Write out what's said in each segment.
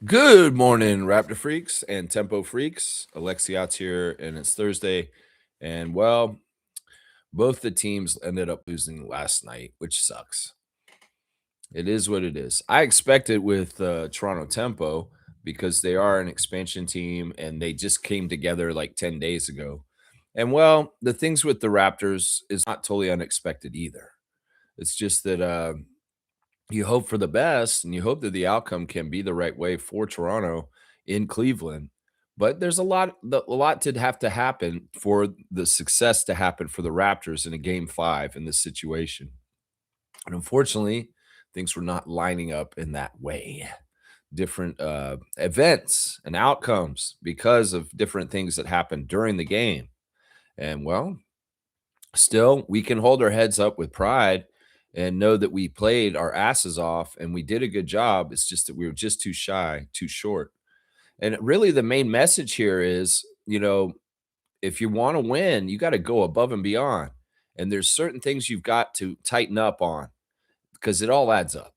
Good morning, Raptor freaks and Tempo freaks. Alexiot's here, and it's Thursday. And well, both the teams ended up losing last night, which sucks. It is what it is. I expected with Toronto Tempo because they are an expansion team and they just came together like 10 days ago. And well, the things with the Raptors is not totally unexpected either. It's just that you hope for the best and you hope that the outcome can be the right way for Toronto in Cleveland. But there's a lot to have to happen for the success to happen for the Raptors in a game 5 in this situation. And unfortunately, things were not lining up in that way. Different events and outcomes because of different things that happened during the game. And well, still, we can hold our heads up with pride and know that we played our asses off and we did a good job. It's just that we were just too shy, too short. And really, the main message here is, if you want to win, you got to go above and beyond. And there's certain things you've got to tighten up on because it all adds up.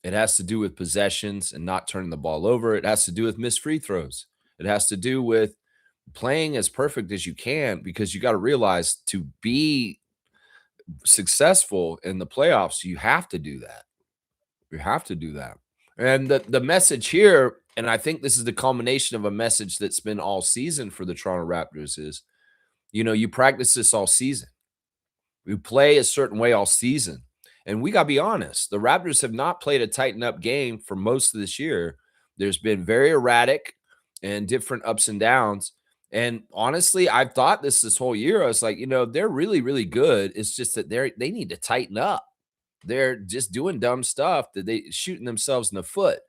It has to do with possessions and not turning the ball over. It has to do with missed free throws. It has to do with playing as perfect as you can because you got to realize to be successful in the playoffs, you have to do that. You have to do that. And the message here, and I think this is the culmination of a message that's been all season for the Toronto Raptors is, you practice this all season. You play a certain way all season. And we got to be honest, the Raptors have not played a tighten up game for most of this year. There's been very erratic and different ups and downs. And honestly, I've thought this whole year. I was like, they're really, really good. It's just that they need to tighten up. They're just doing dumb stuff that they shooting themselves in the foot,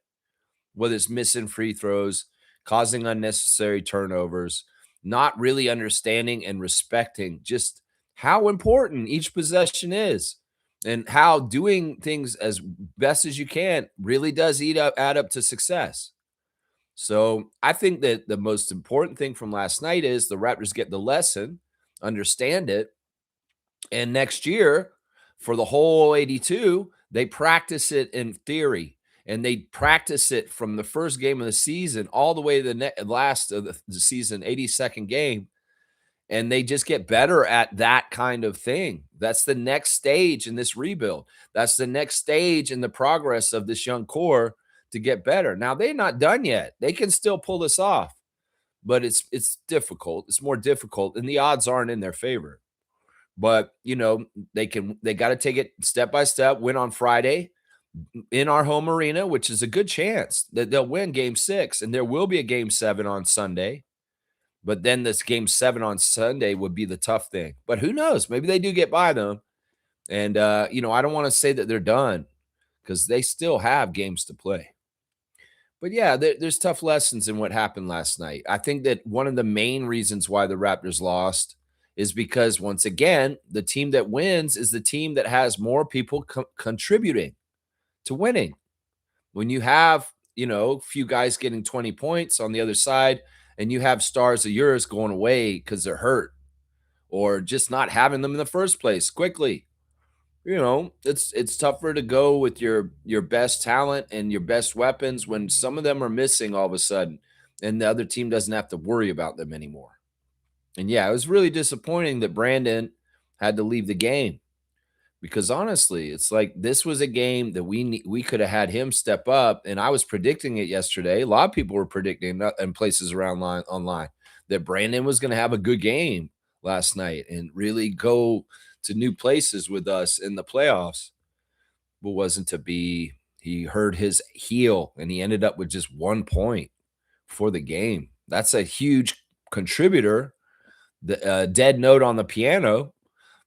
whether it's missing free throws, causing unnecessary turnovers, not really understanding and respecting just how important each possession is and how doing things as best as you can really does add up to success. So I think that the most important thing from last night is the Raptors get the lesson, understand it, and next year for the whole 82, they practice it in theory and they practice it from the first game of the season all the way to the last of the season, 82nd game. And they just get better at that kind of thing. That's the next stage in this rebuild. That's the next stage in the progress of this young core to get better. Now they're not done yet. They can still pull this off, but it's difficult. It's more difficult, and the odds aren't in their favor. But they got to take it step by step. Win on Friday in our home arena, which is a good chance that they'll win game 6, and there will be a game 7 on Sunday. But then this game 7 on Sunday would be the tough thing. But who knows? Maybe they do get by them. And I don't want to say that they're done because they still have games to play. But yeah, there's tough lessons in what happened last night. I think that one of the main reasons why the Raptors lost is because, once again, the team that wins is the team that has more people contributing to winning. When you have, a few guys getting 20 points on the other side, and you have stars of yours going away because they're hurt or just not having them in the first place quickly, it's tougher to go with your best talent and your best weapons when some of them are missing all of a sudden and the other team doesn't have to worry about them anymore. And yeah, it was really disappointing that Brandon had to leave the game because honestly, it's like this was a game that we could have had him step up, and I was predicting it yesterday. A lot of people were predicting in places around online that Brandon was going to have a good game last night and really go to new places with us in the playoffs, but wasn't to be. He hurt his heel, and he ended up with just 1 point for the game. That's a huge contributor. The dead note on the piano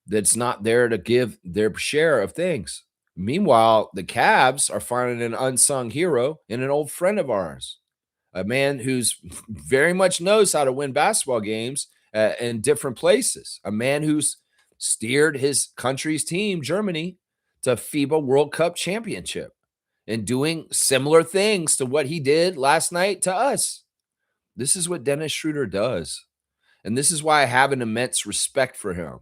that's not there to give their share of things. Meanwhile, the Cavs are finding an unsung hero in an old friend of ours, a man who's very much knows how to win basketball games in different places, a man who's steered his country's team, Germany, to FIBA World Cup championship and doing similar things to what he did last night to us. This is what Dennis Schroder does. And this is why I have an immense respect for him.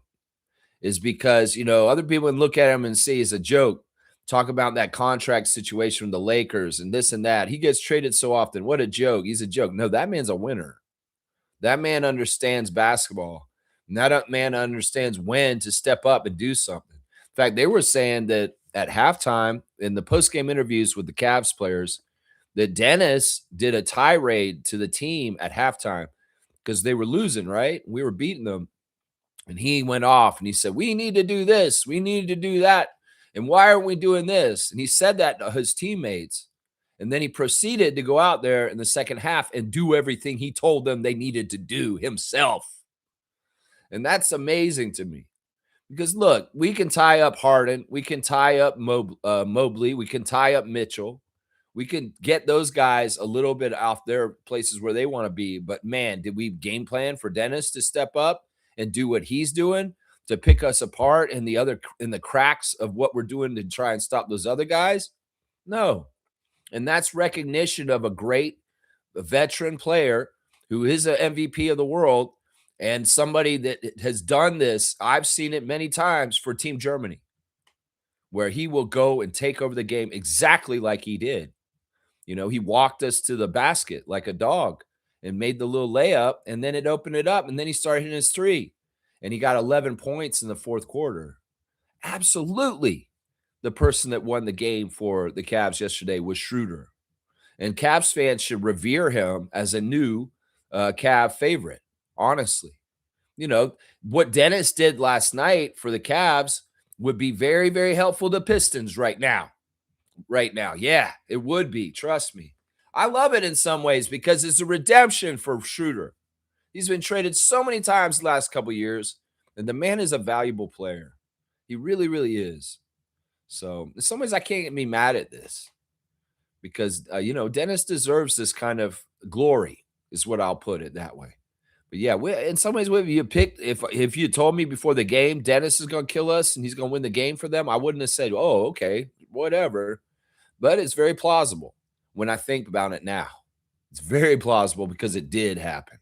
Is because, other people can look at him and say he's a joke. Talk about that contract situation with the Lakers and this and that. He gets traded so often. What a joke. He's a joke. No, that man's a winner. That man understands basketball. And that man understands when to step up and do something. In fact, they were saying that at halftime in the post-game interviews with the Cavs players, that Dennis did a tirade to the team at halftime because they were losing, right? We were beating them. And he went off and he said, we need to do this. We need to do that. And why aren't we doing this? And he said that to his teammates. And then he proceeded to go out there in the second half and do everything he told them they needed to do himself. And that's amazing to me. Because, look, we can tie up Harden. We can tie up Mobley. We can tie up Mitchell. We can get those guys a little bit off their places where they want to be. But, man, did we game plan for Dennis to step up and do what he's doing to pick us apart in the cracks of what we're doing to try and stop those other guys? No. And that's recognition of a great veteran player who is an MVP of the world and somebody that has done this. I've seen it many times for Team Germany, where he will go and take over the game exactly like he did. You know, he walked us to the basket like a dog and made the little layup, and then it opened it up, and then he started hitting his three, and he got 11 points in the fourth quarter. Absolutely. The person that won the game for the Cavs yesterday was Schroder. And Cavs fans should revere him as a new Cav favorite, honestly. You know, what Dennis did last night for the Cavs would be very, very helpful to Pistons right now. Right now. Yeah, it would be. Trust me. I love it in some ways because it's a redemption for Schroder. He's been traded so many times the last couple of years, and the man is a valuable player. He really, really is. So in some ways, I can't be mad at this because, you know, Dennis deserves this kind of glory is what I'll put it that way. But yeah, in some ways, if you told me before the game, Dennis is going to kill us and he's going to win the game for them, I wouldn't have said, oh, okay, whatever. But it's very plausible when I think about it now. It's very plausible because it did happen.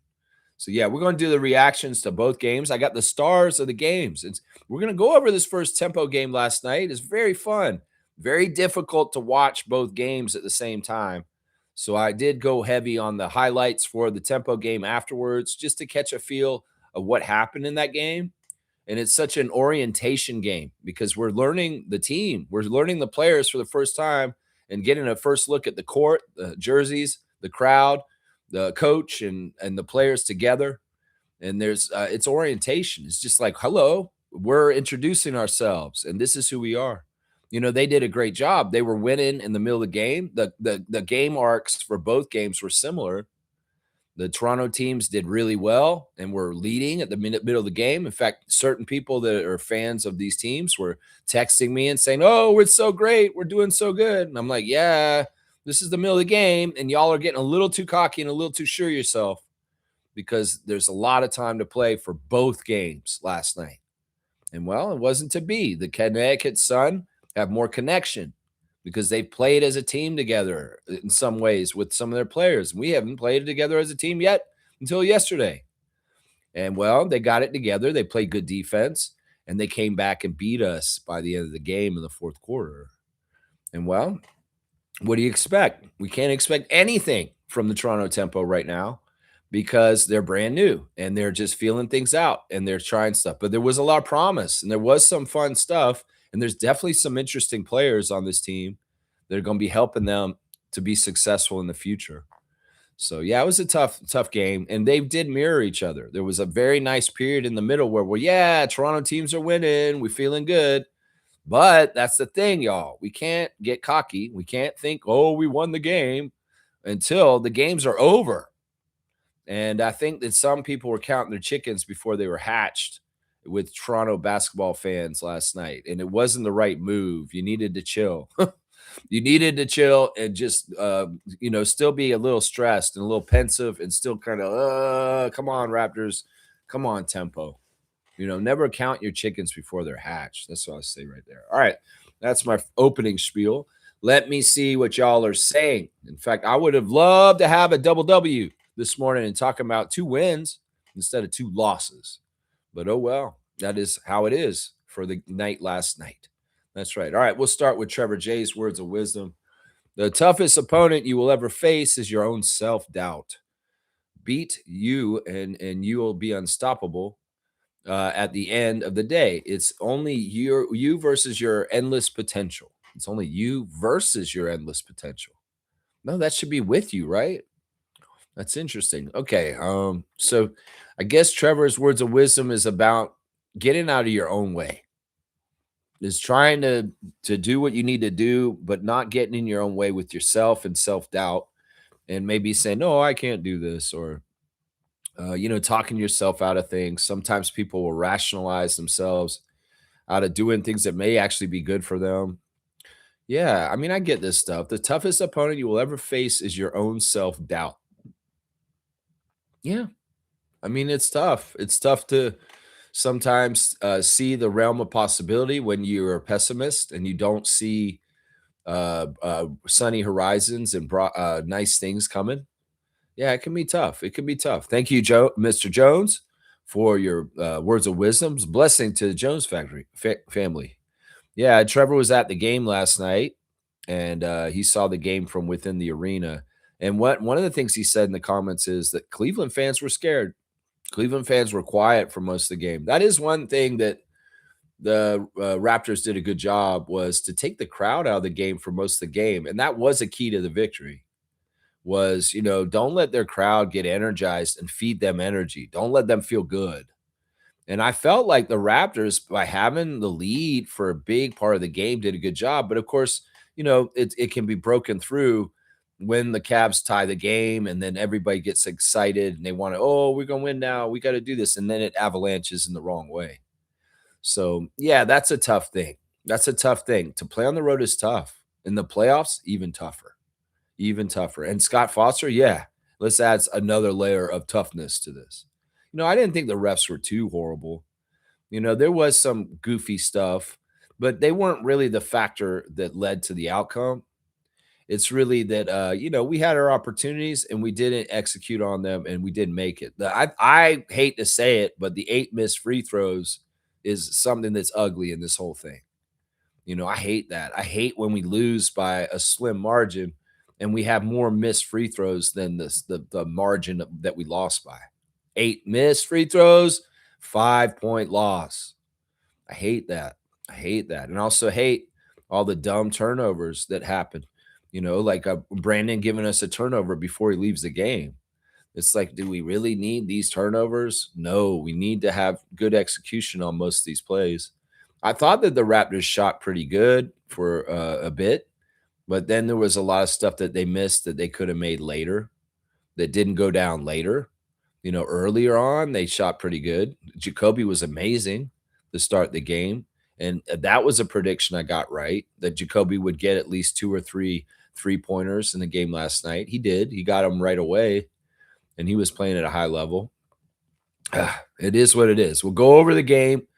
So yeah, we're going to do the reactions to both games. I got the stars of the games. We're going to go over this first tempo game last night. It's very fun. Very difficult to watch both games at the same time. So I did go heavy on the highlights for the tempo game afterwards just to catch a feel of what happened in that game. And it's such an orientation game because we're learning the team. We're learning the players for the first time and getting a first look at the court, the jerseys, the crowd, the coach, and the players together. And there's it's orientation. It's just like, hello, we're introducing ourselves, and this is who we are. You know, they did a great job. They were winning in the middle of the game. The game arcs for both games were similar. The Toronto teams did really well and were leading at the middle of the game. In fact, certain people that are fans of these teams were texting me and saying, oh, it's so great. We're doing so good. And I'm like, yeah, this is the middle of the game. And y'all are getting a little too cocky and a little too sure of yourself because there's a lot of time to play for both games last night. And, well, it wasn't to be. The Connecticut Sun have more connection because they've played as a team together in some ways with some of their players. We haven't played together as a team yet until yesterday. And, well, they got it together. They played good defense, and they came back and beat us by the end of the game in the fourth quarter. And, well, what do you expect? We can't expect anything from the Toronto Tempo right now because they're brand new, and they're just feeling things out, and they're trying stuff. But there was a lot of promise, and there was some fun stuff. And there's definitely some interesting players on this team that are going to be helping them to be successful in the future. So, yeah, it was a tough game, and they did mirror each other. There was a very nice period in the middle where, well, yeah, Toronto teams are winning. We're feeling good. But that's the thing, y'all. We can't get cocky. We can't think, oh, we won the game until the games are over. And I think that some people were counting their chickens before they were hatched with Toronto basketball fans last night, and it wasn't the right move. You needed to chill. You needed to chill and just, you know, still be a little stressed and a little pensive and still kind of, come on, Raptors. Come on, Tempo. You know, never count your chickens before they're hatched. That's what I say right there. All right. That's my opening spiel. Let me see what y'all are saying. In fact, I would have loved to have a double W this morning and talk about 2 wins instead of 2 losses. But, oh, well, that is how it is for the night last night. That's right. All right, we'll start with Trevor J's words of wisdom. The toughest opponent you will ever face is your own self-doubt. Beat you and you will be unstoppable at the end of the day. It's only you versus your endless potential. It's only you versus your endless potential. No, that should be with you, right? That's interesting. Okay. So I guess Trevor's words of wisdom is about getting out of your own way. Is trying to do what you need to do, but not getting in your own way with yourself and self-doubt and maybe saying, no, I can't do this, or talking yourself out of things. Sometimes people will rationalize themselves out of doing things that may actually be good for them. Yeah, I mean, I get this stuff. The toughest opponent you will ever face is your own self-doubt. Yeah, I mean, it's tough. It's tough to sometimes see the realm of possibility when you're a pessimist and you don't see sunny horizons and nice things coming. Yeah, it can be tough. It can be tough. Thank you, Mr. Jones, for your words of wisdoms. Blessing to the Jones family. Yeah, Trevor was at the game last night, and he saw the game from within the arena. And one of the things he said in the comments is that Cleveland fans were scared. Cleveland fans were quiet for most of the game. That is one thing that the Raptors did a good job, was to take the crowd out of the game for most of the game, and that was a key to the victory. Was, don't let their crowd get energized and feed them energy. Don't let them feel good. And I felt like the Raptors, by having the lead for a big part of the game, did a good job. But of course, it can be broken through when the Cavs tie the game and then everybody gets excited and they want to, oh, we're going to win now. We got to do this. And then it avalanches in the wrong way. So, yeah, that's a tough thing. That's a tough thing. To play on the road is tough. In the playoffs, even tougher. Even tougher. And Scott Foster, yeah, let's add another layer of toughness to this. I didn't think the refs were too horrible. There was some goofy stuff, but they weren't really the factor that led to the outcome. It's really that we had our opportunities and we didn't execute on them and we didn't make it. I hate to say it, but the 8 missed free throws is something that's ugly in this whole thing. I hate that. I hate when we lose by a slim margin and we have more missed free throws than the margin that we lost by. 8 missed free throws, 5-point loss. I hate that. I hate that. And I also hate all the dumb turnovers that happen. Like Brandon giving us a turnover before he leaves the game. It's like, do we really need these turnovers? No, we need to have good execution on most of these plays. I thought that the Raptors shot pretty good for a bit, but then there was a lot of stuff that they missed that they could have made later, that didn't go down later. Earlier on, they shot pretty good. Jacoby was amazing to start the game. And that was a prediction I got right, that Jacoby would get at least 2 or 3 3-pointers in the game last night. He did. He got them right away, and he was playing at a high level. It is what it is. We'll go over the game,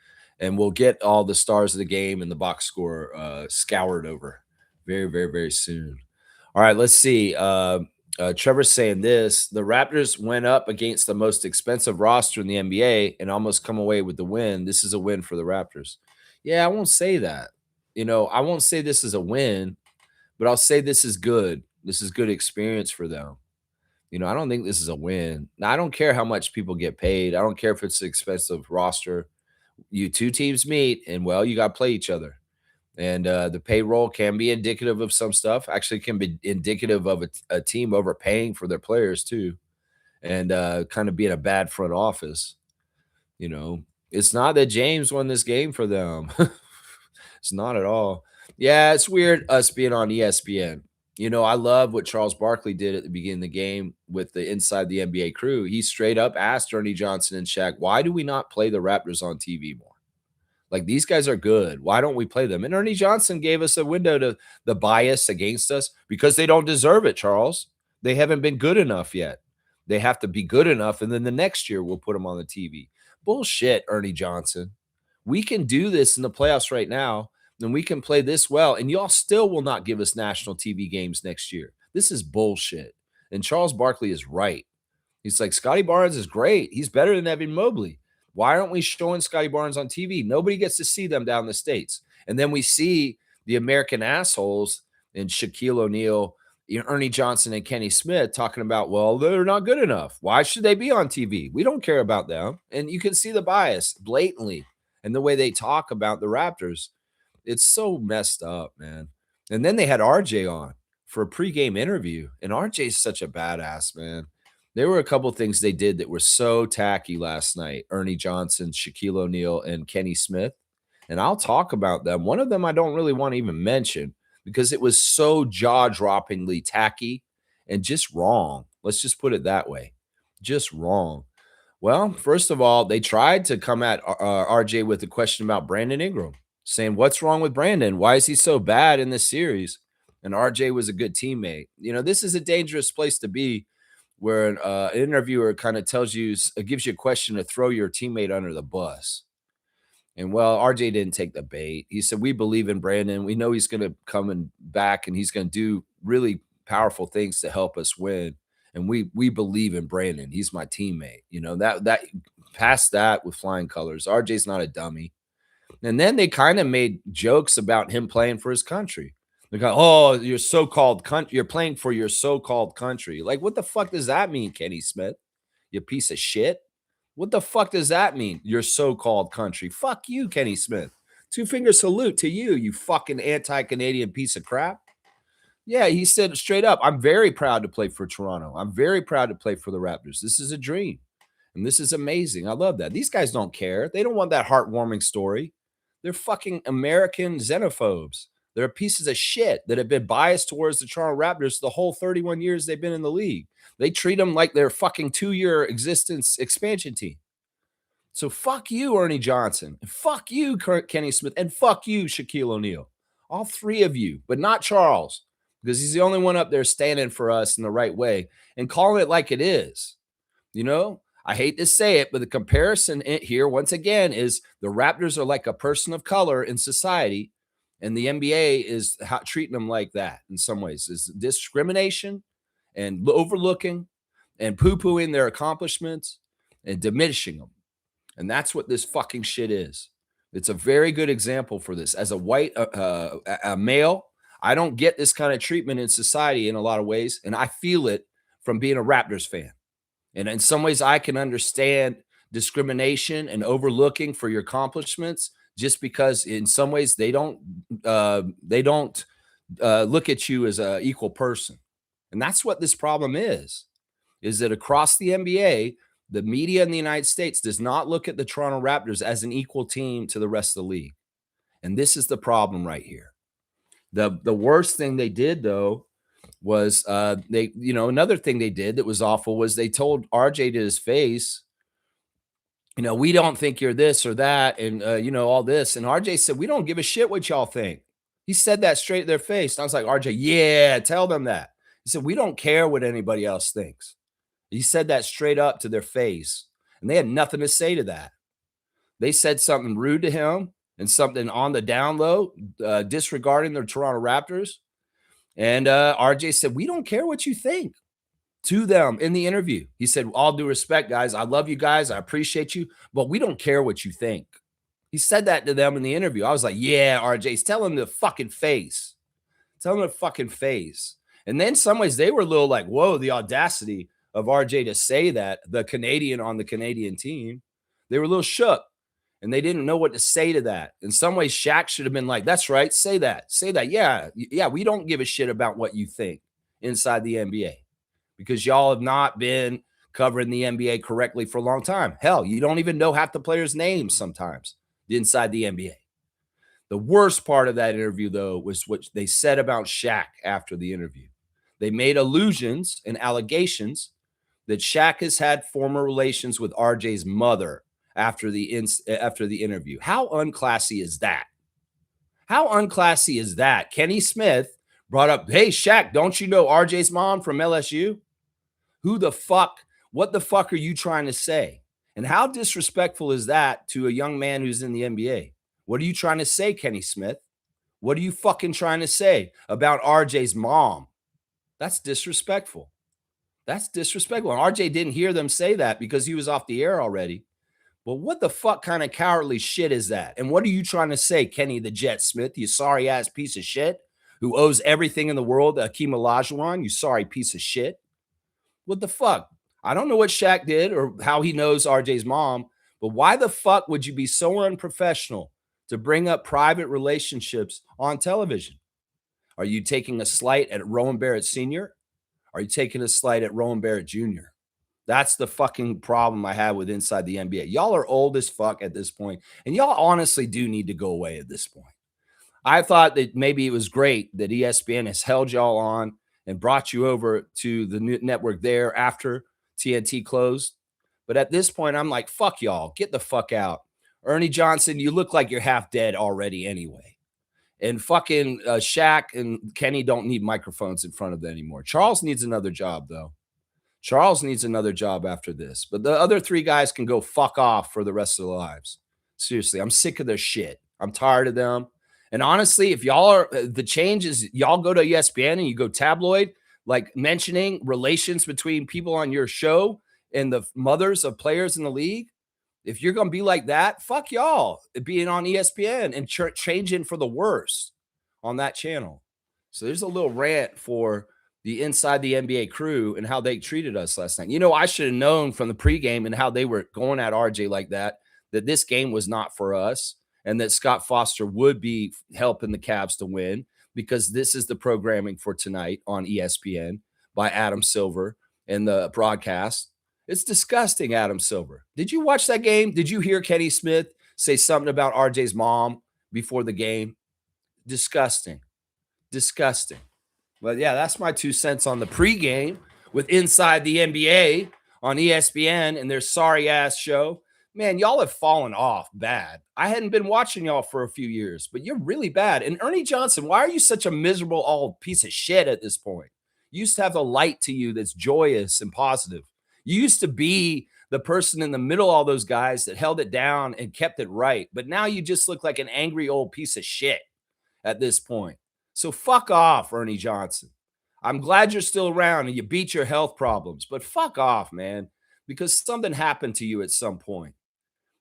and we'll get all the stars of the game and the box score scoured over very, very, very soon. All right, let's see. Trevor's saying this: the Raptors went up against the most expensive roster in the NBA and almost come away with the win. This is a win for the Raptors. Yeah, I won't say that. I won't say this is a win, but I'll say this is good. This is good experience for them. I don't think this is a win. Now, I don't care how much people get paid. I don't care if it's an expensive roster. You two teams meet, and well, you got to play each other. And the payroll can be indicative of some stuff. Actually, can be indicative of a team overpaying for their players too, and kind of being a bad front office. It's not that James won this game for them. It's not at all. Yeah, it's weird us being on ESPN. I love what Charles Barkley did at the beginning of the game with the Inside the NBA crew. He straight up asked Ernie Johnson and Shaq, why do we not play the Raptors on TV more? Like, these guys are good. Why don't we play them? And Ernie Johnson gave us a window to the bias against us because they don't deserve it, Charles. They haven't been good enough yet. They have to be good enough, and then the next year we'll put them on the TV. Bullshit, Ernie Johnson. We can do this in the playoffs right now, and we can play this well, and y'all still will not give us national TV games next year. This is bullshit. And Charles Barkley is right. He's like, Scotty Barnes is great. He's better than Evan Mobley. Why aren't we showing Scotty Barnes on TV? Nobody gets to see them down in the States. And then we see the American assholes and Shaquille O'Neal, Ernie Johnson, and Kenny Smith talking about, well, they're not good enough. Why should they be on TV? We don't care about them. And you can see the bias blatantly in the way they talk about the Raptors. It's so messed up, man. And then they had RJ on for a pregame interview, and RJ's such a badass, man. There were a couple things they did that were so tacky last night. Ernie Johnson, Shaquille O'Neal, and Kenny Smith. And I'll talk about them. One of them I don't really want to even mention because it was so jaw-droppingly tacky and just wrong. Let's just put it that way. Just wrong. Well, first of all, they tried to come at RJ with a question about Brandon Ingram, saying, what's wrong with Brandon? Why is he so bad in this series? And RJ was a good teammate. This is a dangerous place to be where an interviewer kind of tells you, gives you a question to throw your teammate under the bus. And well, RJ didn't take the bait. He said, we believe in Brandon. We know he's going to come back and he's going to do really powerful things to help us win. And we believe in Brandon. He's my teammate. That past that with flying colors. RJ's not a dummy. And then they kind of made jokes about him playing for his country. They go, oh, your so-called country. You're playing for your so-called country. Like, what the fuck does that mean, Kenny Smith? You piece of shit. What the fuck does that mean? Your so-called country. Fuck you, Kenny Smith. Two-finger salute to you, you fucking anti-Canadian piece of crap. Yeah, he said straight up, I'm very proud to play for Toronto. I'm very proud to play for the Raptors. This is a dream. And this is amazing. I love that. These guys don't care. They don't want that heartwarming story. They're fucking American xenophobes. They're pieces of shit that have been biased towards the Toronto Raptors the whole 31 years they've been in the league. They treat them like their fucking 2-year existence expansion team. So fuck you, Ernie Johnson. Fuck you, Kenny Smith. And fuck you, Shaquille O'Neal. All three of you, but not Charles, because he's the only one up there standing for us in the right way and calling it like it is. I hate to say it, but the comparison here, once again, is the Raptors are like a person of color in society, and the NBA is treating them like that in some ways. Is discrimination and overlooking and poo-pooing their accomplishments and diminishing them. And that's what this fucking shit is. It's a very good example for this. As a white a male, I don't get this kind of treatment in society in a lot of ways, and I feel it from being a Raptors fan. And in some ways, I can understand discrimination and overlooking for your accomplishments, just because in some ways they don't look at you as an equal person. And that's what this problem is that across the NBA, the media in the United States does not look at the Toronto Raptors as an equal team to the rest of the league. And this is the problem right here. The worst thing they did, though, was another thing they did that was awful was they told RJ to his face, we don't think you're this or that, and all this. And RJ said, we don't give a shit what y'all think. He said that straight to their face. And I was like, RJ, yeah, tell them that. He said, we don't care what anybody else thinks. He said that straight up to their face, and they had nothing to say to that. They said something rude to him and something on the down low, disregarding the Toronto Raptors. And RJ said, we don't care what you think, to them in the interview. He said, all due respect, guys, I love you guys. I appreciate you, but we don't care what you think. He said that to them in the interview. I was like, yeah, RJ's tell him the fucking face. Tell him the fucking face. And then in some ways they were a little like, whoa, the audacity of RJ to say that, the Canadian on the Canadian team. They were a little shook. And they didn't know what to say to that. In some ways, Shaq should have been like, that's right. Say that. Say that. Yeah. We don't give a shit about what you think inside the NBA because y'all have not been covering the NBA correctly for a long time. Hell, you don't even know half the players' names sometimes inside the NBA. The worst part of that interview, though, was what they said about Shaq after the interview. They made allusions and allegations that Shaq has had former relations with RJ's mother after the interview. How unclassy is that? How unclassy is that? Kenny Smith brought up, hey, Shaq, don't you know RJ's mom from LSU? What the fuck are you trying to say? And how disrespectful is that to a young man who's in the NBA? What are you trying to say, Kenny Smith? What are you fucking trying to say about RJ's mom? That's disrespectful. That's disrespectful. And RJ didn't hear them say that because he was off the air already. Well, what the fuck kind of cowardly shit is that? And what are you trying to say, Kenny the Jet Smith, you sorry ass piece of shit who owes everything in the world to Akeem Olajuwon, you sorry piece of shit? What the fuck? I don't know what Shaq did or how he knows RJ's mom, but why the fuck would you be so unprofessional to bring up private relationships on television? Are you taking a slight at Rowan Barrett Sr.? Are you taking a slight at Rowan Barrett Jr.? That's the fucking problem I have with inside the NBA. Y'all are old as fuck at this point, and y'all honestly do need to go away at this point. I thought that maybe it was great that ESPN has held y'all on and brought you over to the new network there after TNT closed. But at this point, I'm like, fuck y'all. Get the fuck out. Ernie Johnson, you look like you're half dead already anyway. And fucking Shaq and Kenny don't need microphones in front of them anymore. Charles needs another job, though. Charles needs another job after this. But the other three guys can go fuck off for the rest of their lives. Seriously, I'm sick of their shit. I'm tired of them. And honestly, if y'all are the change is y'all go to ESPN and you go tabloid, like mentioning relations between people on your show and the mothers of players in the league. If you're going to be like that, fuck y'all being on ESPN and changing for the worse on that channel. So there's a little rant for the inside the NBA crew and how they treated us last night. You know, I should have known from the pregame and how they were going at RJ like that this game was not for us and that Scott Foster would be helping the Cavs to win because this is the programming for tonight on ESPN by Adam Silver and the broadcast. It's disgusting, Adam Silver. Did you watch that game? Did you hear Kenny Smith say something about RJ's mom before the game? Disgusting. Disgusting. But yeah, that's my 2 cents on the pregame with Inside the NBA on ESPN and their sorry ass show. Man, y'all have fallen off bad. I hadn't been watching y'all for a few years, but you're really bad. And Ernie Johnson, why are you such a miserable old piece of shit at this point? You used to have a light to you that's joyous and positive. You used to be the person in the middle of all those guys that held it down and kept it right. But now you just look like an angry old piece of shit at this point. So fuck off, Ernie Johnson. I'm glad you're still around and you beat your health problems, but fuck off, man, because something happened to you at some point.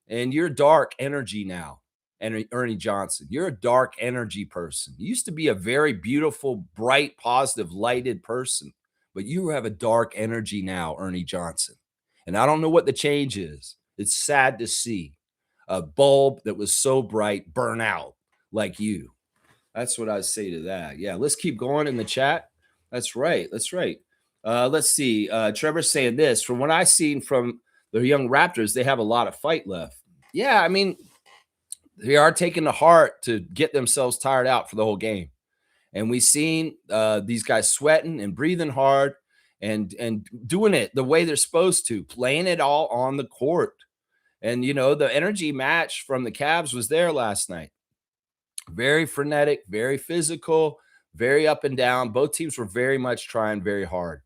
And you're dark energy now, Ernie Johnson. You're a dark energy person. You used to be a very beautiful, bright, positive, lighted person, but you have a dark energy now, Ernie Johnson. And I don't know what the change is. It's sad to see a bulb that was so bright burn out like you. That's what I say to that. Yeah, let's keep going in the chat. That's right. That's right. Let's see. Trevor's saying this. From what I've seen from the young Raptors, they have a lot of fight left. Yeah, I mean, they are taking the heart to get themselves tired out for the whole game. And we've seen these guys sweating and breathing hard and doing it the way they're supposed to, playing it all on the court. And, you know, the energy match from the Cavs was there last night. Very frenetic, very physical, very up and down. Both teams were very much trying very hard.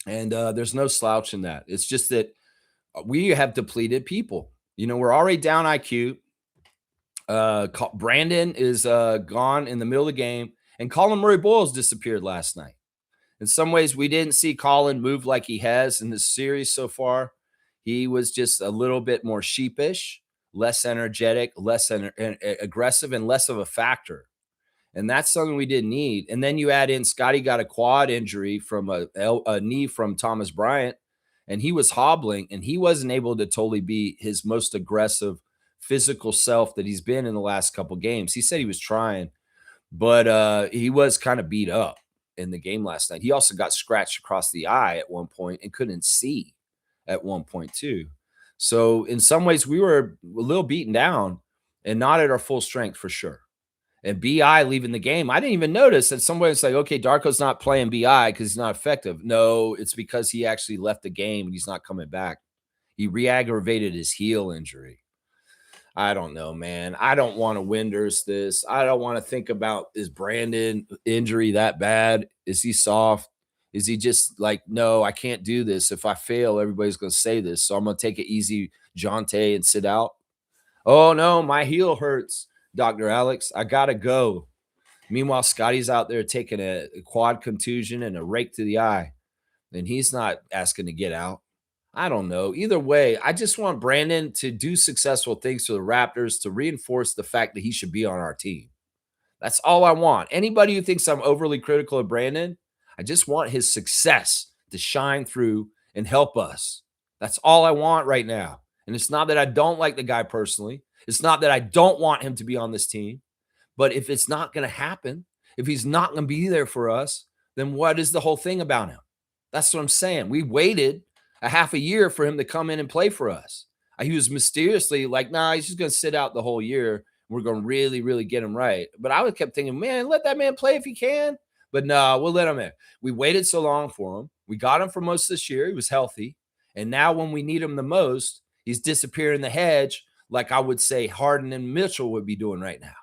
And there's no slouch in that. It's just that we have depleted people. You know, we're already down IQ. Brandon is gone in the middle of the game. And Colin Murray-Boyles disappeared last night. In some ways, we didn't see Colin move like he has in this series so far. He was just a little bit more sheepish, less energetic, less aggressive, and less of a factor. And that's something we didn't need. And then you add in Scotty got a quad injury from a knee from Thomas Bryant, and he was hobbling, and he wasn't able to totally be his most aggressive physical self that he's been in the last couple games. He said he was trying, but he was kind of beat up in the game last night. He also got scratched across the eye at one point and couldn't see at one point too. So in some ways, we were a little beaten down and not at our full strength for sure. And BI leaving the game, I didn't even notice that somebody's like, okay, Darko's not playing BI because he's not effective. No, it's because he actually left the game and he's not coming back. He re-aggravated his heel injury. I don't know, man. I don't want to Winders this. I don't want to think about is Brandon injury that bad? Is he soft? Is he just like, no, I can't do this. If I fail, everybody's going to say this. So I'm going to take it easy, Jonte, and sit out. Oh, no, my heel hurts, Dr. Alex. I got to go. Meanwhile, Scotty's out there taking a quad contusion and a rake to the eye, and he's not asking to get out. I don't know. Either way, I just want Brandon to do successful things for the Raptors to reinforce the fact that he should be on our team. That's all I want. Anybody who thinks I'm overly critical of Brandon, I just want his success to shine through and help us. That's all I want right now. And it's not that I don't like the guy personally. It's not that I don't want him to be on this team. But if it's not going to happen, if he's not going to be there for us, then what is the whole thing about him? That's what I'm saying. We waited a half a year for him to come in and play for us. He was mysteriously like, nah, he's just going to sit out the whole year. We're going to really, really get him right. But I kept thinking, man, let that man play if he can. But no, we'll let him in. We waited so long for him. We got him for most of this year. He was healthy. And now when we need him the most, he's disappearing the hedge like I would say Harden and Mitchell would be doing right now.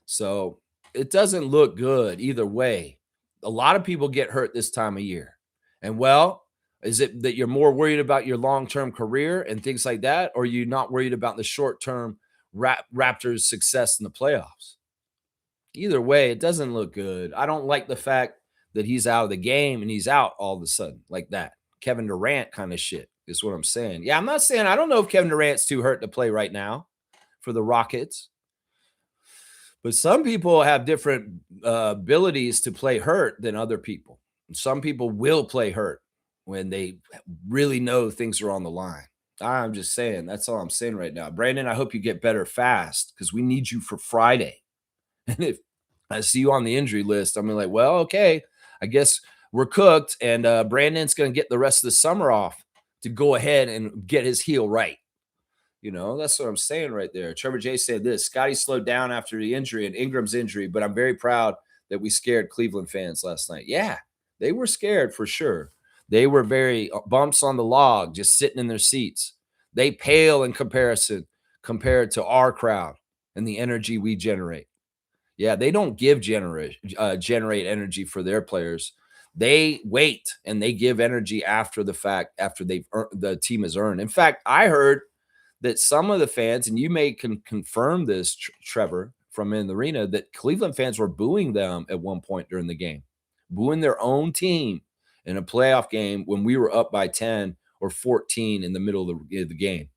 So it doesn't look good either way. A lot of people get hurt this time of year. And well, is it that you're more worried about your long-term career and things like that? Or are you not worried about the short-term Raptors success in the playoffs? Either way, it doesn't look good. I don't like the fact that he's out of the game and he's out all of a sudden like that. Kevin Durant kind of shit is what I'm saying. Yeah, I'm not saying I don't know if Kevin Durant's too hurt to play right now for the Rockets. But some people have different abilities to play hurt than other people. Some people will play hurt when they really know things are on the line. I'm just saying, that's all I'm saying right now. Brandon, I hope you get better fast because we need you for Friday. And if I see you on the injury list, I'm like, well, okay, I guess we're cooked. And Brandon's going to get the rest of the summer off to go ahead and get his heel right. You know, that's what I'm saying right there. Trevor J said this: Scotty slowed down after the injury and Ingram's injury, but I'm very proud that we scared Cleveland fans last night. Yeah, they were scared for sure. They were very bumps on the log, just sitting in their seats. They pale in comparison compared to our crowd and the energy we generate. Yeah, they don't generate energy for their players. They wait and they give energy after the fact, after the team has earned. In fact, I heard that some of the fans, and you may confirm this, Trevor, from in the arena, that Cleveland fans were booing them at one point during the game, booing their own team in a playoff game when we were up by 10 or 14 in the middle of the game.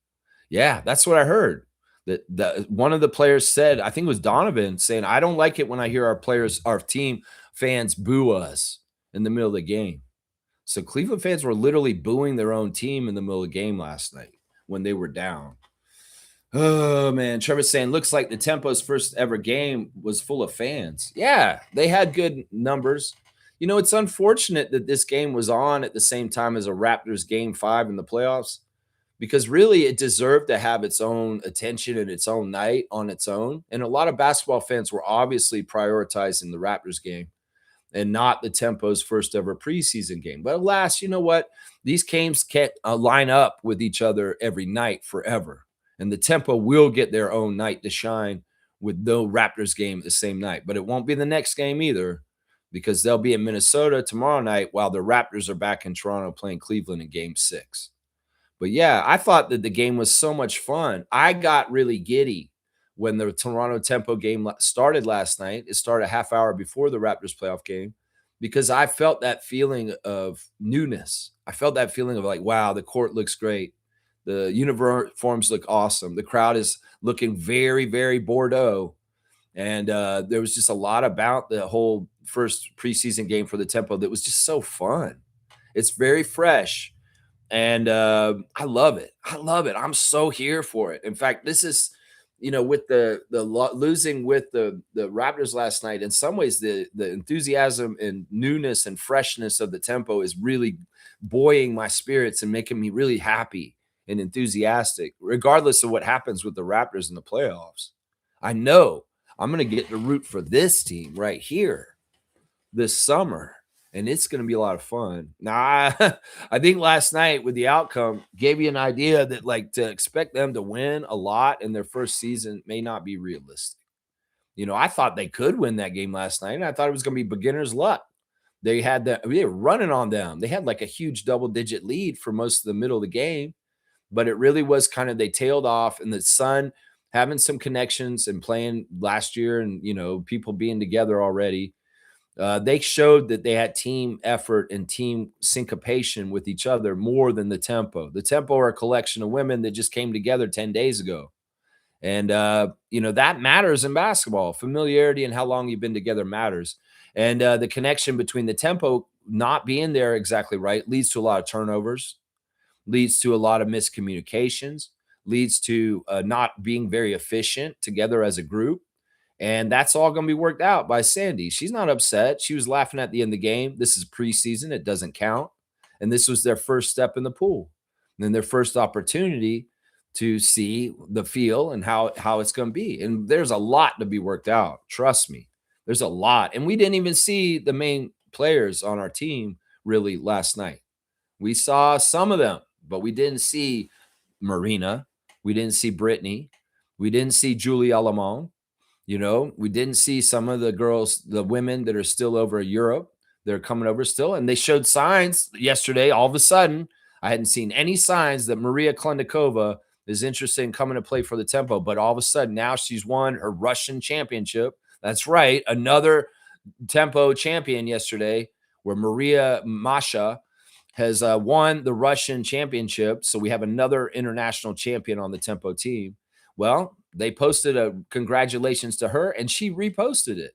Yeah, that's what I heard. That one of the players said, I think it was Donovan, saying, I don't like it when I hear our team fans boo us in the middle of the game. So Cleveland fans were literally booing their own team in the middle of the game last night when they were down. Oh, man. Trevor's saying, looks like the Tempo's first ever game was full of fans. Yeah, they had good numbers. You know, it's unfortunate that this game was on at the same time as a Raptors game 5 in the playoffs, because really it deserved to have its own attention and its own night on its own. And a lot of basketball fans were obviously prioritizing the Raptors game and not the Tempo's first ever preseason game. But alas, you know what? These games can't line up with each other every night forever. And the Tempo will get their own night to shine with no Raptors game the same night. But it won't be the next game either, because they'll be in Minnesota tomorrow night while the Raptors are back in Toronto playing Cleveland in game 6. But yeah, I thought that the game was so much fun. I got really giddy when the Toronto Tempo game started last night. It started a half hour before the Raptors playoff game, because I felt that feeling of newness. I felt that feeling of like, wow, the court looks great. The uniforms look awesome. The crowd is looking very, very Bordeaux. And there was just a lot about the whole first preseason game for the Tempo that was just so fun. It's very fresh. And I love it. I love it. I'm so here for it. In fact, this is, you know, with the losing with the Raptors last night, in some ways the enthusiasm and newness and freshness of the Tempo is really buoying my spirits and making me really happy and enthusiastic, regardless of what happens with the Raptors in the playoffs. I know I'm going to get to root for this team right here this summer, and it's going to be a lot of fun. Now, I think last night with the outcome gave you an idea that, like, to expect them to win a lot in their first season may not be realistic. You know, I thought they could win that game last night, and I thought it was going to be beginner's luck. They were running on them. They had like a huge double-digit lead for most of the middle of the game, but it really was kind of, they tailed off, and the Sun having some connections and playing last year, and, you know, people being together already. They showed that they had team effort and team syncopation with each other more than the Tempo. The Tempo are a collection of women that just came together 10 days ago. And, that matters in basketball. Familiarity and how long you've been together matters. And the connection between the Tempo not being there exactly right leads to a lot of turnovers, leads to a lot of miscommunications, leads to not being very efficient together as a group. And that's all going to be worked out by Sandy. She's not upset. She was laughing at the end of the game. This is preseason, it doesn't count. And this was their first step in the pool. And then their first opportunity to see the feel and how it's going to be. And there's a lot to be worked out. Trust me. There's a lot. And we didn't even see the main players on our team really last night. We saw some of them, but we didn't see Marina. We didn't see Brittany. We didn't see Julie Alamon. We didn't see some of the girls, the women that are still over in Europe. They're coming over still. And they showed signs yesterday. All of a sudden, I hadn't seen any signs that Maria Klendikova is interested in coming to play for the Tempo. But all of a sudden, now she's won her Russian championship. That's right. Another Tempo champion yesterday, where Maria Masha has won the Russian championship. So we have another international champion on the Tempo team. Well, they posted a congratulations to her and she reposted it.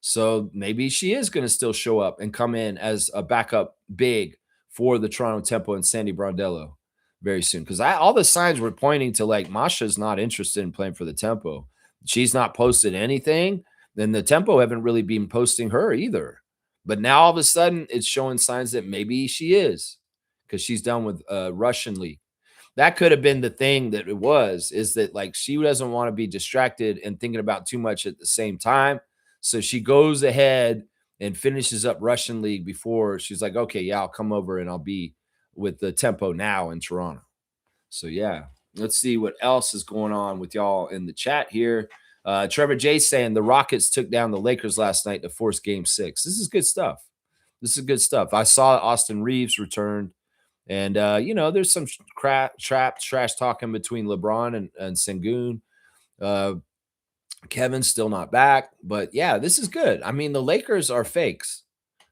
So maybe she is going to still show up and come in as a backup big for the Toronto Tempo and Sandy Brondello very soon. Because all the signs were pointing to like Masha's not interested in playing for the Tempo. She's not posted anything. Then the Tempo haven't really been posting her either. But now all of a sudden it's showing signs that maybe she is, because she's done with Russian league. That could have been the thing that it was, is that like she doesn't want to be distracted and thinking about too much at the same time. So she goes ahead and finishes up Russian league before she's like, okay, yeah, I'll come over and I'll be with the Tempo now in Toronto. So yeah, let's see what else is going on with y'all in the chat here. Trevor J saying the Rockets took down the Lakers last night to force game 6. This is good stuff. This is good stuff. I saw Austin Reeves returned. And, there's some trash talking between LeBron and Sengun. Kevin's still not back. But, yeah, this is good. I mean, the Lakers are fakes.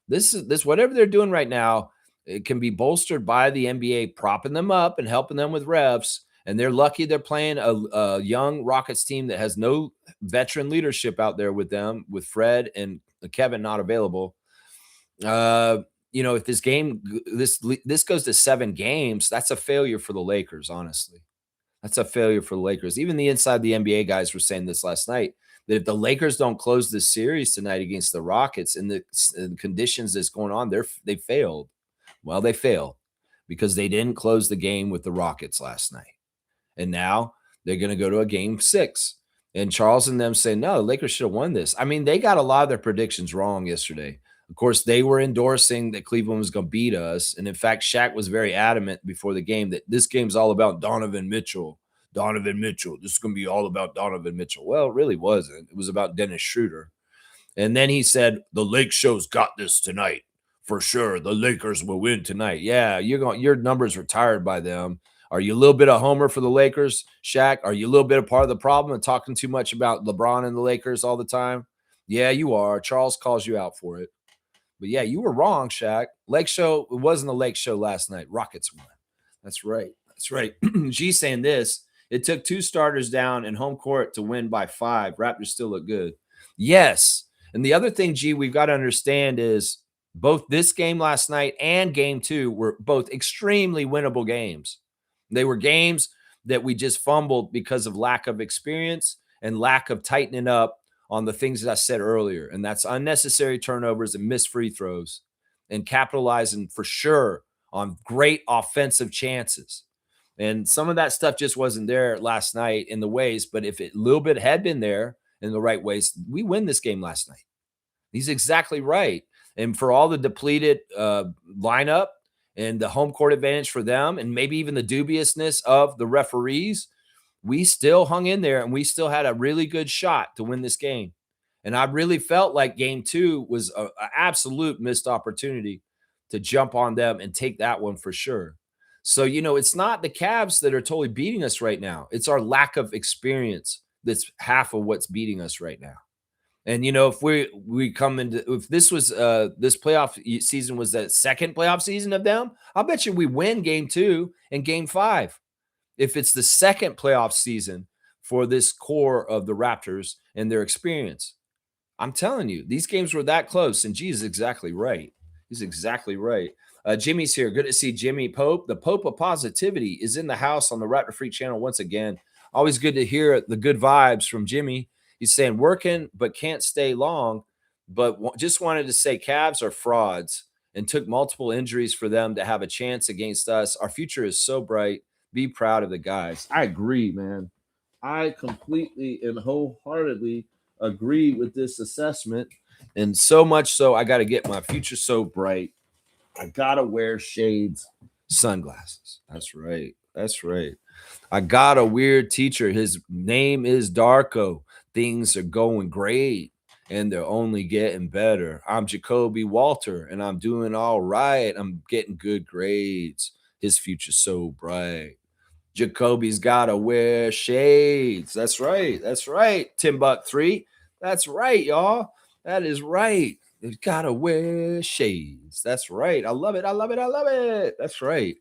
This whatever they're doing right now, it can be bolstered by the NBA propping them up and helping them with revs. And they're lucky they're playing a young Rockets team that has no veteran leadership out there with them, with Fred and Kevin not available. If this goes to 7 games, that's a failure for the Lakers, honestly. That's a failure for the Lakers. Even the inside the NBA guys were saying this last night, that if the Lakers don't close this series tonight against the Rockets in the conditions that's going on, they failed. Well, they failed because they didn't close the game with the Rockets last night. And now they're going to go to a game 6. And Charles and them say, no, the Lakers should have won this. I mean, they got a lot of their predictions wrong yesterday. Of course, they were endorsing that Cleveland was going to beat us. And in fact, Shaq was very adamant before the game that this game's all about Donovan Mitchell. Donovan Mitchell. This is going to be all about Donovan Mitchell. Well, it really wasn't. It was about Dennis Schroder. And then he said, the Lake Show's got this tonight. For sure, the Lakers will win tonight. Yeah, your numbers retired by them. Are you a little bit of homer for the Lakers, Shaq? Are you a little bit of part of the problem and talking too much about LeBron and the Lakers all the time? Yeah, you are. Charles calls you out for it. But yeah, you were wrong, Shaq. Lake Show, it wasn't a Lake Show last night. Rockets won. That's right. That's right. G's saying this. It took 2 starters down in home court to win by 5. Raptors still look good. Yes. And the other thing, G, we've got to understand is both this game last night and game 2 were both extremely winnable games. They were games that we just fumbled because of lack of experience and lack of tightening up on the things that I said earlier. And that's unnecessary turnovers and missed free throws and capitalizing for sure on great offensive chances. And some of that stuff just wasn't there last night in the ways, but if it a little bit had been there in the right ways, we win this game last night. He's exactly right. And for all the depleted lineup and the home court advantage for them, and maybe even the dubiousness of the referees, we still hung in there and we still had a really good shot to win this game. And I really felt like game 2 was an absolute missed opportunity to jump on them and take that one for sure. So, it's not the Cavs that are totally beating us right now. It's our lack of experience that's half of what's beating us right now. And if we come into, if this was this playoff season was the second playoff season of them, I'll bet you we win game 2 and game 5. If it's the second playoff season for this core of the Raptors and their experience, I'm telling you, these games were that close. And G is exactly right. He's exactly right. Jimmy's here. Good to see Jimmy Pope. The Pope of Positivity is in the house on the Raptor Freak channel once again. Always good to hear the good vibes from Jimmy. He's saying working but can't stay long, but just wanted to say Cavs are frauds and took multiple injuries for them to have a chance against us. Our future is so bright. Be proud of the guys. I agree, man. I completely and wholeheartedly agree with this assessment. And so much so, I got to get my future so bright. I got to wear shades, sunglasses. That's right. That's right. I got a weird teacher. His name is Darko. Things are going great and they're only getting better. I'm Jacoby Walter and I'm doing all right. I'm getting good grades. His future's so bright. Jacoby's got to wear shades. That's right. That's right. Timbuk3. That's right, y'all. That is right. They've got to wear shades. That's right. I love it. I love it. I love it. That's right.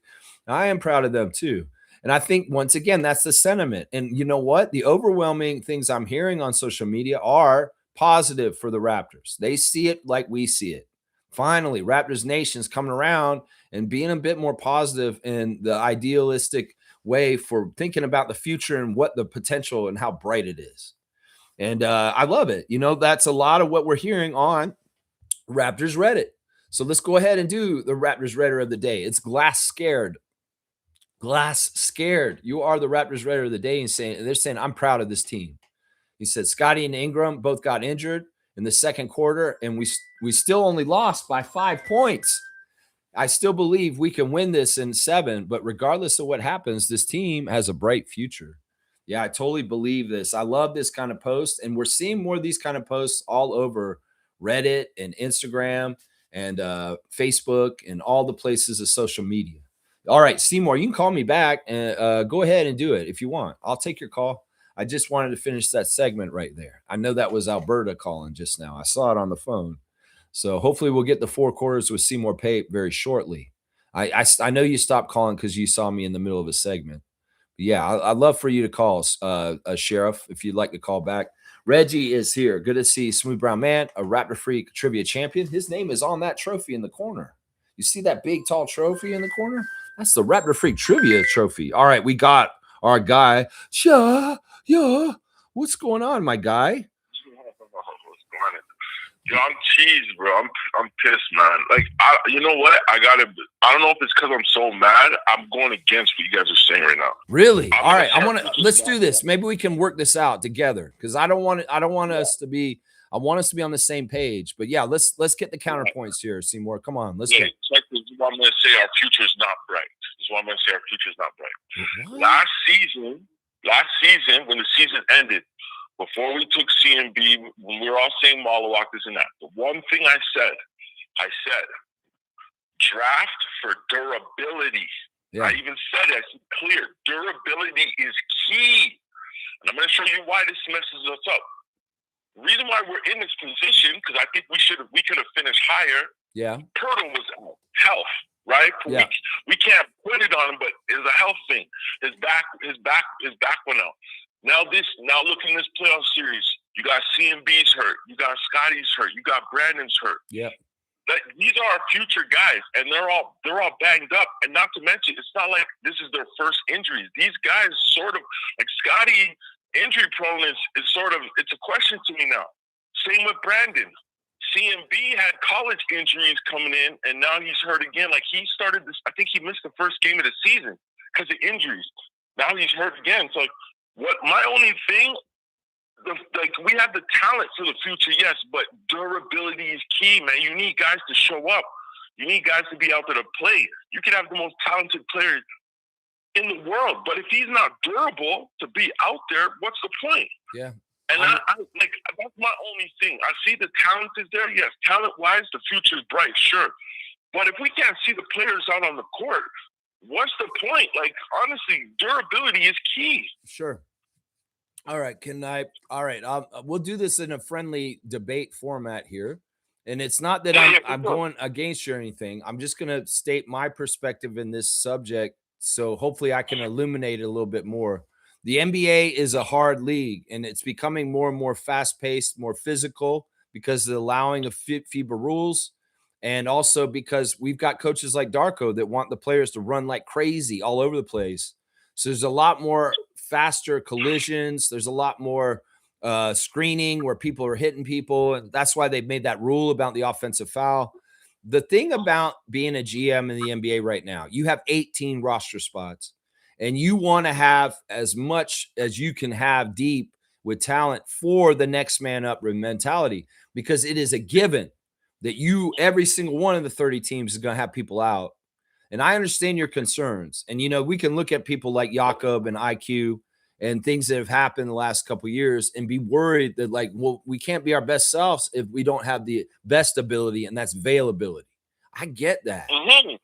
I am proud of them too. And I think, once again, that's the sentiment. And you know what? The overwhelming things I'm hearing on social media are positive for the Raptors. They see it like we see it. Finally, Raptors Nation's coming around and being a bit more positive in the idealistic way for thinking about the future and what the potential and how bright it is. And I love it. That's a lot of what we're hearing on Raptors Reddit. So let's go ahead and do the Raptors Redder of the day. It's Glass Scared. Glass Scared. You are the Raptors Redder of the day. And they're saying, I'm proud of this team. He said Scotty and Ingram both got injured in the second quarter, and we still only lost by 5 points. I still believe we can win this in 7, but regardless of what happens, this team has a bright future. Yeah, I totally believe this. I love this kind of post, and we're seeing more of these kind of posts all over Reddit and Instagram and Facebook and all the places of social media. All right, Seymour, you can call me back and go ahead and do it if you want. I'll take your call. I just wanted to finish that segment right there. I know that was Alberta calling just now. I saw it on the phone. So hopefully we'll get the 4 quarters with Seymour Pape very shortly. I know you stopped calling because you saw me in the middle of a segment. But yeah, I'd love for you to call, Sheriff, if you'd like to call back. Reggie is here. Good to see Smooth Brown Man, a Raptor Freak trivia champion. His name is on that trophy in the corner. You see that big, tall trophy in the corner? That's the Raptor Freak trivia trophy. All right, we got our guy. Yeah. What's going on, my guy? Yo, I'm cheesed, bro. I'm pissed, man. Like, you know what? I don't know if it's because I'm so mad. I'm going against what you guys are saying right now. Really? All right. Let's do this. Maybe we can work this out together because I want us to be on the same page. But yeah, let's get the counterpoints here, Seymour. Come on, let's get. Check this. This is what I'm going to say. Our future's not bright. This is what I'm going to say. Our future's not bright. What? Last season, when the season ended, before we took CMB, when we were all saying Malawak, this and that, the one thing I said, draft for durability. Yeah. I even said it, I said clear, durability is key. And I'm going to show you why this messes us up. The reason why we're in this position, because I think we could have finished higher. Yeah. Pirtle was out. Health, right? Yeah. We can't put it on him, but it's a health thing. His back went out. Now look in this playoff series. You got CMB's hurt. You got Scotty's hurt. You got Brandon's hurt. Yeah. These are our future guys, and they're all banged up. And not to mention, it's not like this is their first injuries. These guys sort of like Scotty injury prone is sort of, it's a question to me now. Same with Brandon. CMB had college injuries coming in, and now he's hurt again. Like he started this, I think he missed the first game of the season because of injuries. Now he's hurt again. So what my only thing, like we have the talent for the future, yes, but durability is key, man. You need guys to show up. You need guys to be out there to play. You can have the most talented players in the world, but if he's not durable to be out there, what's the point? Yeah. And I like that's my only thing. I see the talent is there, yes. Talent-wise, the future is bright, sure. But if we can't see the players out on the court, what's the point? Like, honestly, durability is key. Sure. All right, all right, we'll do this in a friendly debate format here. And it's not that Yeah, I'm for sure. going against you or anything. I'm just going to state my perspective in this subject. So hopefully I can illuminate it a little bit more. The NBA is a hard league, and it's becoming more and more fast paced, more physical because of the allowing of FIBA rules. And also because we've got coaches like Darko that want the players to run like crazy all over the place. So there's a lot more faster collisions. There's a lot more screening where people are hitting people. And that's why they've made that rule about the offensive foul. The thing about being a GM in the NBA right now, you have 18 roster spots and you want to have as much as you can have deep with talent for the next man up mentality, because it is a given that every single one of the 30 teams is going to have people out. And I understand your concerns. And, we can look at people like Jakob and IQ and things that have happened the last couple of years and be worried that, like, well, we can't be our best selves if we don't have the best ability, and that's availability. I get that. Mm-hmm.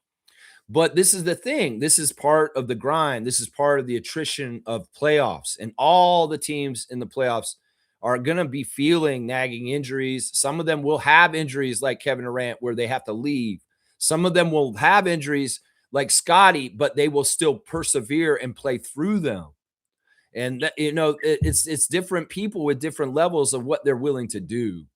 But this is the thing. This is part of the grind. This is part of the attrition of playoffs. And all the teams in the playoffs are going to be feeling nagging injuries. Some of them will have injuries like Kevin Durant where they have to leave. Some of them will have injuries like Scotty, but they will still persevere and play through them. And it's different people with different levels of what they're willing to do.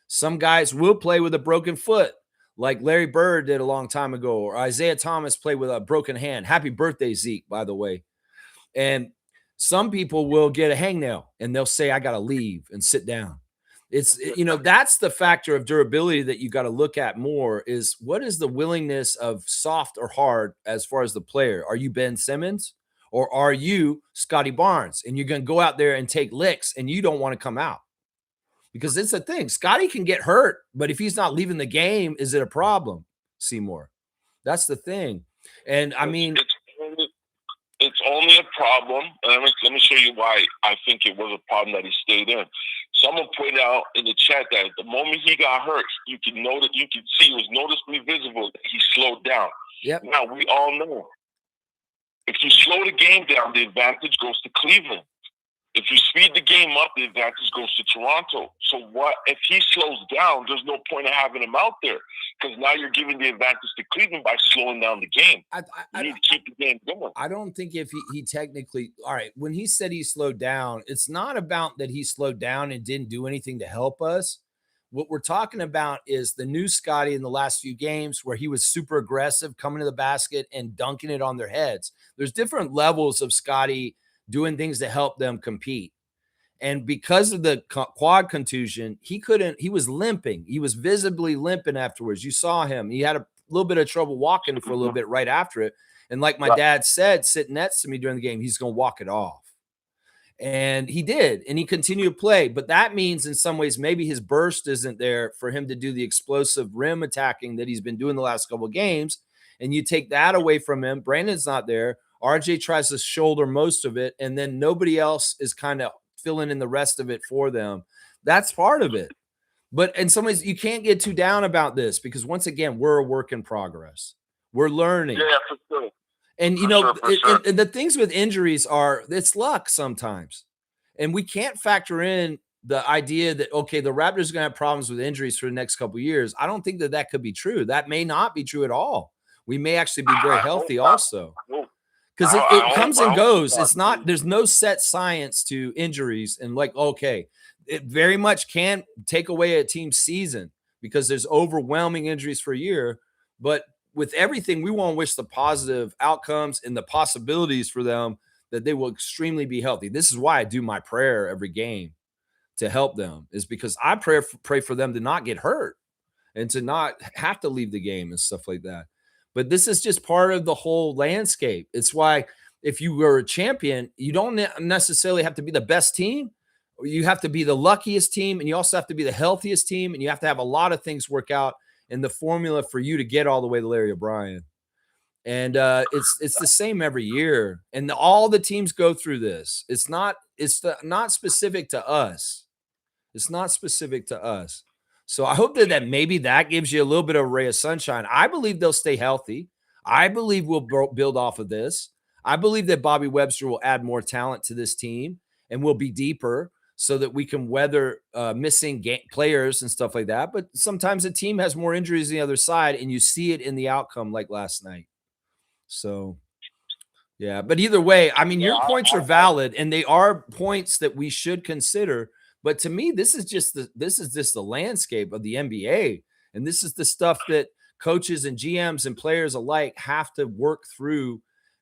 Some guys will play with a broken foot, like Larry Bird did a long time ago, or Isaiah Thomas played with a broken hand. Happy birthday, Zeke, by the way. And some people will get a hangnail and they'll say, I got to leave and sit down. That's the factor of durability that you got to look at more, is what is the willingness of soft or hard as far as the player? Are you Ben Simmons or are you Scotty Barnes? And you're going to go out there and take licks and you don't want to come out. Because it's a thing. Scotty can get hurt, but if he's not leaving the game, is it a problem, Seymour? That's the thing. And I mean, it's only a problem. And let me show you why I think it was a problem that he stayed in. Someone pointed out in the chat that the moment he got hurt, you could see it was noticeably visible that he slowed down. Yep. Now we all know if you slow the game down, the advantage goes to Cleveland. If you speed the game up, the advantage goes to Toronto. So what if he slows down? There's no point in having him out there, because now you're giving the advantage to Cleveland by slowing down the game. You need to keep the game going. I don't think if he technically, all right, when he said he slowed down, it's not about that he slowed down and didn't do anything to help us. What we're talking about is the new Scotty in the last few games where he was super aggressive, coming to the basket and dunking it on their heads. There's different levels of Scotty doing things to help them compete. And because of the quad contusion, he was limping. He was visibly limping afterwards. You saw him. He had a little bit of trouble walking for a little bit right after it. And like my dad said, sitting next to me during the game, he's going to walk it off. And he did. And he continued to play. But that means in some ways, maybe his burst isn't there for him to do the explosive rim attacking that he's been doing the last couple of games. And you take that away from him. Brandon's not there. RJ tries to shoulder most of it, and then nobody else is kind of filling in the rest of it for them. That's part of it. But in some ways, you can't get too down about this, because once again, we're a work in progress. We're learning. Yeah, for sure. And, and the things with injuries are, it's luck sometimes. And we can't factor in the idea that, okay, the Raptors are going to have problems with injuries for the next couple of years. I don't think that could be true. That may not be true at all. We may actually be very healthy also. Because it comes and goes. It's not, there's no set science to injuries. And like, okay, it very much can take away a team's season because there's overwhelming injuries for a year. But with everything, we want to wish the positive outcomes and the possibilities for them that they will extremely be healthy. This is why I do my prayer every game to help them, is because I pray for them to not get hurt and to not have to leave the game and stuff like that. But this is just part of the whole landscape. It's why if you were a champion, you don't necessarily have to be the best team. You have to be the luckiest team, and you also have to be the healthiest team, and you have to have a lot of things work out in the formula for you to get all the way to Larry O'Brien. And it's the same every year, and all the teams go through this. It's not specific to us. It's not specific to us. So I hope that maybe that gives you a little bit of a ray of sunshine. I believe they'll stay healthy. I believe we'll build off of this. I believe that Bobby Webster will add more talent to this team. and we'll be deeper so that we can weather missing players and stuff like that. But sometimes a team has more injuries on the other side, and you see it in the outcome like last night. So, yeah. But either way, I mean, your points are valid, and they are points that we should consider. But to me, this is just the landscape of the NBA, and this is the stuff that coaches and GMs and players alike have to work through.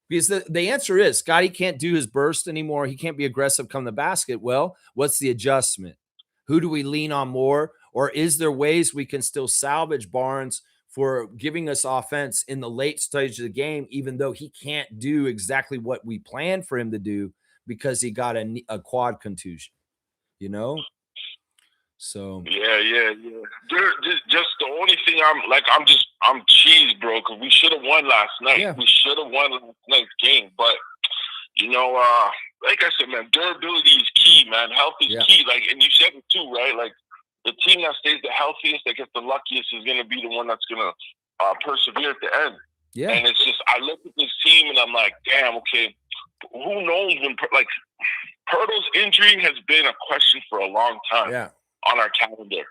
Because the answer is Scottie can't do his burst anymore. He can't be aggressive come the basket. Well, what's the adjustment? Who do we lean on more? Or is there ways we can still salvage Barnes for giving us offense in the late stage of the game, even though he can't do exactly what we planned for him to do because he got a quad contusion, you know? So yeah. Just the only thing I'm cheesed, bro, because we should have won last night. Yeah. We should have won last night's game, but like I said, man, durability is key, man. Health is key. Like, and you said it too, right? Like, the team that stays the healthiest, that gets the luckiest, is going to be the one that's going to persevere at the end. Yeah. And it's just, I look at this team and I'm like, damn, okay, who knows when, like, Pirtle's injury has been a question for a long time on our calendar.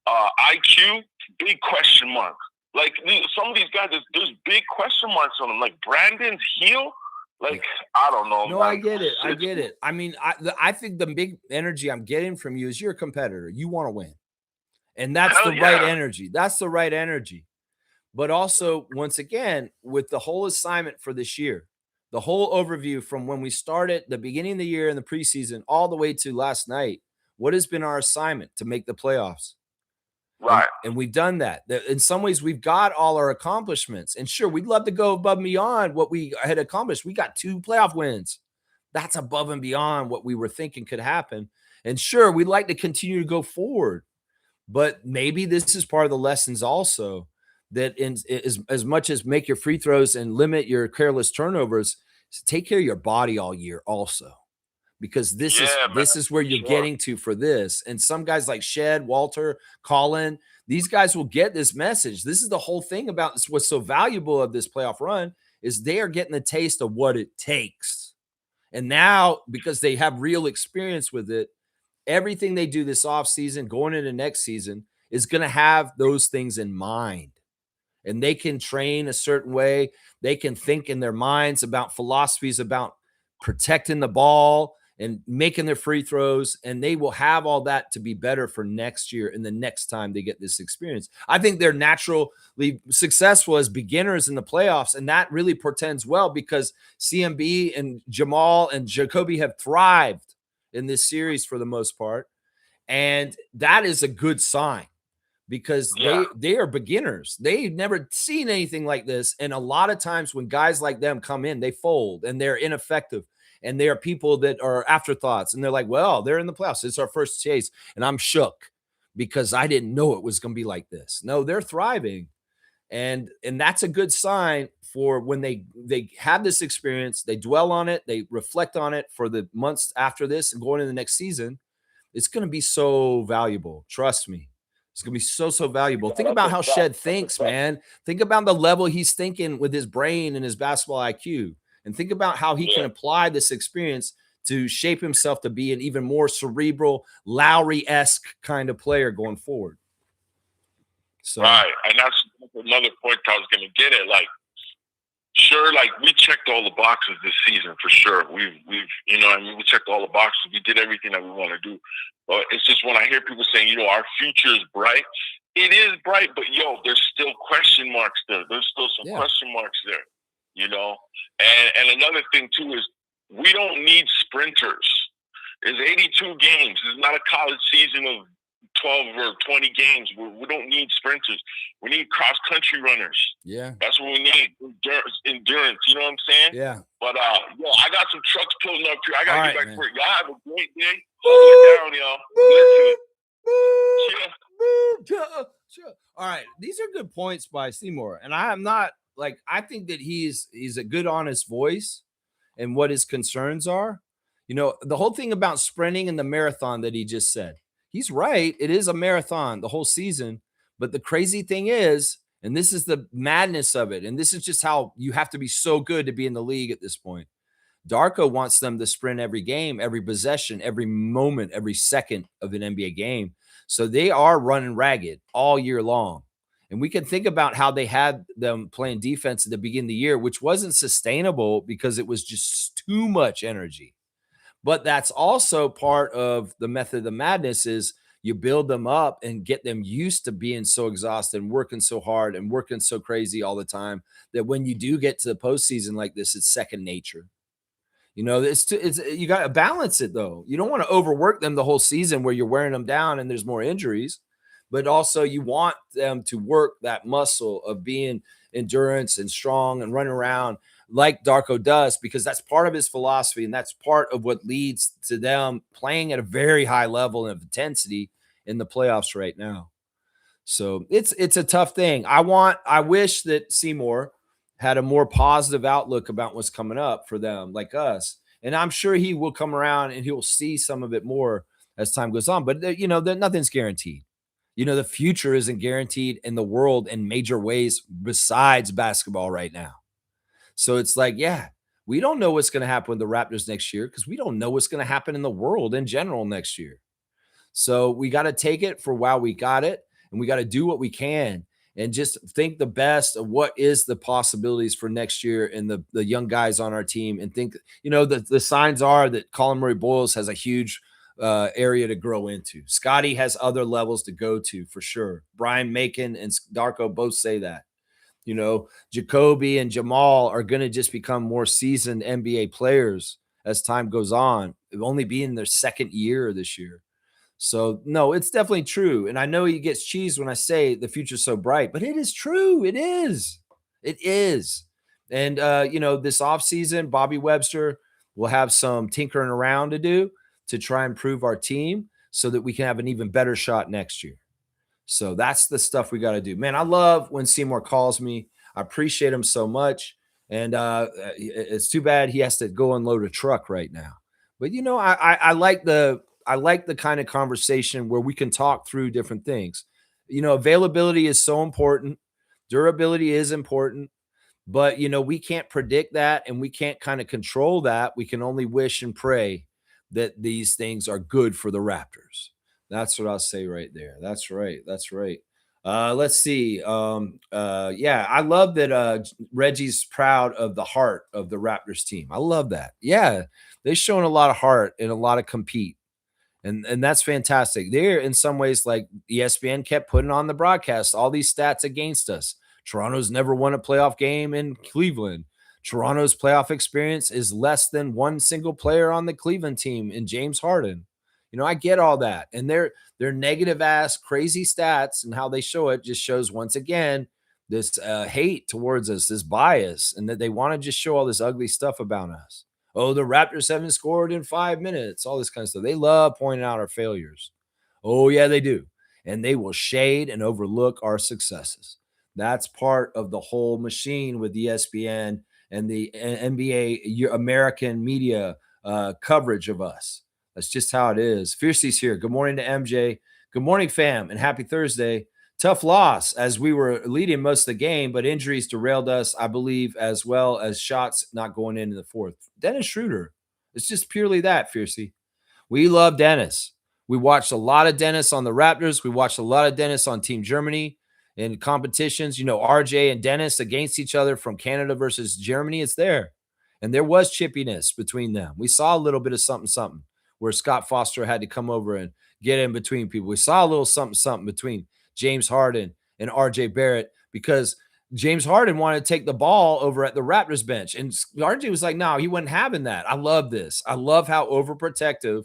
IQ, big question mark. Like, some of these guys, there's big question marks on them. Like, Brandon's heel. Like, I don't know. No, man. I get it. I mean, I think the big energy I'm getting from you is you're a competitor. You want to win. And that's right energy. That's the right energy. But also, once again, with the whole assignment for this year, the whole overview from when we started the beginning of the year in the preseason all the way to last night, what has been our assignment? To make the playoffs. Right. And we've done that. In some ways, we've got all our accomplishments. And sure, we'd love to go above and beyond what we had accomplished. We got 2 playoff wins. That's above and beyond what we were thinking could happen. And sure, we'd like to continue to go forward. But maybe this is part of the lessons also, that as much as make your free throws and limit your careless turnovers, take care of your body all year also. Because this is where you're getting to for this. And some guys like Shed, Walter, Colin, these guys will get this message. This is the whole thing about this. What's so valuable of this playoff run is they are getting the taste of what it takes. And now, because they have real experience with it, everything they do this offseason, going into next season, is going to have those things in mind. And they can train a certain way. They can think in their minds about philosophies about protecting the ball and making their free throws, and they will have all that to be better for next year and the next time they get this experience. I think they're naturally successful as beginners in the playoffs, and that really portends well because CMB and Jamal and Jacoby have thrived in this series for the most part, and that is a good sign because they are beginners. They've never seen anything like this, and a lot of times when guys like them come in, they fold, and they're ineffective. And they are people that are afterthoughts. And they're like, well, they're in the playoffs. It's our first chase. And I'm shook because I didn't know it was going to be like this. No, they're thriving. And that's a good sign for when they have this experience, they dwell on it, they reflect on it for the months after this and going into the next season. It's going to be so valuable. Trust me. It's going to be so valuable. Think about how Shed thinks, man. Think about the level he's thinking with his brain and his basketball IQ. And think about how he can apply this experience to shape himself to be an even more cerebral, Lowry-esque kind of player going forward. So, right. And that's another point I was going to get at. Like, sure, like, we checked all the boxes this season for sure. We've we checked all the boxes. We did everything that we want to do. But it's just when I hear people saying, our future is bright, it is bright, but, there's still question marks there. There's still some question marks there. And another thing too is we don't need sprinters. It's 82 games. It's not a college season of 12 or 20 games. We don't need sprinters. We need cross country runners. Yeah, that's what we need. Endurance. You know what I'm saying? Yeah. But I got some trucks pulling up here. I gotta get back for it. Y'all have a great day. Hold it down, y'all. Sure. All right, these are good points by Seymour, and I'm not. Like, I think that he's a good, honest voice and what his concerns are. The whole thing about sprinting and the marathon that he just said, he's right. It is a marathon the whole season. But the crazy thing is, and this is the madness of it, and this is just how you have to be so good to be in the league at this point. Darko wants them to sprint every game, every possession, every moment, every second of an NBA game. So they are running ragged all year long. And we can think about how they had them playing defense at the beginning of the year, which wasn't sustainable because it was just too much energy. But that's also part of the method of the madness is you build them up and get them used to being so exhausted and working so hard and working so crazy all the time that when you do get to the postseason like this, it's second nature. It's you got to balance it though. You don't want to overwork them the whole season where you're wearing them down and there's more injuries, but also you want them to work that muscle of being endurance and strong and running around like Darko does, because that's part of his philosophy and that's part of what leads to them playing at a very high level of intensity in the playoffs right now. So it's a tough thing. I wish that Seymour had a more positive outlook about what's coming up for them, like us. And I'm sure he will come around and he will see some of it more as time goes on. But nothing's guaranteed. The future isn't guaranteed in the world in major ways besides basketball right now. So it's like, yeah, we don't know what's going to happen with the Raptors next year because we don't know what's going to happen in the world in general next year. So we got to take it for while we got it, and we got to do what we can and just think the best of what is the possibilities for next year and the young guys on our team, and think, the signs are that Colin Murray-Boyles has a huge area to grow into. Scotty has other levels to go to for sure. Brian Macon and Darko both say that. Jacoby and Jamal are going to just become more seasoned NBA players as time goes on. It'll only be in their second year this year. So, no, it's definitely true. And I know he gets cheesed when I say the future's so bright, but it is true. It is. It is. And, this offseason, Bobby Webster will have some tinkering around to do to try and improve our team so that we can have an even better shot next year. So that's the stuff we got to do. Man, I love when Seymour calls me. I appreciate him so much. And it's too bad he has to go unload a truck right now. But, I like the kind of conversation where we can talk through different things. Availability is so important. Durability is important. But, we can't predict that and we can't kind of control that. We can only wish and pray that these things are good for the Raptors. That's what I'll say right there. That's right. That's right. Let's see. Yeah, I love that Reggie's proud of the heart of the Raptors team. I love that. Yeah, they've shown a lot of heart and a lot of compete. And that's fantastic. They're in some ways like ESPN kept putting on the broadcast, all these stats against us. Toronto's never won a playoff game in Cleveland. Toronto's playoff experience is less than one single player on the Cleveland team in James Harden. I get all that. And their negative ass crazy stats and how they show it just shows once again this hate towards us, this bias, and that they want to just show all this ugly stuff about us. Oh, the Raptors haven't scored in 5 minutes, all this kind of stuff. They love pointing out our failures. Oh, yeah, they do. And they will shade and overlook our successes. That's part of the whole machine with ESPN and the NBA American media coverage of us. That's just how it is. Fiercey's here. Good morning to MJ. Good morning, fam, and happy Thursday. Tough loss as we were leading most of the game, but injuries derailed us, I believe, as well as shots not going in the fourth. Dennis Schroder. It's just purely that, Fiercey. We love Dennis. We watched a lot of Dennis on the Raptors. We watched a lot of Dennis on Team Germany in competitions. RJ and Dennis against each other from Canada versus Germany. It's there. And there was chippiness between them. We saw a little bit of something where Scott Foster had to come over and get in between people. We saw a little something between James Harden and RJ Barrett because James Harden wanted to take the ball over at the Raptors bench. And RJ was like, no, he wasn't having that. I love this. I love how overprotective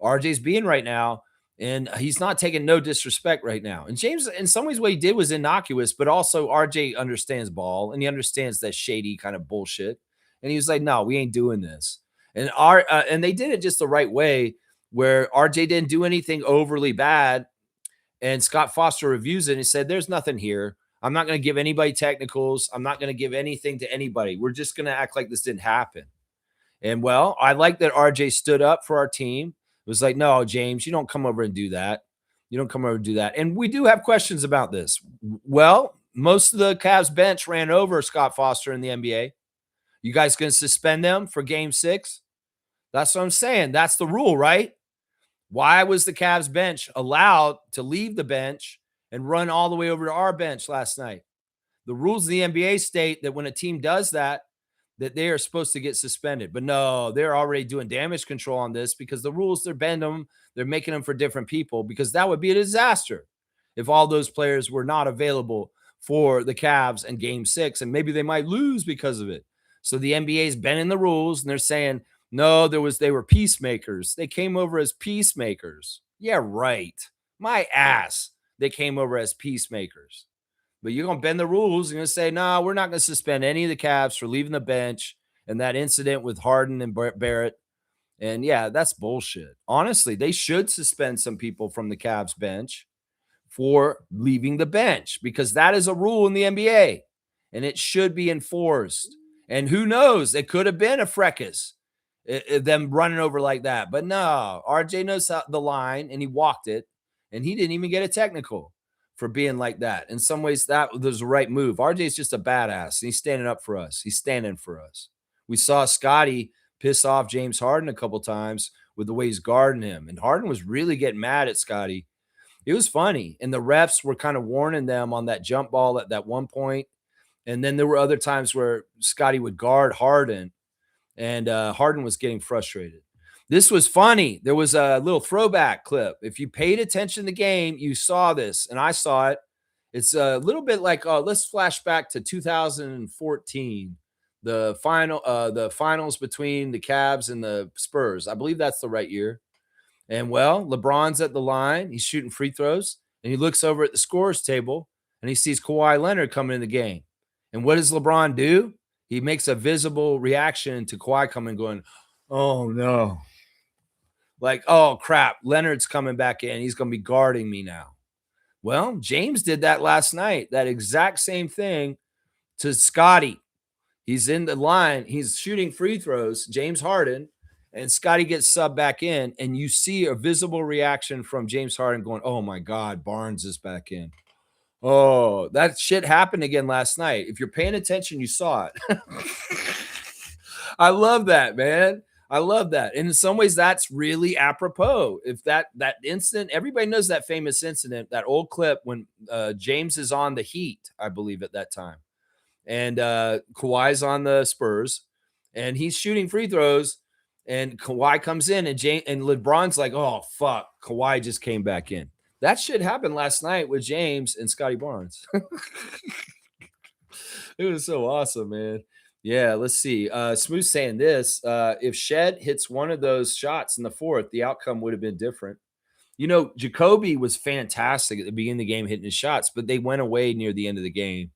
RJ's being right now. And he's not taking no disrespect right now. And James, in some ways, what he did was innocuous, but also RJ understands ball and he understands that shady kind of bullshit. And he was like, no, we ain't doing this. And and they did it just the right way where RJ didn't do anything overly bad. And Scott Foster reviews it and he said, there's nothing here. I'm not going to give anybody technicals. I'm not going to give anything to anybody. We're just going to act like this didn't happen. And well, I like that RJ stood up for our team. It was like, no, James, you don't come over and do that. You don't come over and do that. And we do have questions about this. Well, most of the Cavs bench ran over Scott Foster in the NBA. You guys going to suspend them for game 6? That's what I'm saying. That's the rule, right? Why was the Cavs bench allowed to leave the bench and run all the way over to our bench last night? The rules of the NBA state that when a team does that, that they are supposed to get suspended. But no, they're already doing damage control on this because the rules, they're bending them. They're making them for different people because that would be a disaster if all those players were not available for the Cavs in game 6, and maybe they might lose because of it. So the NBA is bending the rules and they're saying, no, they were peacemakers. They came over as peacemakers. Yeah, right. My ass. They came over as peacemakers. But you're going to bend the rules. You're going to say, no, we're not going to suspend any of the Cavs for leaving the bench and that incident with Harden and Barrett. And yeah, that's bullshit. Honestly, they should suspend some people from the Cavs bench for leaving the bench because that is a rule in the NBA and it should be enforced. And who knows? It could have been a fracas, them running over like that. But no, RJ knows the line and he walked it and he didn't even get a technical for being like that. In some ways, that was the right move. RJ's just a badass. And he's standing up for us. He's standing for us. We saw Scotty piss off James Harden a couple times with the way he's guarding him. And Harden was really getting mad at Scotty. It was funny. And the refs were kind of warning them on that jump ball at that one point. And then there were other times where Scotty would guard Harden and Harden was getting frustrated. This was funny. There was a little throwback clip. If you paid attention to the game, you saw this, and I saw it. It's a little bit like, let's flash back to 2014, the finals between the Cavs and the Spurs. I believe that's the right year. And well, LeBron's at the line. He's shooting free throws, and he looks over at the scorers table, and he sees Kawhi Leonard coming in the game. And what does LeBron do? He makes a visible reaction to Kawhi coming, going, oh, no. Like, oh, crap, Leonard's coming back in. He's going to be guarding me now. Well, James did that last night, that exact same thing to Scotty. He's in the line. He's shooting free throws, James Harden, and Scotty gets subbed back in, and you see a visible reaction from James Harden going, oh, my God, Barnes is back in. Oh, that shit happened again last night. If you're paying attention, you saw it. I love that, man. I love that. And in some ways, that's really apropos. If that incident, everybody knows that famous incident, that old clip when James is on the Heat, I believe at that time. And Kawhi's on the Spurs. And he's shooting free throws. And Kawhi comes in. And LeBron's like, oh, fuck. Kawhi just came back in. That shit happened last night with James and Scotty Barnes. It was so awesome, man. Yeah, let's see. Smooth saying this. If Shed hits one of those shots in the fourth, the outcome would have been different. You know, Jacoby was fantastic at the beginning of the game hitting his shots, but they went away near the end of the game.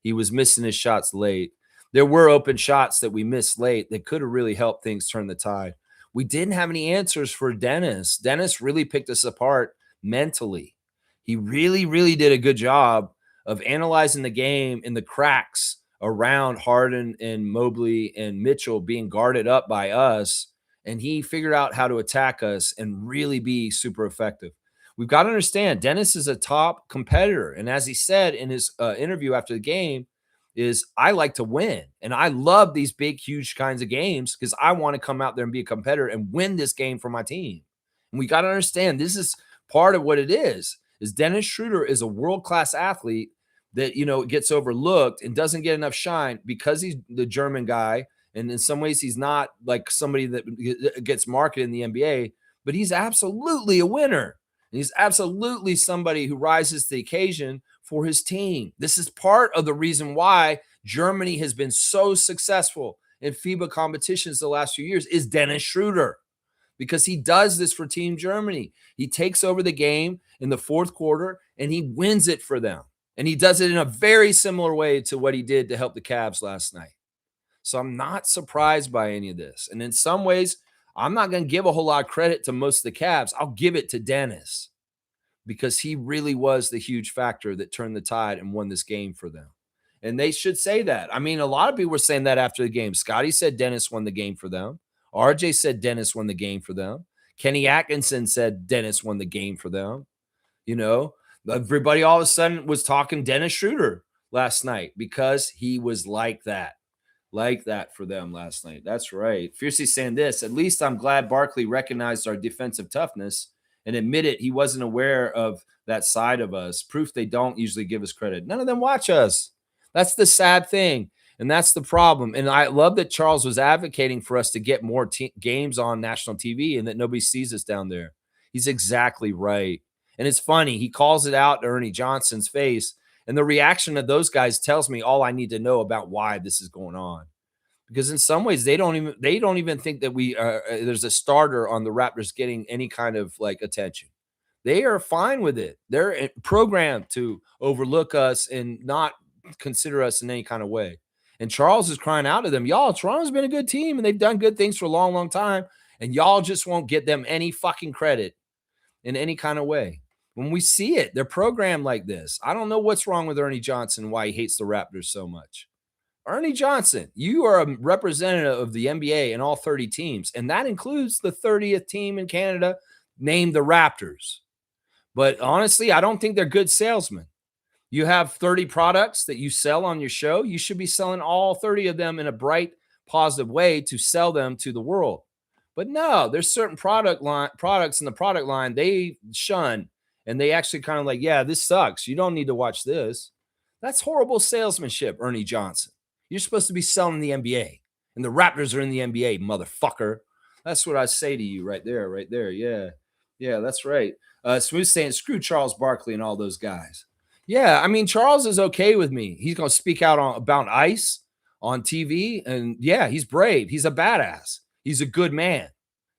He was missing his shots late. There were open shots that we missed late that could have really helped things turn the tide. We didn't have any answers for Dennis. Dennis really picked us apart mentally. He really, really did a good job of analyzing the game in the cracks around Harden and Mobley and Mitchell being guarded up by us. And he figured out how to attack us and really be super effective. We've got to understand Dennis is a top competitor. And as he said in his interview after the game, is I like to win. And I love these big, huge kinds of games because I want to come out there and be a competitor and win this game for my team. And we got to understand this is part of what it is Dennis Schroder is a world-class athlete that, you know, gets overlooked and doesn't get enough shine because he's the German guy. And in some ways, he's not like somebody that gets marketed in the NBA, but he's absolutely a winner. And he's absolutely somebody who rises to the occasion for his team. This is part of the reason why Germany has been so successful in FIBA competitions the last few years is Dennis Schroder, because he does this for Team Germany. He takes over the game in the fourth quarter and he wins it for them. And he does it in a very similar way to what he did to help the Cavs last night. So I'm not surprised by any of this. And in some ways, I'm not going to give a whole lot of credit to most of the Cavs. I'll give it to Dennis because he really was the huge factor that turned the tide and won this game for them. And they should say that. I mean, a lot of people were saying that after the game. Scotty said Dennis won the game for them. RJ said Dennis won the game for them. Kenny Atkinson said Dennis won the game for them. You know, everybody all of a sudden was talking Dennis Schroder last night because he was like that. like that for them last night. That's right. Fiercely saying this, at least I'm glad Barkley recognized our defensive toughness and admitted he wasn't aware of that side of us. Proof they don't usually give us credit. None of them watch us. That's the sad thing. And that's the problem. And I love that Charles was advocating for us to get more games on national TV and that nobody sees us down there. He's exactly right. And it's funny. He calls it out to Ernie Johnson's face. And the reaction of those guys tells me all I need to know about why this is going on. Because in some ways they don't even think that we there's a starter on the Raptors getting any kind of like attention. They are fine with it. They're programmed to overlook us and not consider us in any kind of way. And Charles is crying out to them, y'all, Toronto's been a good team and they've done good things for a long, long time. And y'all just won't get them any fucking credit in any kind of way. When we see it, they're programmed like this. I don't know what's wrong with Ernie Johnson, why he hates the Raptors so much. Ernie Johnson, you are a representative of the NBA and all 30 teams, and that includes the 30th team in Canada named the Raptors. But honestly, I don't think they're good salesmen. You have 30 products that you sell on your show. You should be selling all 30 of them in a bright, positive way to sell them to the world. But no, there's certain products in the product line they shun, and they actually kind of like, yeah, this sucks. You don't need to watch this. That's horrible salesmanship, Ernie Johnson. You're supposed to be selling the NBA, and the Raptors are in the NBA, motherfucker. That's what I say to you right there, right there. Yeah, that's right. Smooth saying, screw Charles Barkley and all those guys. Yeah, I mean, Charles is okay with me. He's going to speak out about ice on TV, and yeah, he's brave. He's a badass. He's a good man.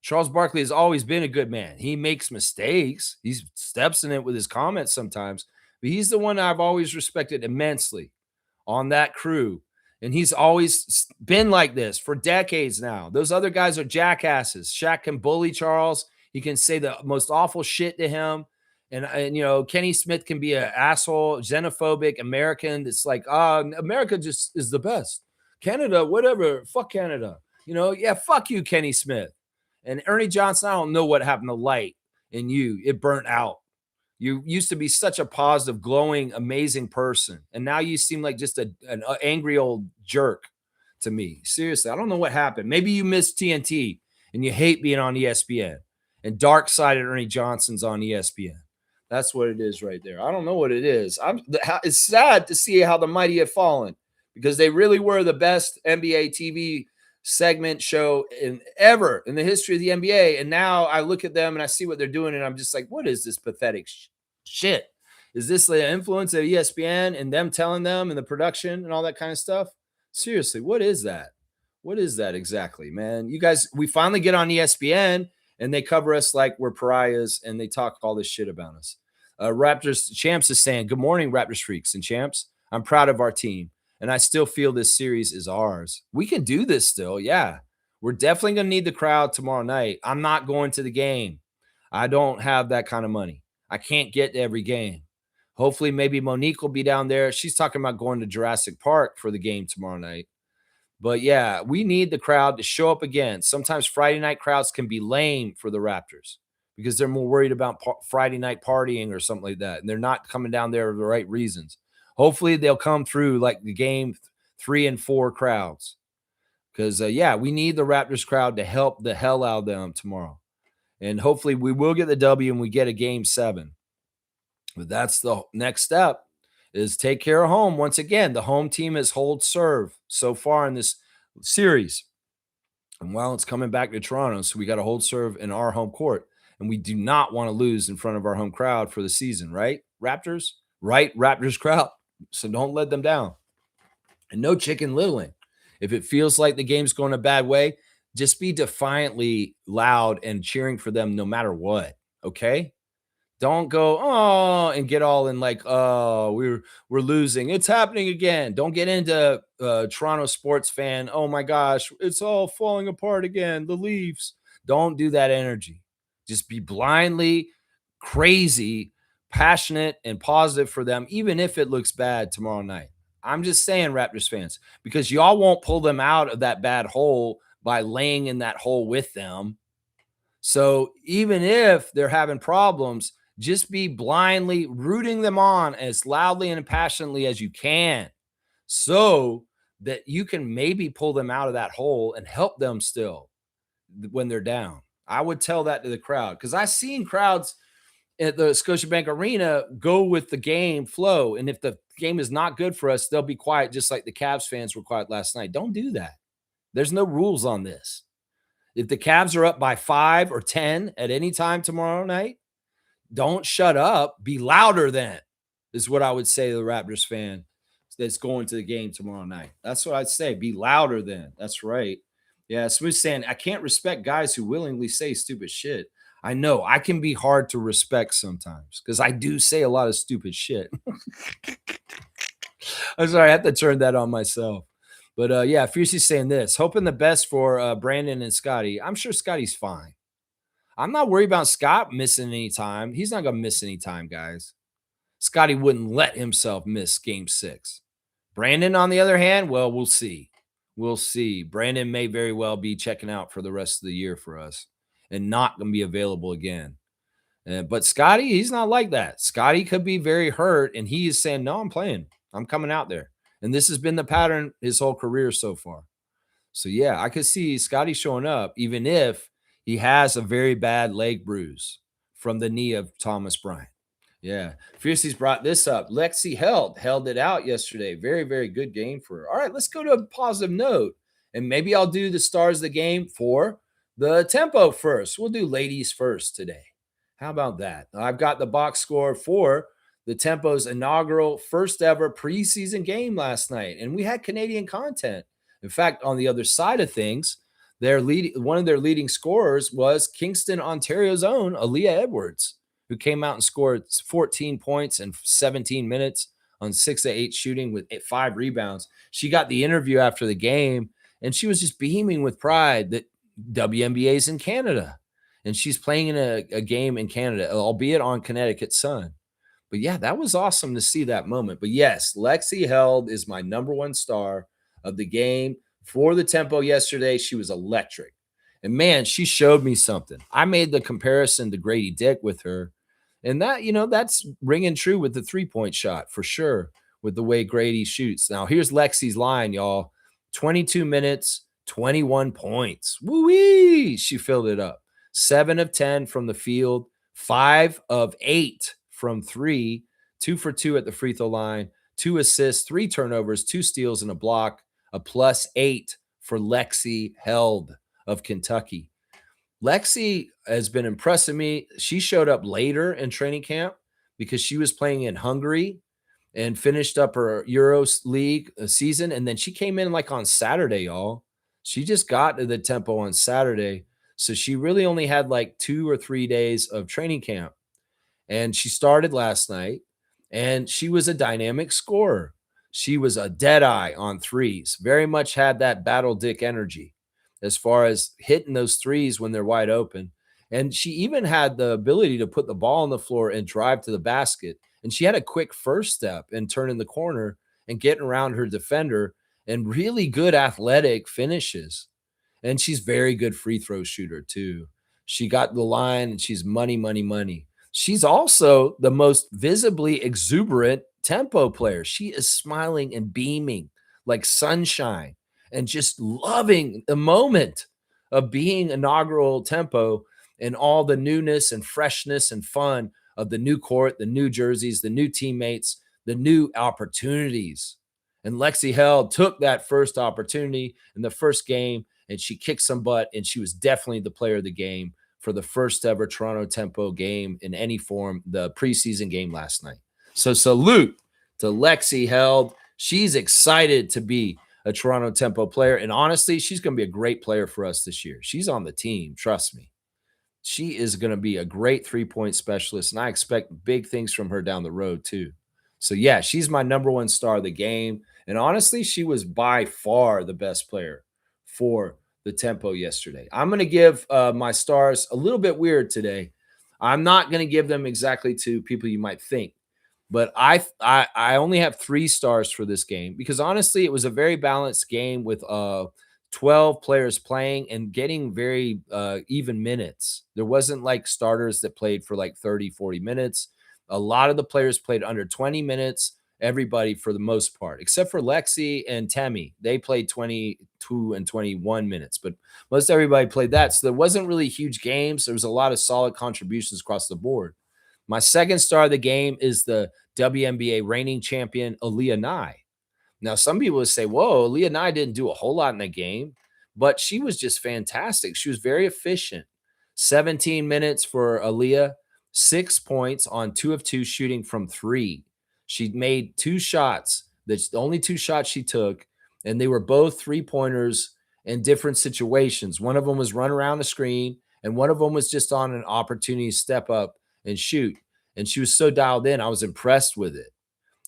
Charles Barkley has always been a good man. He makes mistakes. He steps in it with his comments sometimes, but he's the one I've always respected immensely on that crew. And he's always been like this for decades now. Those other guys are jackasses. Shaq can bully Charles. He can say the most awful shit to him. And you know, Kenny Smith can be an asshole, xenophobic American. It's like, America just is the best. Canada, whatever. Fuck Canada. You know, yeah, fuck you, Kenny Smith. And Ernie Johnson, I don't know what happened to light in you. It burnt out. You used to be such a positive, glowing, amazing person. And now you seem like just an angry old jerk to me. Seriously, I don't know what happened. Maybe you missed TNT and you hate being on ESPN. And dark-sided Ernie Johnson's on ESPN. That's what it is right there. I don't know what it is. It's sad to see how the mighty have fallen because they really were the best NBA TV segment show ever in the history of the NBA. And now I look at them and I see what they're doing and I'm just like, what is this pathetic shit? Is this the influence of ESPN and them telling them and the production and all that kind of stuff? Seriously, what is that? What is that exactly, man? You guys, we finally get on ESPN and they cover us like we're pariahs and they talk all this shit about us. Raptors Champs is saying, good morning, Raptors freaks and champs. I'm proud of our team. And I still feel this series is ours. We can do this still. Yeah. We're definitely going to need the crowd tomorrow night. I'm not going to the game. I don't have that kind of money. I can't get to every game. Hopefully, maybe Monique will be down there. She's talking about going to Jurassic Park for the game tomorrow night. But yeah, we need the crowd to show up again. Sometimes Friday night crowds can be lame for the Raptors because they're more worried about Friday night partying or something like that. And they're not coming down there for the right reasons. Hopefully they'll come through like the game 3 and 4 crowds. Because, we need the Raptors crowd to help the hell out of them tomorrow. And hopefully we will get the W and we get a game 7. But that's the next step is take care of home. Once again, the home team has hold serve so far in this series. And well, it's coming back to Toronto, so we got to hold serve in our home court. And we do not want to lose in front of our home crowd for the season, right? Raptors? Right? Raptors crowd. So don't let them down. And no chicken littling. If it feels like the game's going a bad way, just be defiantly loud and cheering for them no matter what, okay? Don't go, oh, and get all in like, oh, we're losing. It's happening again. Don't get into Toronto sports fan. Oh, my gosh, it's all falling apart again. The Leafs. Don't do that energy. Just be blindly crazy, passionate, and positive for them, even if it looks bad tomorrow night. I'm just saying, Raptors fans, because y'all won't pull them out of that bad hole by laying in that hole with them. So even if they're having problems, just be blindly rooting them on as loudly and passionately as you can so that you can maybe pull them out of that hole and help them still when they're down. I would tell that to the crowd because I've seen crowds at the Scotiabank Arena go with the game flow. And if the game is not good for us, they'll be quiet, just like the Cavs fans were quiet last night. Don't do that. There's no rules on this. If the Cavs are up by 5 or 10 at any time tomorrow night, don't shut up. Be louder then, is what I would say to the Raptors fan that's going to the game tomorrow night. That's what I'd say. Be louder then. That's right. Yeah, Smooth saying, I can't respect guys who willingly say stupid shit. I know I can be hard to respect sometimes because I do say a lot of stupid shit. I'm sorry, I have to turn that on myself. But yeah, Fiercey's saying this, hoping the best for Brandon and Scotty. I'm sure Scotty's fine. I'm not worried about Scott missing any time. He's not going to miss any time, guys. Scotty wouldn't let himself miss game 6. Brandon, on the other hand, well, we'll see. We'll see. Brandon may very well be checking out for the rest of the year for us and not going to be available again. But Scotty, he's not like that. Scotty could be very hurt, and he is saying, no, I'm playing. I'm coming out there. And this has been the pattern his whole career so far. So, yeah, I could see Scotty showing up, even if he has a very bad leg bruise from the knee of Thomas Bryant. Yeah. Fiercey's brought this up. Lexi held it out yesterday. Very, very good game for her. All right, let's go to a positive note. And maybe I'll do the stars of the game for the tempo first. We'll do ladies first today. How about that? I've got the box score for the Tempo's inaugural first ever preseason game last night. And we had Canadian content. In fact, on the other side of things, one of their leading scorers was Kingston, Ontario's own Aaliyah Edwards, who came out and scored 14 points in 17 minutes on 6 of 8 shooting with 5 rebounds. She got the interview after the game, and she was just beaming with pride that WNBA's in Canada. And she's playing in a game in Canada, albeit on Connecticut Sun. But yeah, that was awesome to see that moment. But yes, Lexi Held is my number one star of the game for the Tempo yesterday. She was electric. And man, she showed me something. I made the comparison to Grady Dick with her. And that, that's ringing true with the 3-point shot for sure, with the way Grady shoots. Now, here's Lexi's line, y'all. 22 minutes, 21 points. Woo-wee! She filled it up. 7 of 10 from the field, 5 of 8 from 3, 2 for 2 at the free throw line, 2 assists, 3 turnovers, 2 steals, and a block, a +8 for Lexi Held of Kentucky. Lexi has been impressing me. She showed up later in training camp because she was playing in Hungary and finished up her Euros League season. And then she came in like on Saturday, y'all. She just got to the Tempo on Saturday. So she really only had like 2 or 3 days of training camp. And she started last night, and she was a dynamic scorer. She was a dead eye on threes, very much had that battle dick energy as far as hitting those threes when they're wide open. And she even had the ability to put the ball on the floor and drive to the basket. And she had a quick first step and turning the corner and getting around her defender and really good athletic finishes. And she's very good free throw shooter too. She got the line and she's money, money, money. She's also the most visibly exuberant Tempo player. She is smiling and beaming like sunshine and just loving the moment of being inaugural Tempo and all the newness and freshness and fun of the new court, the new jerseys, the new teammates, the new opportunities. And Lexi Held took that first opportunity in the first game, and she kicked some butt, and she was definitely the player of the game for the first ever Toronto Tempo game in any form, the preseason game last night. So salute to Lexi Held. She's excited to be a Toronto Tempo player. And honestly, she's going to be a great player for us this year. She's on the team. Trust me. She is going to be a great 3-point specialist. And I expect big things from her down the road too. So yeah, she's my number one star of the game. And honestly, she was by far the best player for the Tempo yesterday. I'm going to give my stars a little bit weird today. I'm not going to give them exactly to people you might think, but I only have 3 stars for this game because honestly, it was a very balanced game with 12 players playing and getting very even minutes. There wasn't like starters that played for like 30, 40 minutes. A lot of the players played under 20 minutes, everybody for the most part, except for Lexi and Temi. They played 22 and 21 minutes, but most everybody played that. So there wasn't really huge games. There was a lot of solid contributions across the board. My second star of the game is the WNBA reigning champion, Aaliyah Nye. Now, some people would say, whoa, Aaliyah Nye didn't do a whole lot in the game, but she was just fantastic. She was very efficient. 17 minutes for Aaliyah, 6 points on 2 of 2 shooting from 3. She made 2 shots. That's the only 2 shots she took, and they were both 3-pointers in different situations. One of them was run around the screen, and one of them was just on an opportunity to step up and shoot. And she was so dialed in. I was impressed with it.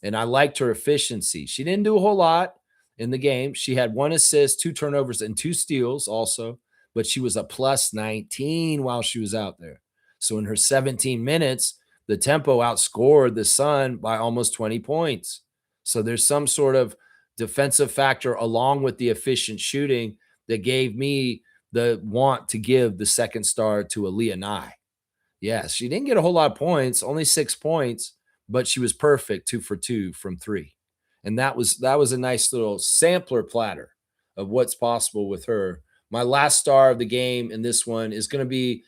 And I liked her efficiency. She didn't do a whole lot in the game. She had 1 assist, 2 turnovers, and 2 steals also, but she was a plus 19 while she was out there. So in her 17 minutes, the tempo outscored the Sun by almost 20 points. So there's some sort of defensive factor along with the efficient shooting that gave me the want to give the second star to Aaliyah Nye. Yes, she didn't get a whole lot of points, only 6 points, but she was perfect 2 for 2 from 3. And that was a nice little sampler platter of what's possible with her. My last star of the game in this one is going to be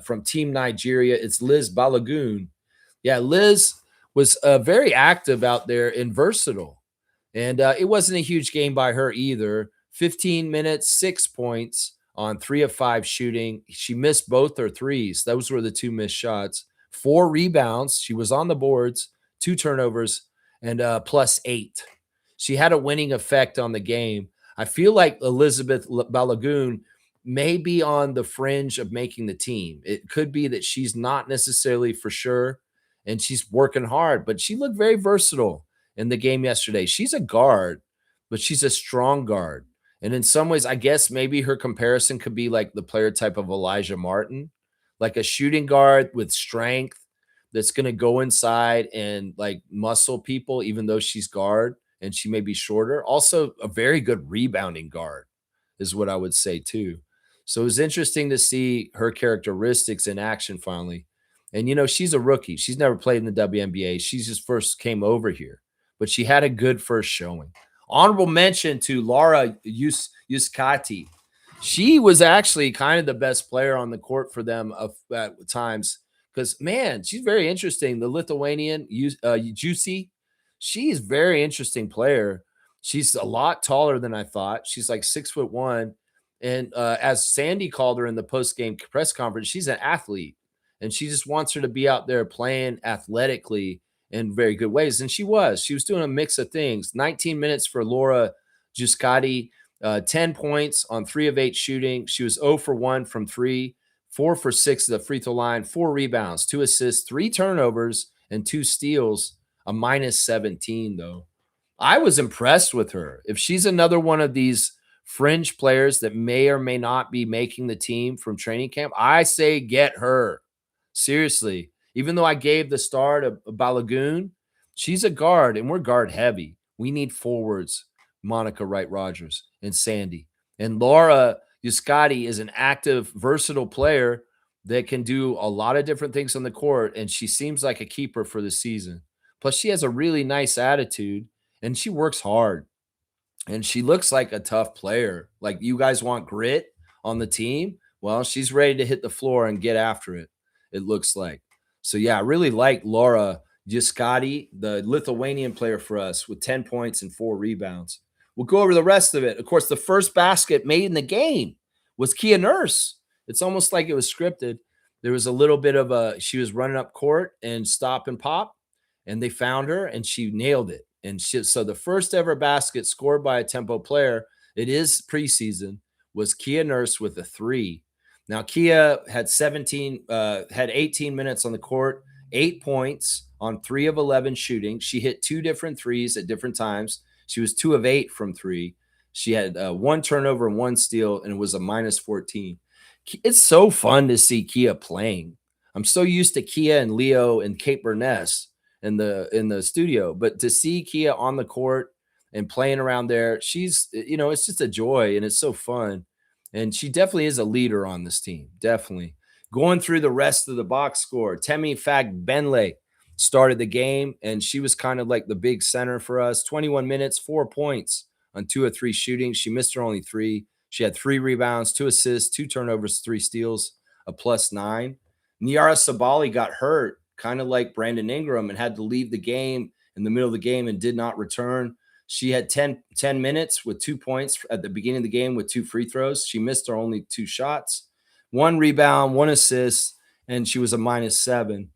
from Team Nigeria. It's Liz Balogun. Yeah, Liz was very active out there and versatile. And it wasn't a huge game by her either. 15 minutes, 6 points on 3 of 5 shooting. She missed both her threes. Those were the 2 missed shots. 4 rebounds. She was on the boards, 2 turnovers, and +8. She had a winning effect on the game. I feel like Elizabeth Balogun may be on the fringe of making the team. It could be that she's not necessarily for sure, and she's working hard, but she looked very versatile in the game yesterday. She's a guard, but she's a strong guard. And in some ways, I guess maybe her comparison could be like the player type of Elijah Martin, like a shooting guard with strength that's going to go inside and like muscle people, even though she's guard and she may be shorter. Also, a very good rebounding guard is what I would say too. So it was interesting to see her characteristics in action finally. And, you know, she's a rookie. She's never played in the WNBA. She just first came over here, but she had a good first showing. Honorable mention to Laura Yuskati. She was actually kind of the best player on the court for them at times because, man, she's very interesting. The Lithuanian, Juicy, she's a very interesting player. She's a lot taller than I thought. She's like 6'1". And as Sandy called her in the post-game press conference, she's an athlete. And she just wants her to be out there playing athletically in very good ways. And she was doing a mix of things. 19 minutes for Laura Giuscati, 10 points on 3 of 8 shooting. She was 0 for 1 from 3, 4 for 6 at the free throw line, 4 rebounds, 2 assists, 3 turnovers, and 2 steals, a -17 though. I was impressed with her. If she's another one of these fringe players that may or may not be making the team from training camp, I say get her. Seriously. Even though I gave the star to Balogun, she's a guard, and we're guard heavy. We need forwards, Monica Wright-Rogers and Sandy. And Laura Yuskati is an active, versatile player that can do a lot of different things on the court, and she seems like a keeper for the season. Plus, she has a really nice attitude, and she works hard. And she looks like a tough player. Like, you guys want grit on the team? Well, she's ready to hit the floor and get after it, it looks like. So, yeah, I really like Laura Giuscati, the Lithuanian player for us, with 10 points and 4 rebounds. We'll go over the rest of it. Of course, the first basket made in the game was Kia Nurse. It's almost like it was scripted. There was a little bit of she was running up court and stop and pop, and they found her, and she nailed it. And so the first ever basket scored by a Tempo player, it is preseason, was Kia Nurse with a 3. Now, Kia had 18 minutes on the court, 8 points on 3 of 11 shooting. She hit 2 different threes at different times. She was 2 of 8 from 3. She had 1 turnover and 1 steal, and it was a -14. It's so fun to see Kia playing. I'm so used to Kia and Leo and Kate Burness in the studio, but to see Kia on the court and playing around there, she's, you know, it's just a joy, and it's so fun. And she definitely is a leader on this team. Definitely. Going through the rest of the box score, Temi Fag Benley, started the game, and she was kind of like the big center for us. 21 minutes, 4 points on 2 of 3 shooting. She missed her only 3. She had 3 rebounds, 2 assists, 2 turnovers, 3 steals, a +9. Niara Sabali got hurt, kind of like Brandon Ingram, and had to leave the game in the middle of the game and did not return. She had 10 minutes with 2 points at the beginning of the game with 2 free throws. She missed her only 2 shots, 1 rebound, 1 assist, and she was a -7.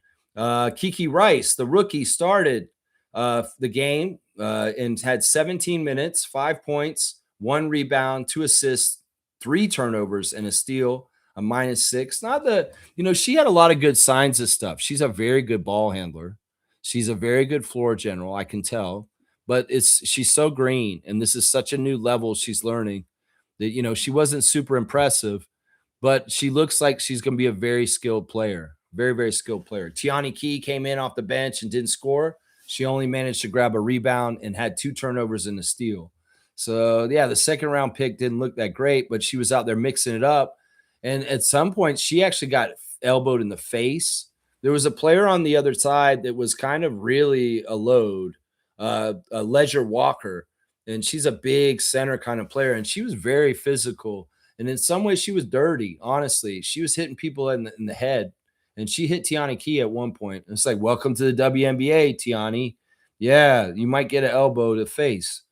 Kiki Rice, the rookie, started the game and had 17 minutes, 5 points, 1 rebound, 2 assists, 3 turnovers, and a steal, a -6. Not the, she had a lot of good signs of stuff. She's a very good ball handler. She's a very good floor general, I can tell. But she's so green, and this is such a new level she's learning that, she wasn't super impressive, but she looks like she's going to be a very skilled player. Very, very skilled player. Tiani Key came in off the bench and didn't score. She only managed to grab a rebound and had 2 turnovers and a steal. So, yeah, the second round pick didn't look that great, but she was out there mixing it up. And at some point, she actually got elbowed in the face. There was a player on the other side that was kind of really a load, a Leisure Walker. And she's a big center kind of player. And she was very physical. And in some ways, she was dirty, honestly. She was hitting people in the head. And she hit Tiani Key at one point. It's like, welcome to the WNBA, Tiani. Yeah, you might get an elbow to the face.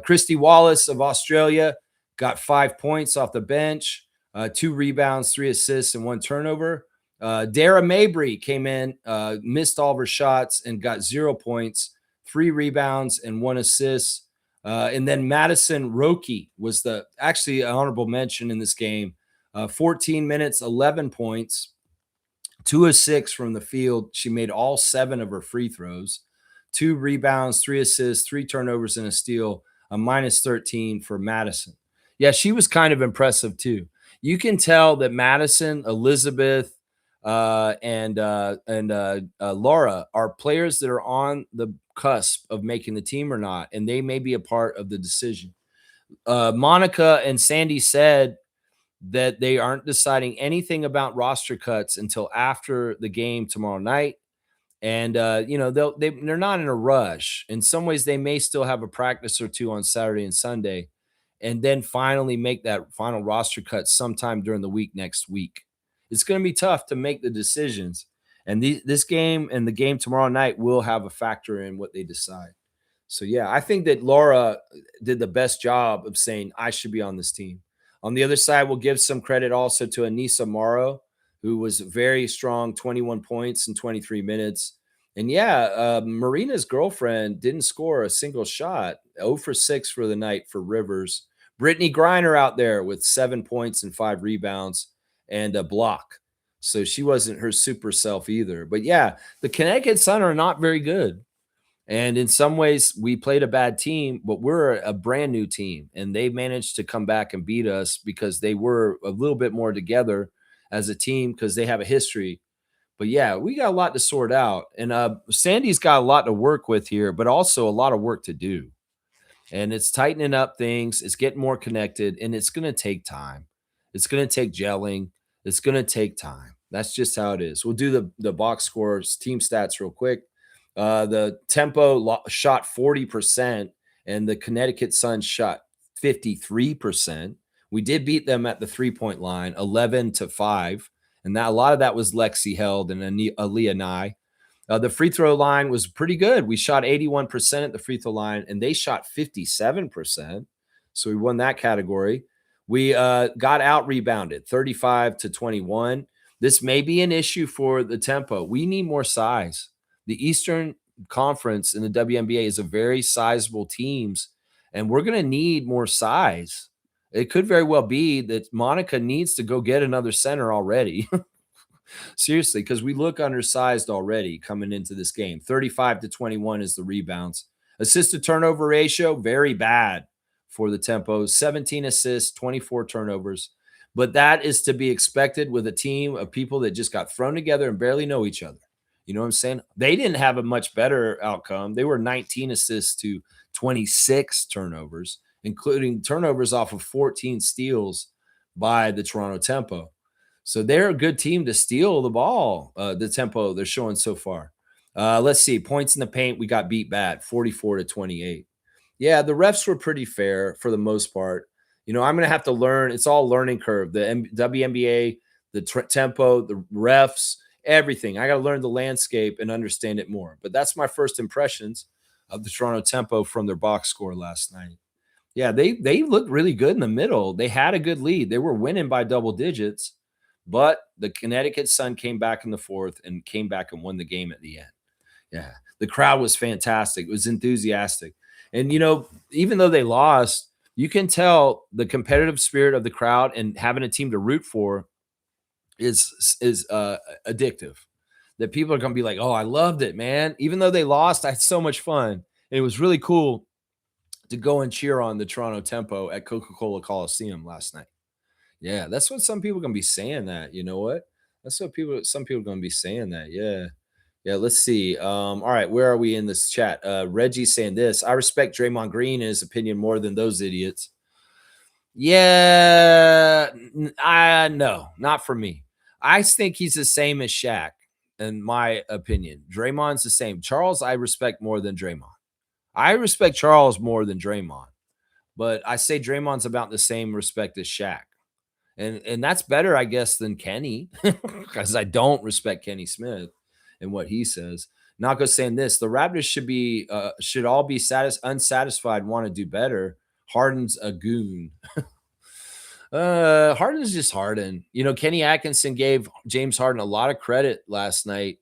Christy Wallace of Australia got 5 points off the bench, 2 rebounds, 3 assists, and 1 turnover. Dara Mabry came in, missed all of her shots, and got 0 points, 3 rebounds, and 1 assist. And then Madison Roki was actually an honorable mention in this game. 14 minutes, 11 points. 2 of 6 from the field. She made all 7 of her free throws, 2 rebounds, 3 assists, 3 turnovers, and a steal, a -13 for Madison. Yeah, she was kind of impressive too. You can tell that Madison, Elizabeth, and Laura are players that are on the cusp of making the team or not, and they may be a part of the decision. Monica and Sandy said that they aren't deciding anything about roster cuts until after the game tomorrow night. And, they're not in a rush. In some ways, they may still have a practice or 2 on Saturday and Sunday, and then finally make that final roster cut sometime during the week next week. It's going to be tough to make the decisions. And this game and the game tomorrow night will have a factor in what they decide. So, yeah, I think that Laura did the best job of saying, I should be on this team. On the other side, we'll give some credit also to Anissa Morrow, who was very strong, 21 points in 23 minutes. And yeah, Marina's girlfriend didn't score a single shot, 0 for 6 for the night for Rivers. Brittany Griner out there with 7 points and 5 rebounds and a block. So she wasn't her super self either. But yeah, the Connecticut Sun are not very good. And in some ways, we played a bad team, but we're a brand new team. And they managed to come back and beat us because they were a little bit more together as a team because they have a history. But yeah, we got a lot to sort out. And Sandy's got a lot to work with here, but also a lot of work to do. And it's tightening up things. It's getting more connected, and it's going to take time. It's going to take gelling. It's going to take time. That's just how it is. We'll do the box scores, team stats real quick. The Tempo shot 40%, and the Connecticut Sun shot 53%. We did beat them at the 3-point line, 11-5, and that a lot of that was Lexi Held and Aaliyah Nye. The free throw line was pretty good. We shot 81% at the free throw line, and they shot 57%. So we won that category. We got out rebounded 35-21. This may be an issue for the Tempo. We need more size. The Eastern Conference in the WNBA is a very sizable teams, and we're going to need more size. It could very well be that Monica needs to go get another center already. Seriously, because we look undersized already coming into this game. 35-21 is the rebounds. Assist to turnover ratio, very bad for the Tempo. 17 assists, 24 turnovers. But that is to be expected with a team of people that just got thrown together and barely know each other. You know what I'm saying? They didn't have a much better outcome. They were 19 assists to 26 turnovers, including turnovers off of 14 steals by the Toronto Tempo. So they're a good team to steal the ball, the Tempo they're showing so far. Let's see. Points in the paint, we got beat bad, 44-28. Yeah, the refs were pretty fair for the most part. I'm going to have to learn. It's all learning curve. The WNBA, the tempo, the refs, everything. I got to learn the landscape and understand it more. But that's my first impressions of the Toronto tempo from their box score last night. Yeah, they looked really good in the middle. They had a good lead. They were winning by double digits, but the Connecticut Sun came back in the fourth and came back and won the game at the end. Yeah, the crowd was fantastic. It was enthusiastic. And, even though they lost, you can tell the competitive spirit of the crowd and having a team to root for is addictive. That people are going to be like, oh, I loved it, man. Even though they lost, I had so much fun. And it was really cool to go and cheer on the Toronto Tempo at Coca-Cola Coliseum last night. Yeah, that's what some people are going to be saying that. You know what? That's what some people are going to be saying that. Yeah. Yeah, let's see. All right, where are we in this chat? Reggie saying this. I respect Draymond Green and his opinion more than those idiots. Yeah, no, not for me. I think he's the same as Shaq, in my opinion. Draymond's the same. Charles, I respect more than Draymond. I respect Charles more than Draymond, but I say Draymond's about the same respect as Shaq. And that's better, I guess, than Kenny, because I don't respect Kenny Smith and what he says. Nako saying this: the Raptors should all be unsatisfied, want to do better. Harden's a goon. Harden's just Harden. Kenny Atkinson gave James Harden a lot of credit last night,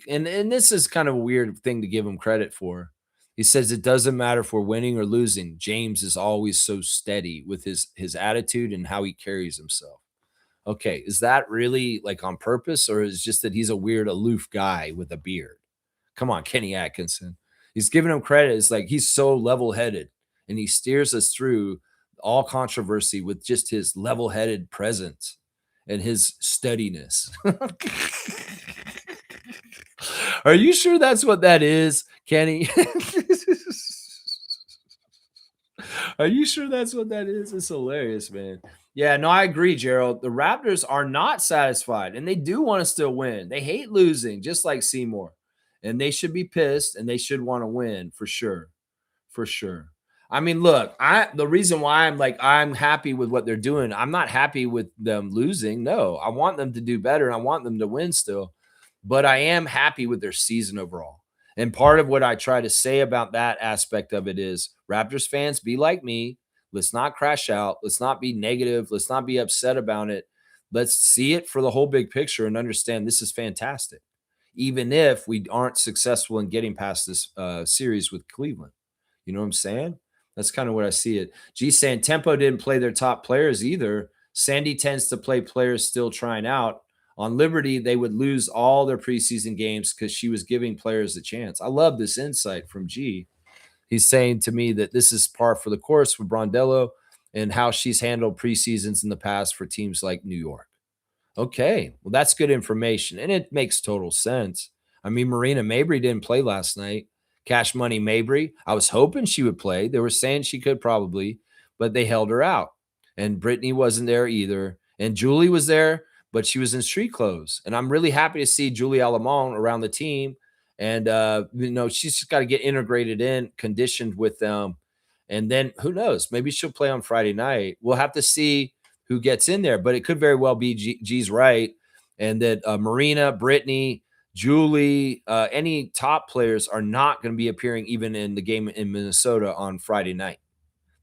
and this is kind of a weird thing to give him credit for. He says it doesn't matter if we're winning or losing. James is always so steady with his attitude and how he carries himself. Okay, is that really like on purpose, or is it just that he's a weird, aloof guy with a beard? Come on, Kenny Atkinson. He's giving him credit. It's like he's so level-headed, and he steers us through all controversy with just his level-headed presence and his steadiness. Are you sure that's what that is, Kenny? Are you sure that's what that is? It's hilarious, man. Yeah, no, I agree, Gerald. The Raptors are not satisfied, and they do want to still win. They hate losing, just like Seymour. And they should be pissed, and they should want to win for sure. For sure. I mean, look, the reason why I'm happy with what they're doing, I'm not happy with them losing. No, I want them to do better, and I want them to win still. But I am happy with their season overall. And part of what I try to say about that aspect of it is Raptors fans, be like me. Let's not crash out. Let's not be negative. Let's not be upset about it. Let's see it for the whole big picture and understand this is fantastic, even if we aren't successful in getting past this series with Cleveland. You know what I'm saying? That's kind of what I see it. G saying Tempo didn't play their top players either. Sandy tends to play players still trying out. On Liberty, they would lose all their preseason games because she was giving players a chance. I love this insight from G. He's saying to me that this is par for the course with Brondello and how she's handled preseasons in the past for teams like New York. Okay, well, that's good information, and it makes total sense. I mean, Marina Mabry didn't play last night. Cash Money Mabry, I was hoping she would play. They were saying she could probably, but they held her out. And Brittany wasn't there either. And Julie was there, but she was in street clothes. And I'm really happy to see Julie Alamon around the team. And, she's just got to get integrated in, conditioned with them. And then who knows? Maybe she'll play on Friday night. We'll have to see who gets in there, but it could very well be G's right. And that Marina, Brittany, Julie, any top players are not going to be appearing even in the game in Minnesota on Friday night.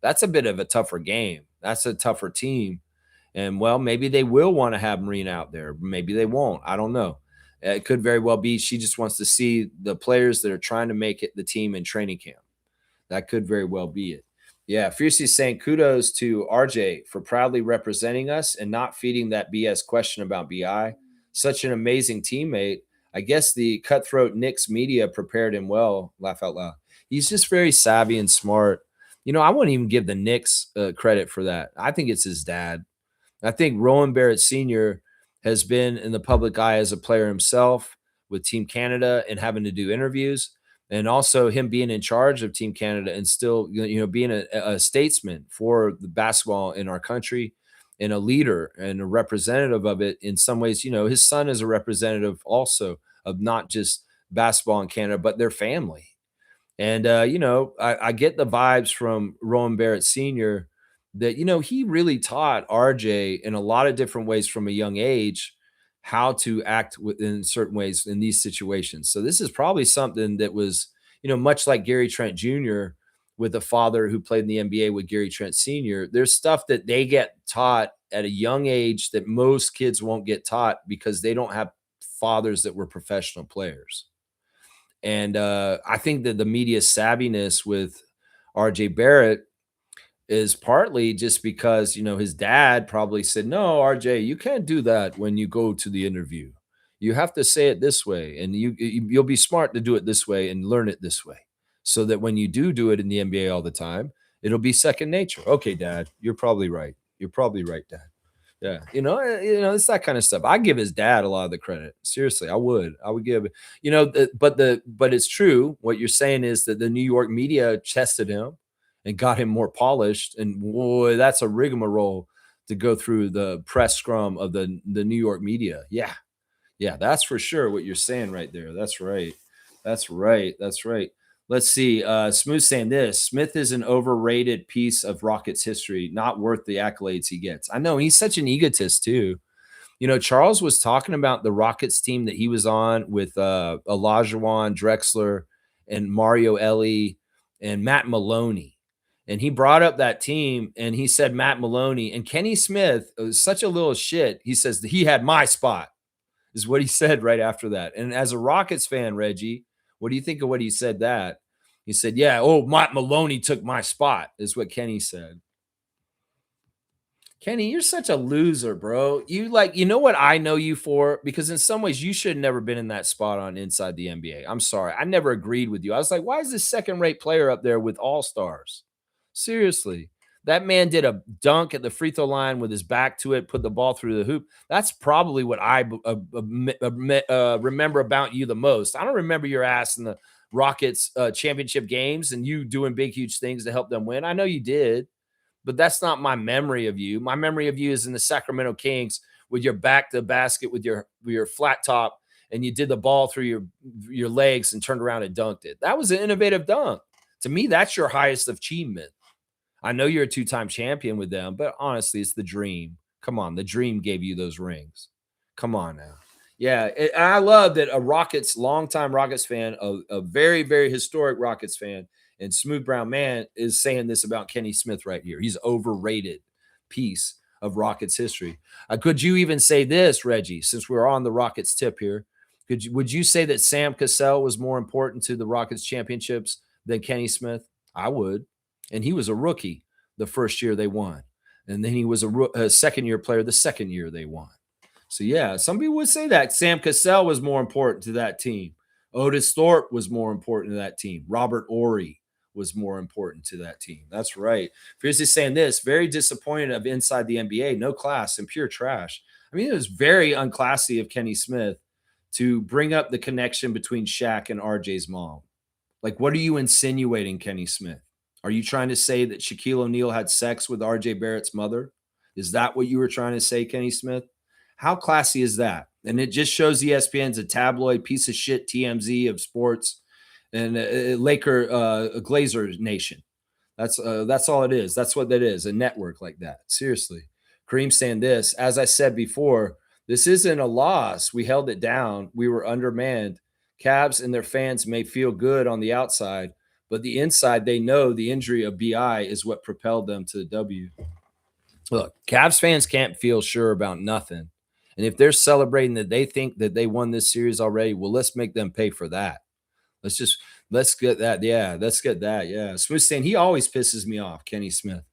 That's a bit of a tougher game. That's a tougher team. And, well, maybe they will want to have Marina out there. Maybe they won't. I don't know. It could very well be she just wants to see the players that are trying to make it the team in training camp. That could very well be it. Yeah, Fiercely saying kudos to RJ for proudly representing us and not feeding that BS question about BI. Such an amazing teammate. I guess the cutthroat Knicks media prepared him well. Laugh out loud. He's just very savvy and smart. I wouldn't even give the Knicks credit for that. I think it's his dad. I think Rowan Barrett Sr. has been in the public eye as a player himself with Team Canada and having to do interviews, and also him being in charge of Team Canada and still, being a statesman for the basketball in our country and a leader and a representative of it in some ways. His son is a representative also of not just basketball in Canada, but their family. And, I get the vibes from Rowan Barrett Sr. that, he really taught RJ in a lot of different ways from a young age how to act in certain ways in these situations. So this is probably something that was, much like Gary Trent Jr. with a father who played in the NBA with Gary Trent Sr. There's stuff that they get taught at a young age that most kids won't get taught because they don't have fathers that were professional players. And I think that the media savviness with RJ Barrett is partly just because, his dad probably said, no, RJ, you can't do that when you go to the interview. You have to say it this way, and you'll be smart to do it this way and learn it this way, so that when you do it in the NBA all the time, it'll be second nature. Okay, Dad, you're probably right. You're probably right, Dad. Yeah, it's that kind of stuff. I give his dad a lot of the credit. Seriously, I would. I would give, but it's true. What you're saying is that the New York media tested him and got him more polished. And boy, that's a rigmarole to go through the press scrum of the New York media. Yeah, yeah, that's for sure what you're saying right there. That's right. That's right. That's right. Let's see. Smooth saying this. Smith is an overrated piece of Rockets history, not worth the accolades he gets. I know he's such an egotist too. Charles was talking about the Rockets team that he was on with Olajuwon, Drexler, and Mario Ellie and Matt Maloney. And he brought up that team and he said Matt Maloney and Kenny Smith was such a little shit. He says he had my spot, is what he said right after that. And as a Rockets fan, Reggie, what do you think of what he said that? He said, yeah, Matt Maloney took my spot, is what Kenny said. Kenny, you're such a loser, bro. You know what I know you for? Because in some ways, you should have never been in that spot on Inside the NBA. I'm sorry. I never agreed with you. I was like, why is this second-rate player up there with all-stars? Seriously. That man did a dunk at the free throw line with his back to it, put the ball through the hoop. That's probably what I remember about you the most. I don't remember your ass in the Rockets championship games and you doing big, huge things to help them win. I know you did, but that's not my memory of you. My memory of you is in the Sacramento Kings with your back to the basket with your flat top, and you did the ball through your legs and turned around and dunked it. That was an innovative dunk. To me, that's your highest achievement. I know you're a two-time champion with them, but honestly, it's the dream. Come on, the dream gave you those rings. Come on now. Yeah, I love that a longtime Rockets fan, a very, very historic Rockets fan, and Smooth Brown Man is saying this about Kenny Smith right here. He's overrated piece of Rockets history. Could you even say this, Reggie, since we're on the Rockets tip here? Would you say that Sam Cassell was more important to the Rockets championships than Kenny Smith? I would. And he was a rookie the first year they won. And then he was a second-year player the second year they won. So, yeah, some people would say that. Sam Cassell was more important to that team. Otis Thorpe was more important to that team. Robert Ory was more important to that team. That's right. Fierce is saying this, very disappointed of Inside the NBA, no class and pure trash. I mean, it was very unclassy of Kenny Smith to bring up the connection between Shaq and RJ's mom. Like, what are you insinuating, Kenny Smith? Are you trying to say that Shaquille O'Neal had sex with RJ Barrett's mother? Is that what you were trying to say, Kenny Smith? How classy is that? And it just shows ESPN's a tabloid piece of shit TMZ of sports and Laker Glazer nation. That's all it is. That's what that is, a network like that. Seriously. Kareem saying this, as I said before, this isn't a loss. We held it down. We were undermanned. Cavs and their fans may feel good on the outside, but the inside, they know the injury of BI is what propelled them to the W. Look, Cavs fans can't feel sure about nothing. And if they're celebrating that they think that they won this series already, well, let's make them pay for that. Let's get that. Yeah, let's get that. Yeah. Smith saying he always pisses me off, Kenny Smith.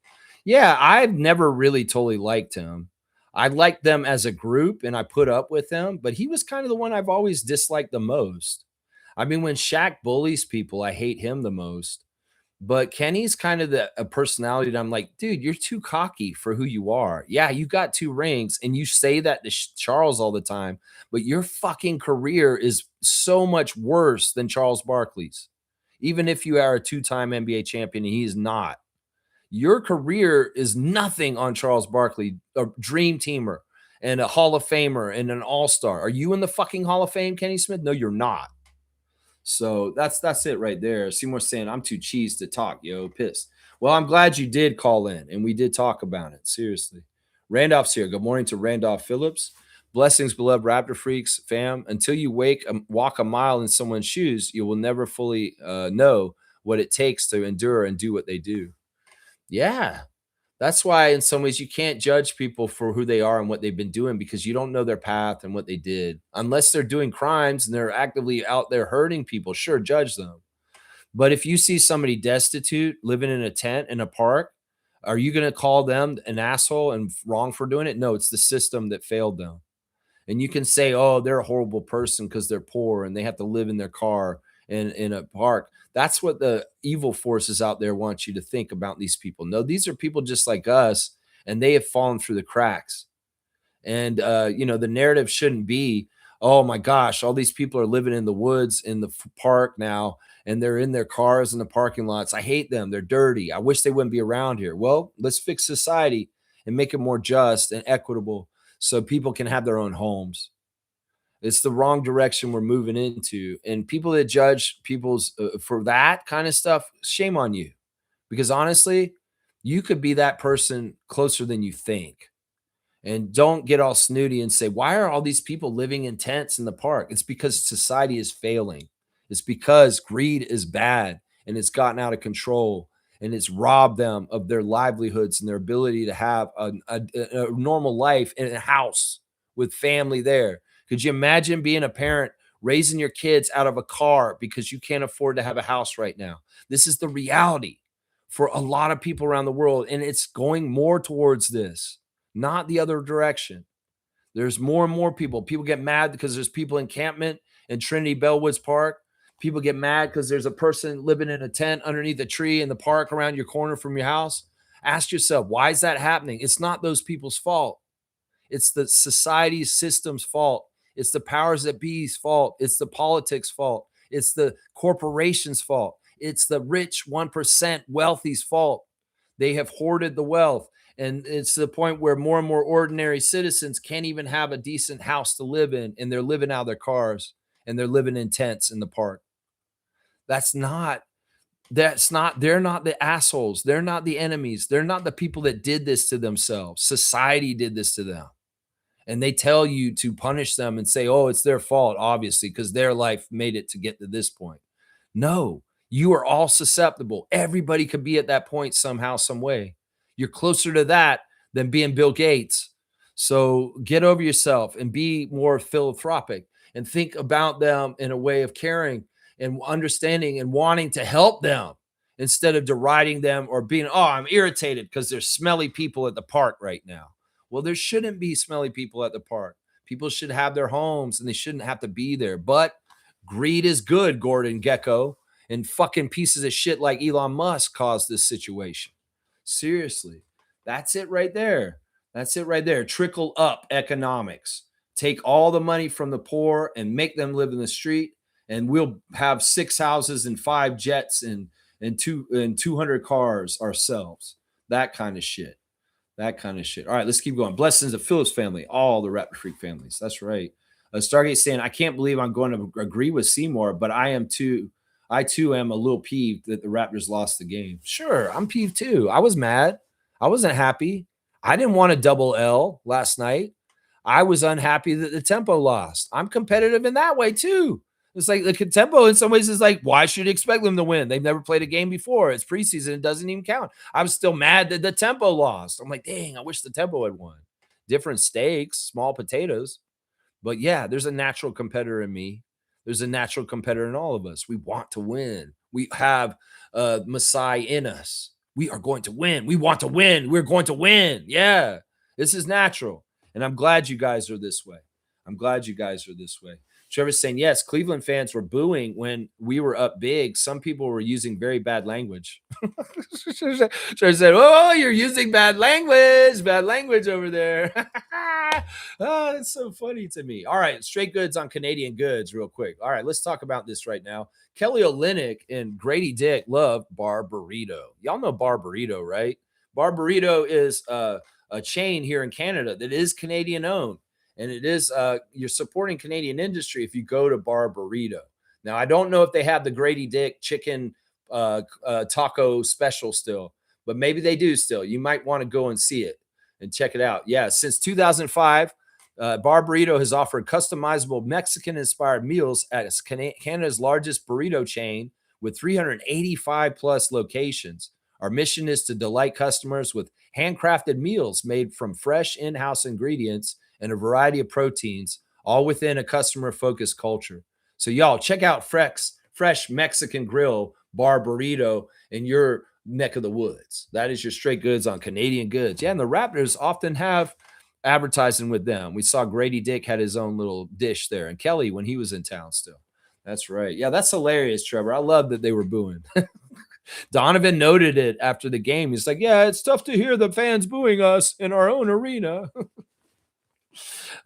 Yeah, I've never really totally liked him. I liked them as a group and I put up with them, but he was kind of the one I've always disliked the most. I mean, when Shaq bullies people, I hate him the most. But Kenny's kind of a personality that I'm like, dude, you're too cocky for who you are. Yeah, you got 2 rings and you say that to Charles all the time, but your fucking career is so much worse than Charles Barkley's. Even if you are a 2-time NBA champion and he is not. Your career is nothing on Charles Barkley, a dream teamer and a Hall of Famer and an all-star. Are you in the fucking Hall of Fame, Kenny Smith? No, you're not. So that's it right there. Seymour saying, I'm too cheesed to talk, yo, pissed. Well, I'm glad you did call in and we did talk about it. Seriously. Randolph's here. Good morning to Randolph Phillips. Blessings, beloved Raptor freaks, fam. Until you walk a mile in someone's shoes, you will never fully know what it takes to endure and do what they do. Yeah. That's why, in some ways, you can't judge people for who they are and what they've been doing because you don't know their path and what they did. Unless they're doing crimes and they're actively out there hurting people, sure, judge them. But if you see somebody destitute living in a tent in a park, are you going to call them an asshole and wrong for doing it? No, it's the system that failed them. And you can say, oh, they're a horrible person because they're poor and they have to live in their car in a park. That's what the evil forces out there want you to think about these people. No, these are people just like us, and they have fallen through the cracks. And, the narrative shouldn't be, oh my gosh, all these people are living in the woods in the park now, and they're in their cars in the parking lots. I hate them. They're dirty. I wish they wouldn't be around here. Well, let's fix society and make it more just and equitable so people can have their own homes. It's the wrong direction we're moving into. And people that judge people's for that kind of stuff, shame on you. Because honestly, you could be that person closer than you think. And don't get all snooty and say, why are all these people living in tents in the park? It's because society is failing. It's because greed is bad and it's gotten out of control and it's robbed them of their livelihoods and their ability to have a normal life in a house with family there. Could you imagine being a parent raising your kids out of a car because you can't afford to have a house right now? This is the reality for a lot of people around the world, and it's going more towards this, not the other direction. There's more and more people. People get mad because there's people encampment in Trinity Bellwoods Park. People get mad because there's a person living in a tent underneath a tree in the park around your corner from your house. Ask yourself, why is that happening? It's not those people's fault. It's the society's system's fault. It's the powers that be's fault. It's the politics' fault. It's the corporation's fault. It's the rich 1% wealthy's fault. They have hoarded the wealth. And it's to the point where more and more ordinary citizens can't even have a decent house to live in, and they're living out of their cars and they're living in tents in the park. They're not the assholes. They're not the enemies. They're not the people that did this to themselves. Society did this to them. And they tell you to punish them and say, oh, it's their fault, obviously, because their life made it to get to this point. No, you are all susceptible. Everybody could be at that point somehow, some way. You're closer to that than being Bill Gates. So get over yourself and be more philanthropic and think about them in a way of caring and understanding and wanting to help them instead of deriding them or being, oh, I'm irritated because there's smelly people at the park right now. Well, there shouldn't be smelly people at the park. People should have their homes and they shouldn't have to be there. But greed is good, Gordon Gekko. And fucking pieces of shit like Elon Musk caused this situation. Seriously. That's it right there. That's it right there. Trickle up economics. Take all the money from the poor and make them live in the street. And we'll have 6 houses and 5 jets and 200 cars ourselves. That kind of shit. That kind of shit. All right, let's keep going. Blessings of Phillips family, all the Raptor Freak families. That's right. Stargate saying, I can't believe I'm going to agree with Seymour, but I too am a little peeved that the Raptors lost the game. Sure, I'm peeved too. I was mad. I wasn't happy. I didn't want a double L last night. I was unhappy that the Tempo lost. I'm competitive in that way too. It's like the Tempo in some ways is like, why should you expect them to win? They've never played a game before. It's preseason. It doesn't even count. I was still mad that the Tempo lost. I'm like, dang, I wish the Tempo had won. Different stakes, small potatoes. But yeah, there's a natural competitor in me. There's a natural competitor in all of us. We want to win. We have Messiah in us. We are going to win. We want to win. We're going to win. Yeah, this is natural. And I'm glad you guys are this way. I'm glad you guys are this way. Trevor's saying, yes, Cleveland fans were booing when we were up big. Some people were using very bad language. Trevor said, oh, you're using bad language over there. Oh, that's so funny to me. All right, straight goods on Canadian goods real quick. All right, let's talk about this right now. Kelly Olynyk and Grady Dick love Bar Burrito. Y'all know Bar Burrito, right? Bar Burrito is a chain here in Canada that is Canadian owned. And it is, you're supporting Canadian industry if you go to Bar Burrito. Now, I don't know if they have the Grady Dick chicken taco special still, but maybe they do still. You might want to go and see it and check it out. Yeah, since 2005, Bar Burrito has offered customizable Mexican-inspired meals at Canada's largest burrito chain with 385 plus locations. Our mission is to delight customers with handcrafted meals made from fresh in-house ingredients and a variety of proteins, all within a customer-focused culture. So y'all check out Fresh Mexican Grill Bar Burrito in your neck of the woods. That is your straight goods on Canadian goods. Yeah, and the Raptors often have advertising with them. We saw Grady Dick had his own little dish there, and Kelly when he was in town still. That's right. Yeah, that's hilarious, Trevor. I love that they were booing. Donovan noted it after the game. He's like, yeah, it's tough to hear the fans booing us in our own arena.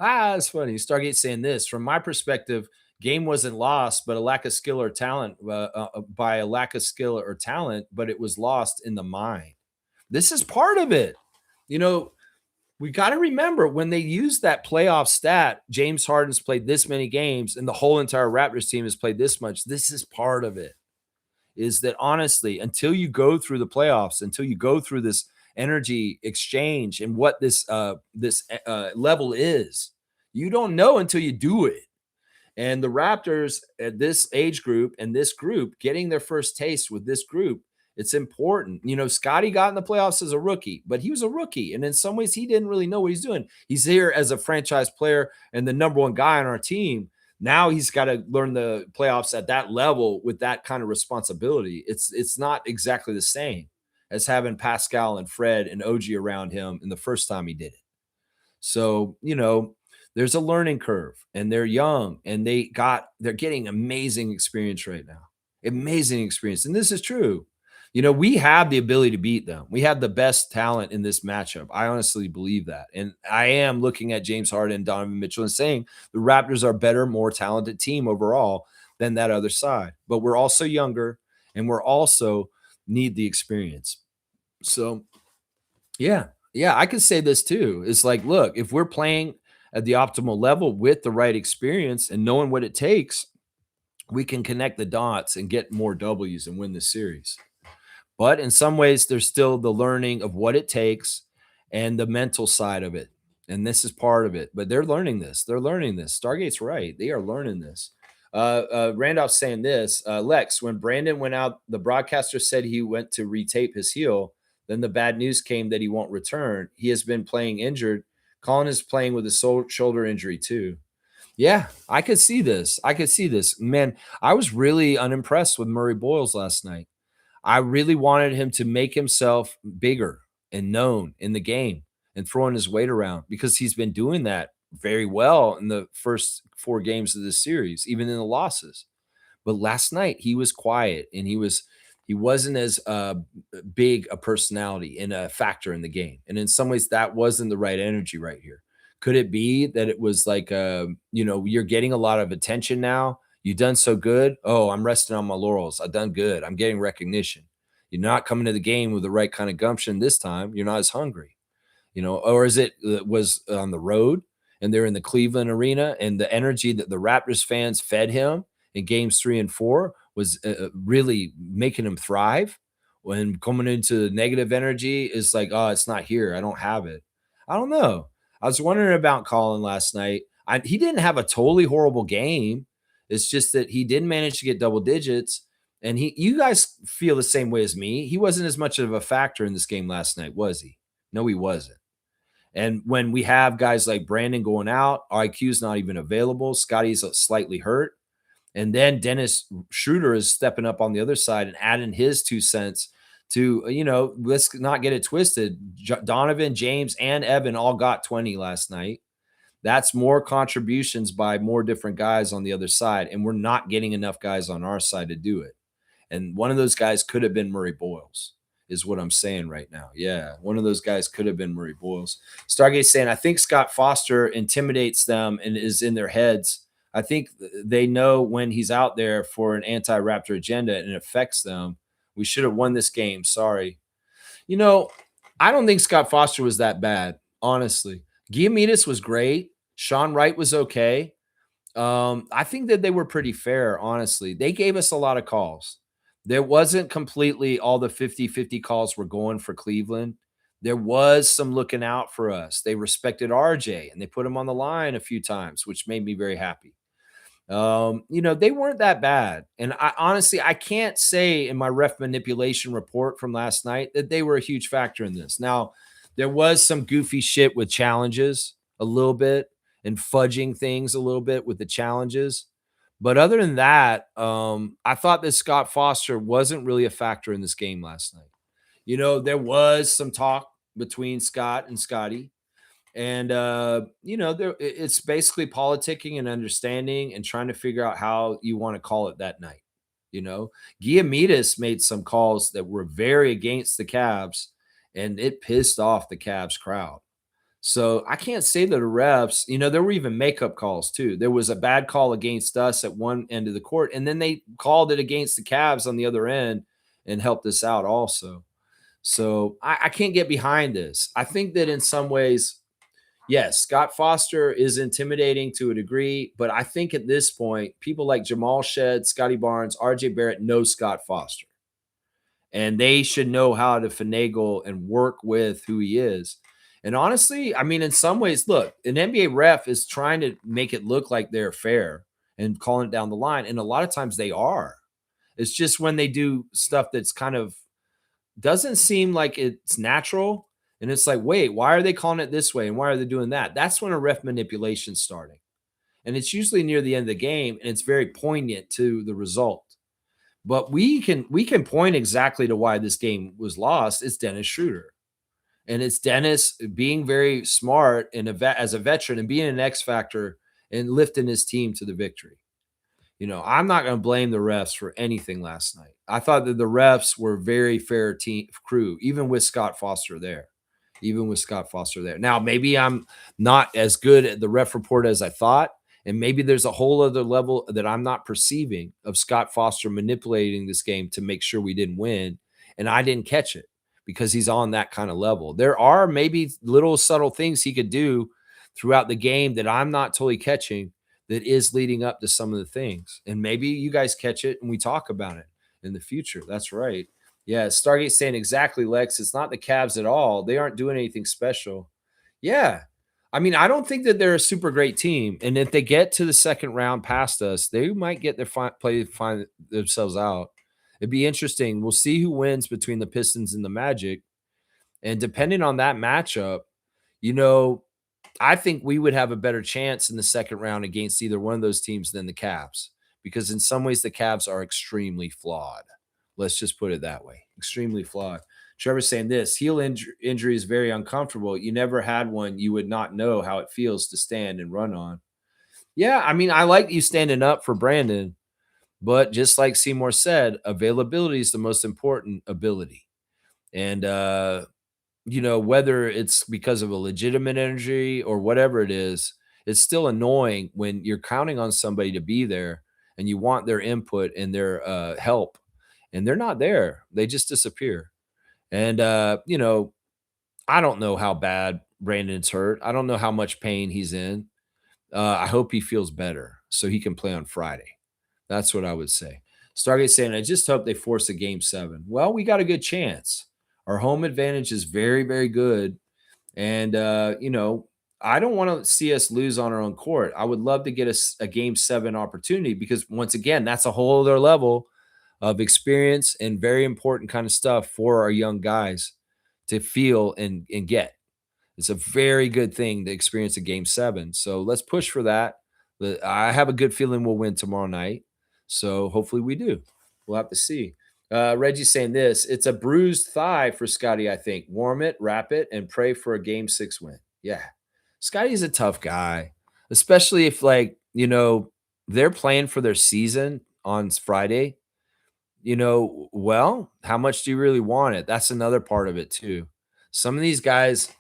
It's funny. Stargate saying this from my perspective, game wasn't lost, but a lack of skill or talent by a lack of skill or talent, but it was lost in the mind. This is part of it. You know, we got to remember when they use that playoff stat, James Harden's played this many games and the whole entire Raptors team has played this much. This is part of it. Is that honestly, until you go through the playoffs, until you go through this energy exchange and what this level is, you don't know until you do it. And the Raptors at this age group and this group getting their first taste with this group, it's important. You know, Scotty got in the playoffs as a rookie, but he was a rookie. And in some ways, he didn't really know what he's doing. He's here as a franchise player and the number one guy on our team. Now he's got to learn the playoffs at that level with that kind of responsibility. It's not exactly the same as having Pascal and Fred and OG around him in the first time he did it. So, you know, there's a learning curve and they're young and they're getting amazing experience right now. Amazing experience. And this is true. You know, we have the ability to beat them. We have the best talent in this matchup. I honestly believe that. And I am looking at James Harden and Donovan Mitchell and saying the Raptors are a better, more talented team overall than that other side. But we're also younger and we're also need the experience. So, yeah, I could say this too. It's like, look, if we're playing at the optimal level with the right experience and knowing what it takes, we can connect the dots and get more W's and win the series. But in some ways, there's still the learning of what it takes and the mental side of it. And this is part of it. But they're learning this. They're learning this. Stargate's right. They are learning this. Randolph's saying this. Lex, when Brandon went out, the broadcaster said he went to retape his heel. Then the bad news came that he won't return. He has been playing injured. Colin is playing with a shoulder injury too. Yeah, I could see this. Man, I was really unimpressed with Murray-Boyles last night. I really wanted him to make himself bigger and known in the game and throwing his weight around because he's been doing that very well in the first 4 games of the series, even in the losses. But last night he was quiet and he wasn't as big a personality and a factor in the game. And in some ways that wasn't the right energy right here. Could it be that it was like, you're getting a lot of attention now. You've done so good. Oh, I'm resting on my laurels. I've done good. I'm getting recognition. You're not coming to the game with the right kind of gumption this time. You're not as hungry, or is it was on the road and they're in the Cleveland arena and the energy that the Raptors fans fed him in games 3 and 4 was really making him thrive. When coming into negative energy is like, oh, it's not here. I don't have it. I don't know. I was wondering about Colin last night. He didn't have a totally horrible game. It's just that he didn't manage to get double digits. And you guys feel the same way as me. He wasn't as much of a factor in this game last night, was he? No, he wasn't. And when we have guys like Brandon going out, IQ's not even available. Scotty's slightly hurt. And then Dennis Schroder is stepping up on the other side and adding his 2 cents to, let's not get it twisted. Donovan, James, and Evan all got 20 last night. That's more contributions by more different guys on the other side. And we're not getting enough guys on our side to do it. And one of those guys could have been Murray-Boyles, is what I'm saying right now. Yeah, one of those guys could have been Murray-Boyles. Stargate's saying, I think Scott Foster intimidates them and is in their heads. I think they know when he's out there for an anti-Raptor agenda and it affects them. We should have won this game. Sorry. I don't think Scott Foster was that bad, honestly. Giamidis was great. Sean Wright was okay. I think that they were pretty fair, honestly. They gave us a lot of calls. There wasn't completely all the 50-50 calls were going for Cleveland. There was some looking out for us. They respected RJ and they put him on the line a few times, which made me very happy. They weren't that bad. And I honestly, I can't say in my ref manipulation report from last night that they were a huge factor in this. Now, there was some goofy shit with challenges a little bit and fudging things a little bit with the challenges. But other than that, I thought that Scott Foster wasn't really a factor in this game last night. There was some talk between Scott and Scotty. And it's basically politicking and understanding and trying to figure out how you want to call it that night. Giamidis made some calls that were very against the Cavs, and it pissed off the Cavs crowd. So I can't say that the refs, there were even makeup calls too. There was a bad call against us at one end of the court, and then they called it against the Cavs on the other end and helped us out also. So I can't get behind this. I think that in some ways, yes, Scott Foster is intimidating to a degree, but I think at this point, people like Jamal Shed, Scotty Barnes, RJ Barrett know Scott Foster. And they should know how to finagle and work with who he is. And honestly, I mean, in some ways, look, an NBA ref is trying to make it look like they're fair and calling it down the line. And a lot of times they are. It's just when they do stuff that's kind of doesn't seem like it's natural. And it's like, wait, why are they calling it this way? And why are they doing that? That's when a ref manipulation is starting. And it's usually near the end of the game, and it's very poignant to the result. But we can point exactly to why this game was lost. It's Dennis Schroder. And it's Dennis being very smart and as a veteran and being an X factor and lifting his team to the victory. I'm not going to blame the refs for anything last night. I thought that the refs were very fair team crew, even with Scott Foster there. Now, maybe I'm not as good at the ref report as I thought. And maybe there's a whole other level that I'm not perceiving of Scott Foster manipulating this game to make sure we didn't win. And I didn't catch it because he's on that kind of level. There are maybe little subtle things he could do throughout the game that I'm not totally catching that is leading up to some of the things. And maybe you guys catch it and we talk about it in the future. That's right. Yeah, Stargate saying exactly, Lex. It's not the Cavs at all. They aren't doing anything special. Yeah. I mean, I don't think that they're a super great team. And if they get to the second round past us, they might get their find themselves out. It'd be interesting. We'll see who wins between the Pistons and the Magic. And depending on that matchup, I think we would have a better chance in the second round against either one of those teams than the Cavs, because in some ways the Cavs are extremely flawed. Let's just put it that way. Extremely flawed. Trevor's saying this heel injury is very uncomfortable. You never had one. You would not know how it feels to stand and run on. Yeah, I mean, I like you standing up for Brandon, but just like Seymour said, availability is the most important ability. And, whether it's because of a legitimate injury or whatever it is, it's still annoying when you're counting on somebody to be there and you want their input and their help, and they're not there. They just disappear. And, I don't know how bad Brandon's hurt. I don't know how much pain he's in. I hope he feels better so he can play on Friday. That's what I would say. Stargate saying, I just hope they force a game 7. Well, we got a good chance. Our home advantage is very, very good. And, I don't want to see us lose on our own court. I would love to get a game 7 opportunity because, once again, that's a whole other level of experience and very important kind of stuff for our young guys to feel and get. It's a very good thing to experience a game 7. So let's push for that. I have a good feeling we'll win tomorrow night. So hopefully we do. We'll have to see. Reggie's saying this. It's a bruised thigh for Scotty, I think. Warm it, wrap it, and pray for a game 6 win. Yeah. Scotty's a tough guy, especially if, they're playing for their season on Friday. Well, how much do you really want it? That's another part of it too. Some of these guys,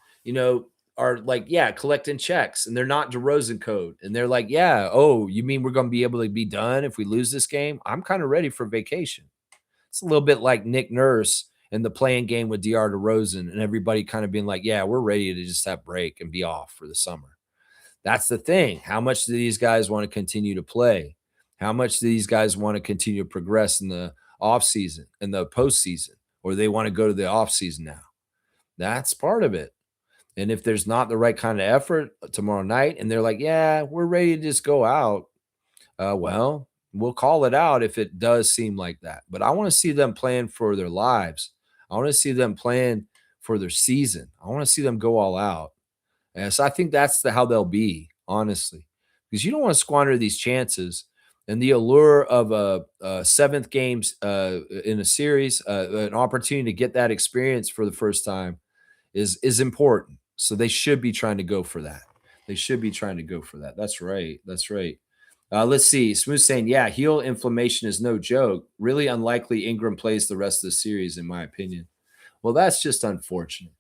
are like, yeah, collecting checks, and they're not DeRozan code. And they're like, yeah, oh, you mean we're going to be able to be done if we lose this game? I'm kind of ready for vacation. It's a little bit like Nick Nurse in the playing game with DR DeRozan and everybody kind of being like, yeah, we're ready to just have break and be off for the summer. That's the thing. How much do these guys want to continue to play? How much do these guys want to continue to progress in the offseason, in the postseason, or they want to go to the offseason now? That's part of it. And if there's not the right kind of effort tomorrow night and they're like, yeah, we're ready to just go out, well, we'll call it out if it does seem like that. But I want to see them playing for their lives. I want to see them playing for their season. I want to see them go all out. And so I think that's how they'll be, honestly, because you don't want to squander these chances. And the allure of a seventh games in a series, an opportunity to get that experience for the first time is important. So they should be trying to go for that. They should be trying to go for that. That's right. That's right. Let's see. Smooth saying, yeah, heel inflammation is no joke. Really unlikely Ingram plays the rest of the series, in my opinion. Well, that's just unfortunate.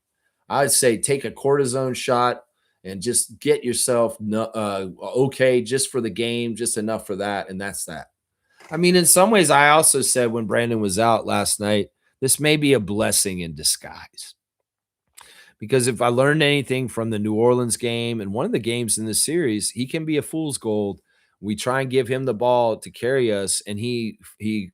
I'd say take a cortisone shot and just get yourself okay just for the game, just enough for that. And that's that. I mean, in some ways, I also said when Brandon was out last night, this may be a blessing in disguise. Because if I learned anything from the New Orleans game and one of the games in this series, he can be a fool's gold. We try and give him the ball to carry us, and he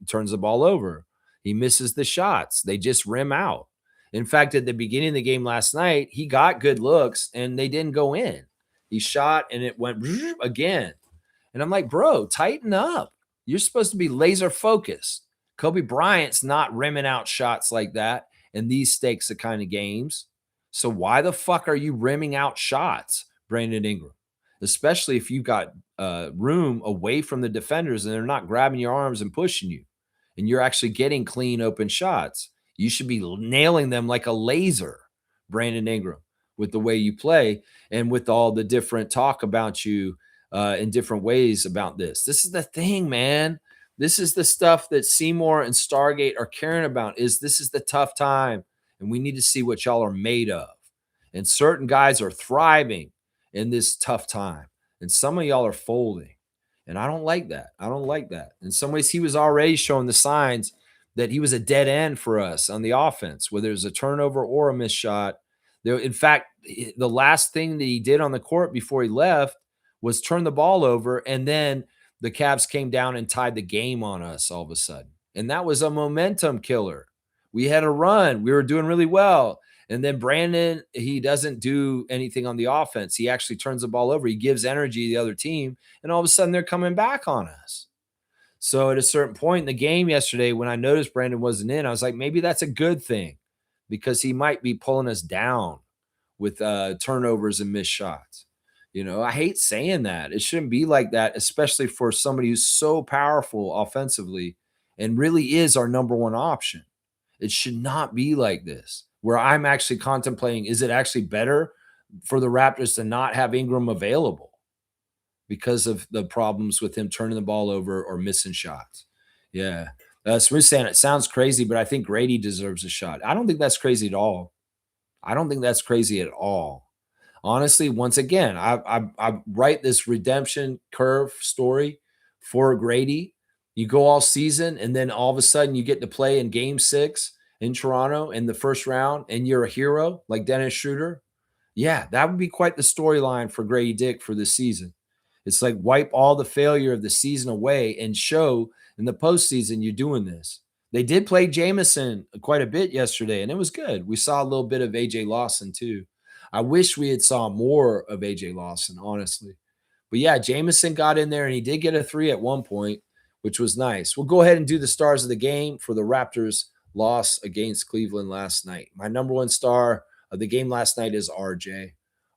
turns the ball over. He misses the shots. They just rim out. In fact, at the beginning of the game last night, he got good looks and they didn't go in. He shot and it went again. And I'm like, bro, tighten up. You're supposed to be laser focused. Kobe Bryant's not rimming out shots like that in these stakes of kind of games. So why the fuck are you rimming out shots, Brandon Ingram? Especially if you've got room away from the defenders and they're not grabbing your arms and pushing you, and you're actually getting clean open shots. You should be nailing them like a laser, Brandon Ingram, with the way you play and with all the different talk about you in different ways about this. This is the thing, man. This is the stuff that Seymour and Stargate are caring about. This is the tough time, and we need to see what y'all are made of. And certain guys are thriving in this tough time, and some of y'all are folding. And I don't like that. I don't like that. In some ways, he was already showing the signs that he was a dead end for us on the offense, whether it was a turnover or a missed shot. There, in fact, the last thing that he did on the court before he left was turn the ball over, and then the Cavs came down and tied the game on us all of a sudden. And that was a momentum killer. We had a run. We were doing really well. And then Brandon, he doesn't do anything on the offense. He actually turns the ball over. He gives energy to the other team. And all of a sudden, they're coming back on us. So at a certain point in the game yesterday, when I noticed Brandon wasn't in, I was like, maybe that's a good thing because he might be pulling us down with turnovers and missed shots. You know, I hate saying that. It shouldn't be like that, especially for somebody who's so powerful offensively and really is our number one option. It should not be like this, where I'm actually contemplating, is it actually better for the Raptors to not have Ingram available because of the problems with him turning the ball over or missing shots? Yeah. Smooth saying it sounds crazy, but I think Grady deserves a shot. I don't think that's crazy at all. I don't think that's crazy at all. Honestly, once again, I write this redemption curve story for Grady. You go all season, and then all of a sudden you get to play in Game 6 in Toronto in the first round, and you're a hero like Dennis Schroder. Yeah, that would be quite the storyline for Grady Dick for this season. It's like wipe all the failure of the season away and show in the postseason you're doing this. They did play Jamison quite a bit yesterday, and it was good. We saw a little bit of AJ Lawson too. I wish we had saw more of AJ Lawson, honestly. But yeah, Jamison got in there and he did get a 3 at one point, which was nice. We'll go ahead and do the stars of the game for the Raptors' loss against Cleveland last night. My number one star of the game last night is RJ.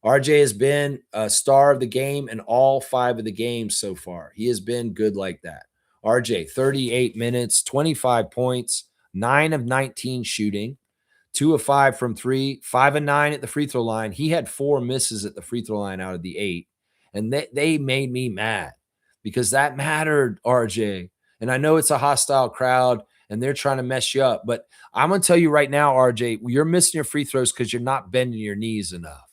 RJ has been a star of the game in all 5 of the games so far. He has been good like that. RJ, 38 minutes, 25 points, 9 of 19 shooting, 2 of 5 from 3, 5 of 9 at the free throw line. He had 4 misses at the free throw line out of the 8. And they made me mad because that mattered, RJ. And I know it's a hostile crowd and they're trying to mess you up. But I'm going to tell you right now, RJ, you're missing your free throws because you're not bending your knees enough.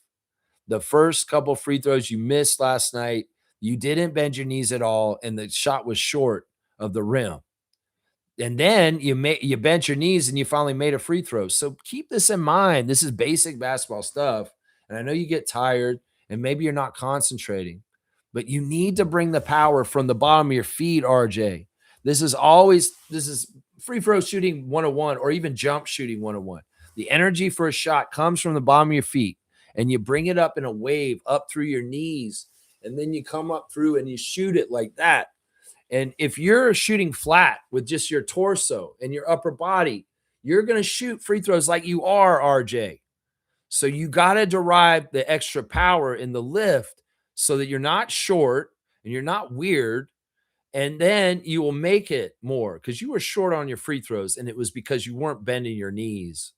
The first couple free throws you missed last night, you didn't bend your knees at all, and the shot was short of the rim. And then you bent your knees and you finally made a free throw. So keep this in mind. This is basic basketball stuff. And I know you get tired and maybe you're not concentrating, but you need to bring the power from the bottom of your feet, RJ. This is free throw shooting 101 or even jump shooting 101. The energy for a shot comes from the bottom of your feet, and you bring it up in a wave up through your knees, and then you come up through and you shoot it like that. And if you're shooting flat with just your torso and your upper body, you're going to shoot free throws like you are, RJ. So you got to derive the extra power in the lift so that you're not short and you're not weird. And then you will make it more because you were short on your free throws, and it was because you weren't bending your knees.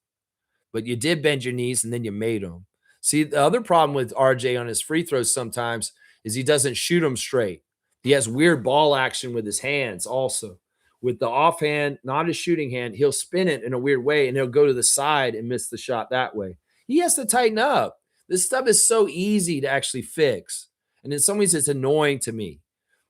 But you did bend your knees and then you made them. See, the other problem with RJ on his free throws sometimes is he doesn't shoot them straight. He has weird ball action with his hands also. With the offhand, not his shooting hand, he'll spin it in a weird way and he'll go to the side and miss the shot that way. He has to tighten up. This stuff is so easy to actually fix. And in some ways, it's annoying to me.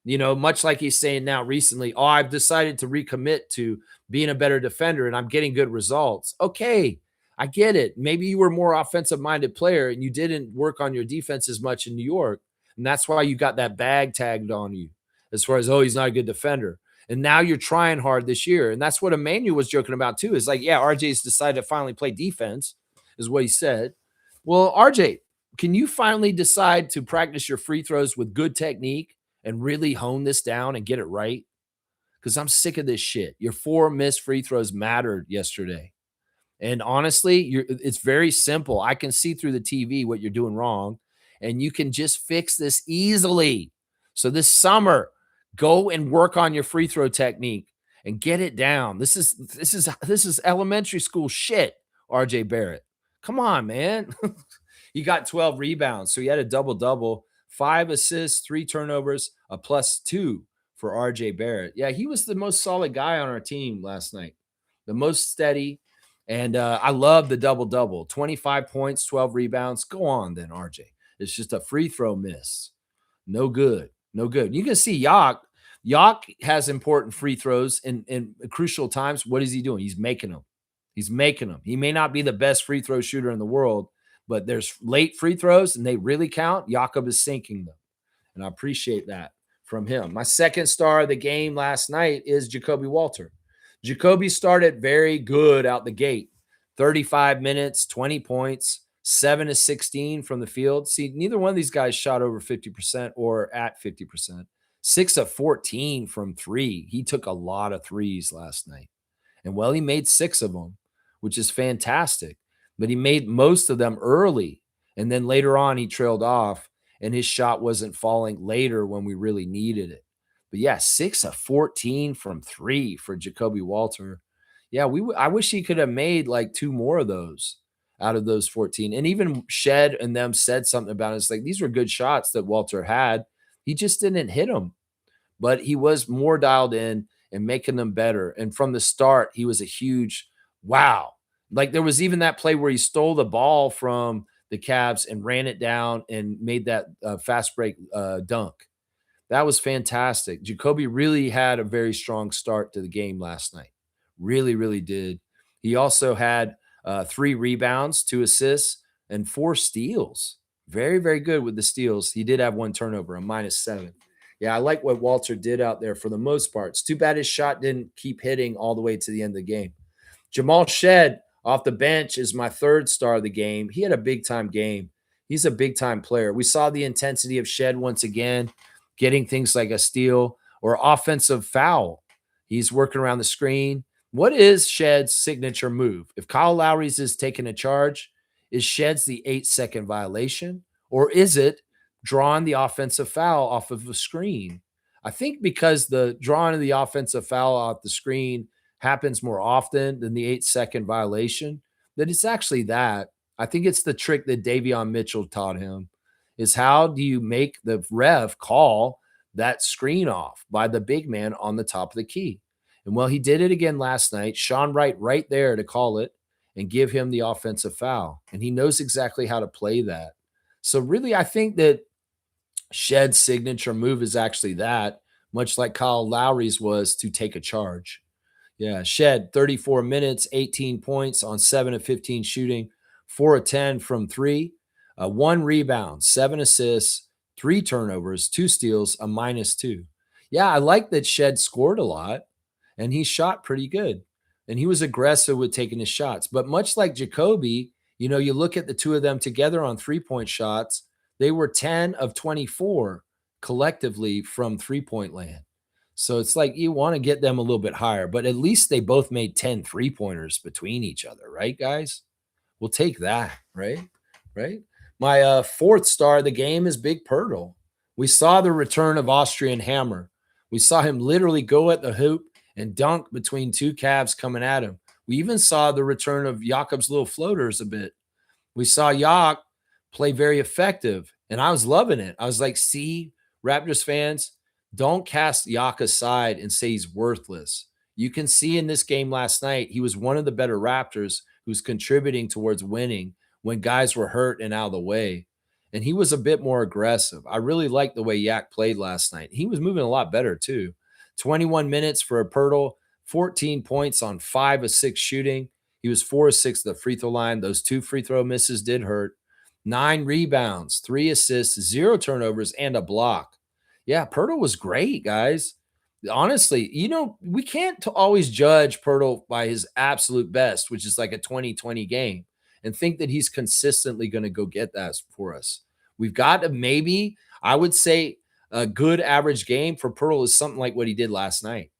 You know, much like he's saying now recently, oh, I've decided to recommit to being a better defender and I'm getting good results. Okay, I get it. Maybe you were a more offensive-minded player and you didn't work on your defense as much in New York. And that's why you got that bag tagged on you as far as, oh, he's not a good defender. And now you're trying hard this year. And that's what Emmanuel was joking about too. Is like, yeah, RJ's decided to finally play defense, is what he said. Well, RJ, can you finally decide to practice your free throws with good technique and really hone this down and get it right? Because I'm sick of this shit. Your 4 missed free throws mattered yesterday. And honestly, it's very simple. I can see through the TV what you're doing wrong, and you can just fix this easily. So this summer, go and work on your free throw technique and get it down. This is elementary school shit, RJ Barrett. Come on, man. He got 12 rebounds, so he had a double-double, 5 assists, 3 turnovers, a +2 for RJ Barrett. Yeah, he was the most solid guy on our team last night, the most steady. And I love the double-double, 25 points, 12 rebounds. Go on then, RJ. It's just a free throw miss. No good. No good. You can see Yak. Yak has important free throws in crucial times. What is he doing? He's making them. He's making them. He may not be the best free throw shooter in the world, but there's late free throws, and they really count. Jakob is sinking them, and I appreciate that from him. My second star of the game last night is Jacoby Walter. Jacoby started very good out the gate. 35 minutes, 20 points, 7 of 16 from the field. See, neither one of these guys shot over 50% or at 50%. 6 of 14 from 3. He took a lot of threes last night. And well, he made 6 of them, which is fantastic. But he made most of them early. And then later on, he trailed off, and his shot wasn't falling later when we really needed it. But yeah, 6 of 14 from 3 for Jacoby Walter. Yeah, I wish he could have made like 2 more of those out of those 14. And even Shed and them said something about it. It's like, these were good shots that Walter had. He just didn't hit them. But he was more dialed in and making them better. And from the start, he was a huge wow. Like there was even that play where he stole the ball from the Cavs and ran it down and made that fast break dunk. That was fantastic. Jacoby really had a very strong start to the game last night. Really, really did. He also had 3 rebounds, 2 assists, and 4 steals. Very, very good with the steals. He did have 1 turnover, a -7. Yeah, I like what Walter did out there for the most part. It's too bad his shot didn't keep hitting all the way to the end of the game. Jamal Shed off the bench is my 3rd star of the game. He had a big-time game. He's a big-time player. We saw the intensity of Shed once again, getting things like a steal or offensive foul. He's working around the screen. What is Shed's signature move? If Kyle Lowry's is taking a charge, is Shed's the 8-second violation? Or is it drawing the offensive foul off of the screen? I think because the drawing of the offensive foul off the screen happens more often than the 8-second violation, that it's actually that. I think it's the trick that Davion Mitchell taught him, is how do you make the ref call that screen off by the big man on the top of the key? And well, he did it again last night. Sean Wright right there to call it and give him the offensive foul. And he knows exactly how to play that. So really, I think that Shed's signature move is actually that, much like Kyle Lowry's was to take a charge. Yeah, Shed, 34 minutes, 18 points on 7 of 15 shooting, 4 of 10 from 3. 1 rebound, 7 assists, 3 turnovers, 2 steals, a -2. Yeah, I like that Shed scored a lot and he shot pretty good. And he was aggressive with taking his shots. But much like Jacoby, you look at the two of them together on 3-point shots, they were 10 of 24 collectively from 3-point land. So it's like you want to get them a little bit higher, but at least they both made 10 3-pointers between each other, right, guys? We'll take that, right? Right? My fourth star of the game is Big Pirtle. We saw the return of Austrian Hammer. We saw him literally go at the hoop and dunk between two Cavs coming at him. We even saw the return of Jakob's little floaters a bit. We saw Jak play very effective, and I was loving it. I was like, see, Raptors fans, don't cast Jak aside and say he's worthless. You can see in this game last night, he was one of the better Raptors who's contributing towards winning when guys were hurt and out of the way. And he was a bit more aggressive. I really liked the way Jak played last night. He was moving a lot better too. 21 minutes for a Pirtle, 14 points on 5 of 6 shooting. He was 4 of 6 at the free throw line. Those 2 free throw misses did hurt. 9 rebounds, 3 assists, 0 turnovers, and a block. Yeah, Pirtle was great, guys. Honestly, we can't always judge Pirtle by his absolute best, which is like a 2020 game, and think that he's consistently going to go get that for us. We've got to maybe, I would say, a good average game for Pirtle is something like what he did last night.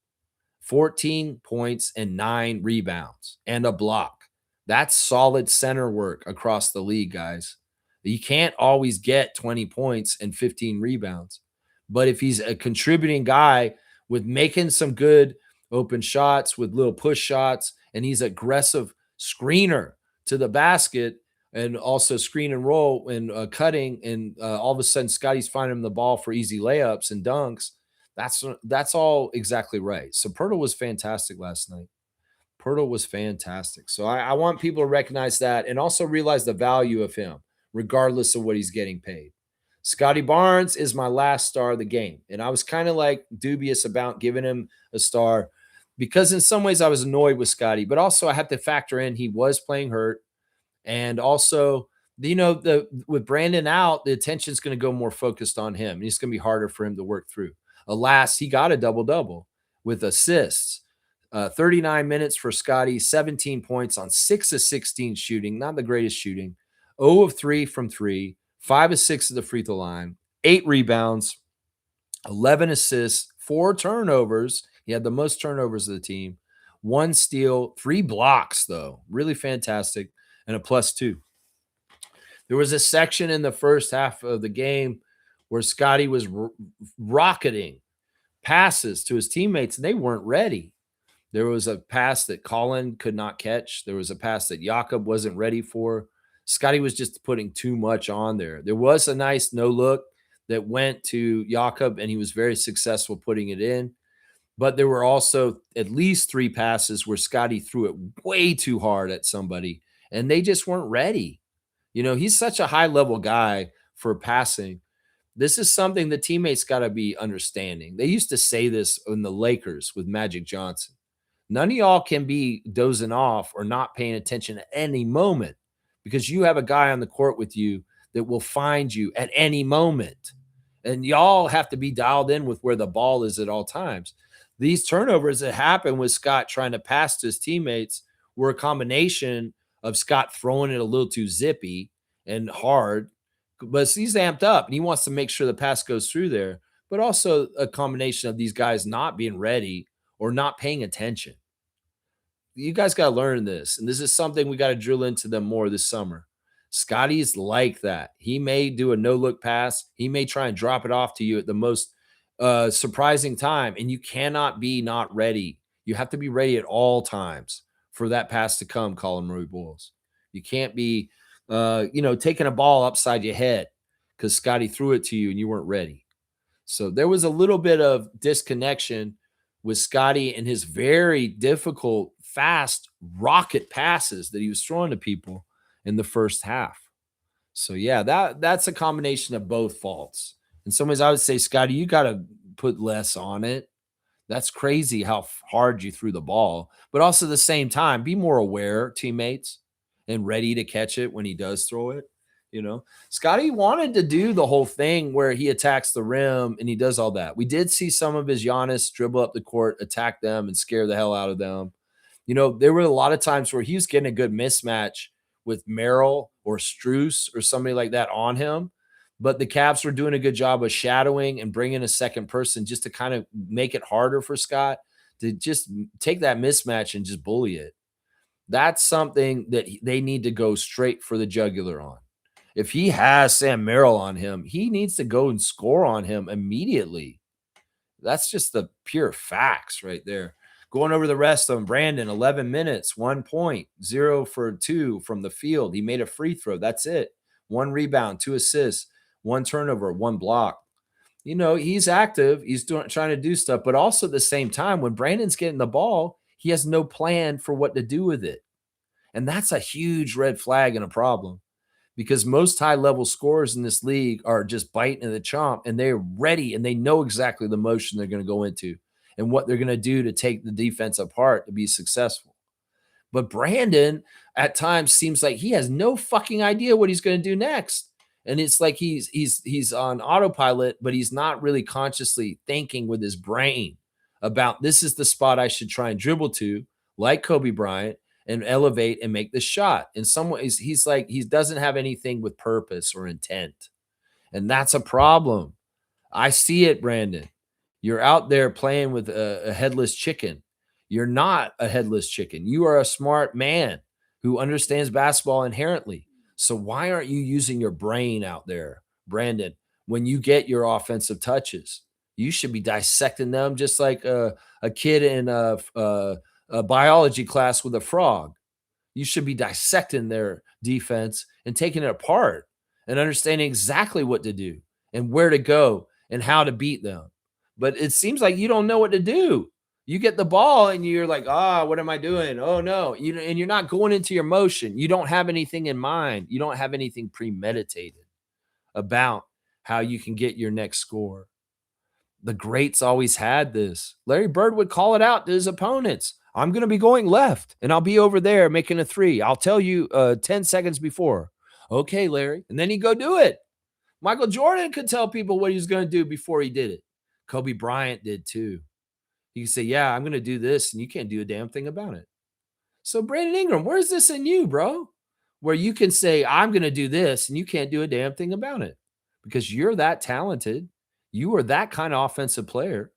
14 points and 9 rebounds and a block. That's solid center work across the league, guys. You can't always get 20 points and 15 rebounds. But if he's a contributing guy with making some good open shots, with little push shots, and he's an aggressive screener to the basket and also screen and roll and cutting, and all of a sudden Scotty's finding him the ball for easy layups and dunks, that's all exactly right. So Pirtle was fantastic last night. Pirtle was fantastic. So I want people to recognize that and also realize the value of him, regardless of what he's getting paid. Scotty Barnes is my last star of the game. And I was kind of like dubious about giving him a star because in some ways I was annoyed with Scotty, but also I have to factor in he was playing hurt. And also, with Brandon out, the attention is going to go more focused on him. And it's going to be harder for him to work through. Alas, he got a double-double with assists. 39 minutes for Scotty, 17 points on 6 of 16 shooting, not the greatest shooting. 0 of 3 from 3, 5 of 6 at the free throw line, 8 rebounds, 11 assists, 4 turnovers. He had the most turnovers of the team. 1 steal, 3 blocks, though. Really fantastic, and a +2. There was a section in the first half of the game where Scotty was rocketing passes to his teammates, and they weren't ready. There was a pass that Colin could not catch. There was a pass that Jakob wasn't ready for. Scotty was just putting too much on there. There was a nice no look that went to Jakob, and he was very successful putting it in. But there were also at least 3 passes where Scotty threw it way too hard at somebody, and they just weren't ready. He's such a high-level guy for passing. This is something the teammates got to be understanding. They used to say this in the Lakers with Magic Johnson. None of y'all can be dozing off or not paying attention at any moment because you have a guy on the court with you that will find you at any moment. And y'all have to be dialed in with where the ball is at all times. These turnovers that happened with Scott trying to pass to his teammates were a combination of Scott throwing it a little too zippy and hard, but he's amped up and he wants to make sure the pass goes through there, but also a combination of these guys not being ready or not paying attention. You guys got to learn this, and this is something we got to drill into them more this summer. Scotty's like that. He may do a no-look pass. He may try and drop it off to you at the most surprising time, and you cannot be not ready. You have to be ready at all times for that pass to come, Colin Murray-Boyles. You can't be, taking a ball upside your head because Scotty threw it to you and you weren't ready. So there was a little bit of disconnection with Scotty and his very difficult, fast rocket passes that he was throwing to people in the first half. So yeah, that's a combination of both faults. In some ways, I would say, Scotty, you got to put less on it. That's crazy how hard you threw the ball. But also at the same time, be more aware, teammates, and ready to catch it when he does throw it. Scotty wanted to do the whole thing where he attacks the rim and he does all that. We did see some of his Giannis dribble up the court, attack them, and scare the hell out of them. There were a lot of times where he was getting a good mismatch with Merrill or Strus or somebody like that on him. But the Cavs were doing a good job of shadowing and bringing a second person just to kind of make it harder for Scott to just take that mismatch and just bully it. That's something that they need to go straight for the jugular on. If he has Sam Merrill on him, he needs to go and score on him immediately. That's just the pure facts right there. Going over the rest of them, Brandon, 11 minutes, 1 point, 0 for 2 from the field. He made a free throw. That's it. 1 rebound, 2 assists, 1 turnover, 1 block. He's active. He's trying to do stuff. But also at the same time, when Brandon's getting the ball, he has no plan for what to do with it. And that's a huge red flag and a problem, because most high-level scorers in this league are just biting at the chomp, and they're ready, and they know exactly the motion they're going to go into and what they're going to do to take the defense apart to be successful. But Brandon, at times, seems like he has no fucking idea what he's going to do next. And it's like he's on autopilot, but he's not really consciously thinking with his brain about, this is the spot I should try and dribble to, like Kobe Bryant, and elevate and make the shot. In some ways, he's like, he doesn't have anything with purpose or intent. And that's a problem. I see it, Brandon. You're out there playing with a headless chicken. You're not a headless chicken. You are a smart man who understands basketball inherently. So why aren't you using your brain out there, Brandon, when you get your offensive touches? You should be dissecting them just like a kid in a biology class with a frog. You should be dissecting their defense and taking it apart and understanding exactly what to do and where to go and how to beat them. But it seems like you don't know what to do. You get the ball and you're like, what am I doing? Oh, no. And you're not going into your motion. You don't have anything in mind. You don't have anything premeditated about how you can get your next score. The greats always had this. Larry Bird would call it out to his opponents. I'm going to be going left, and I'll be over there making a 3. I'll tell you 10 seconds before. Okay, Larry. And then he'd go do it. Michael Jordan could tell people what he was going to do before he did it. Kobe Bryant did too. He could say, yeah, I'm going to do this, and you can't do a damn thing about it. So Brandon Ingram, where's this in you, bro? Where you can say, I'm going to do this, and you can't do a damn thing about it because you're that talented. You are that kind of offensive player.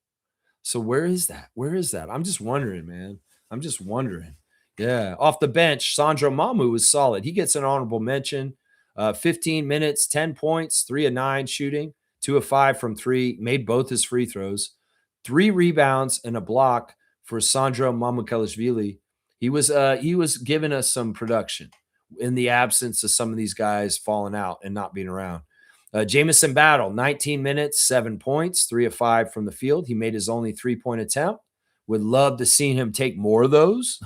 So where is that? Where is that? I'm just wondering, man. I'm just wondering. Yeah. Off the bench, Sandro Mamu was solid. He gets an honorable mention. 15 minutes, 10 points, 3 of 9 shooting, 2 of 5 from 3, made both his free throws, 3 rebounds and a block for Sandro Mamukelashvili. He was giving us some production in the absence of some of these guys falling out and not being around. Jamison Battle, 19 minutes, 7 points, 3 of 5 from the field. He made his only 3-point attempt. Would love to see him take more of those.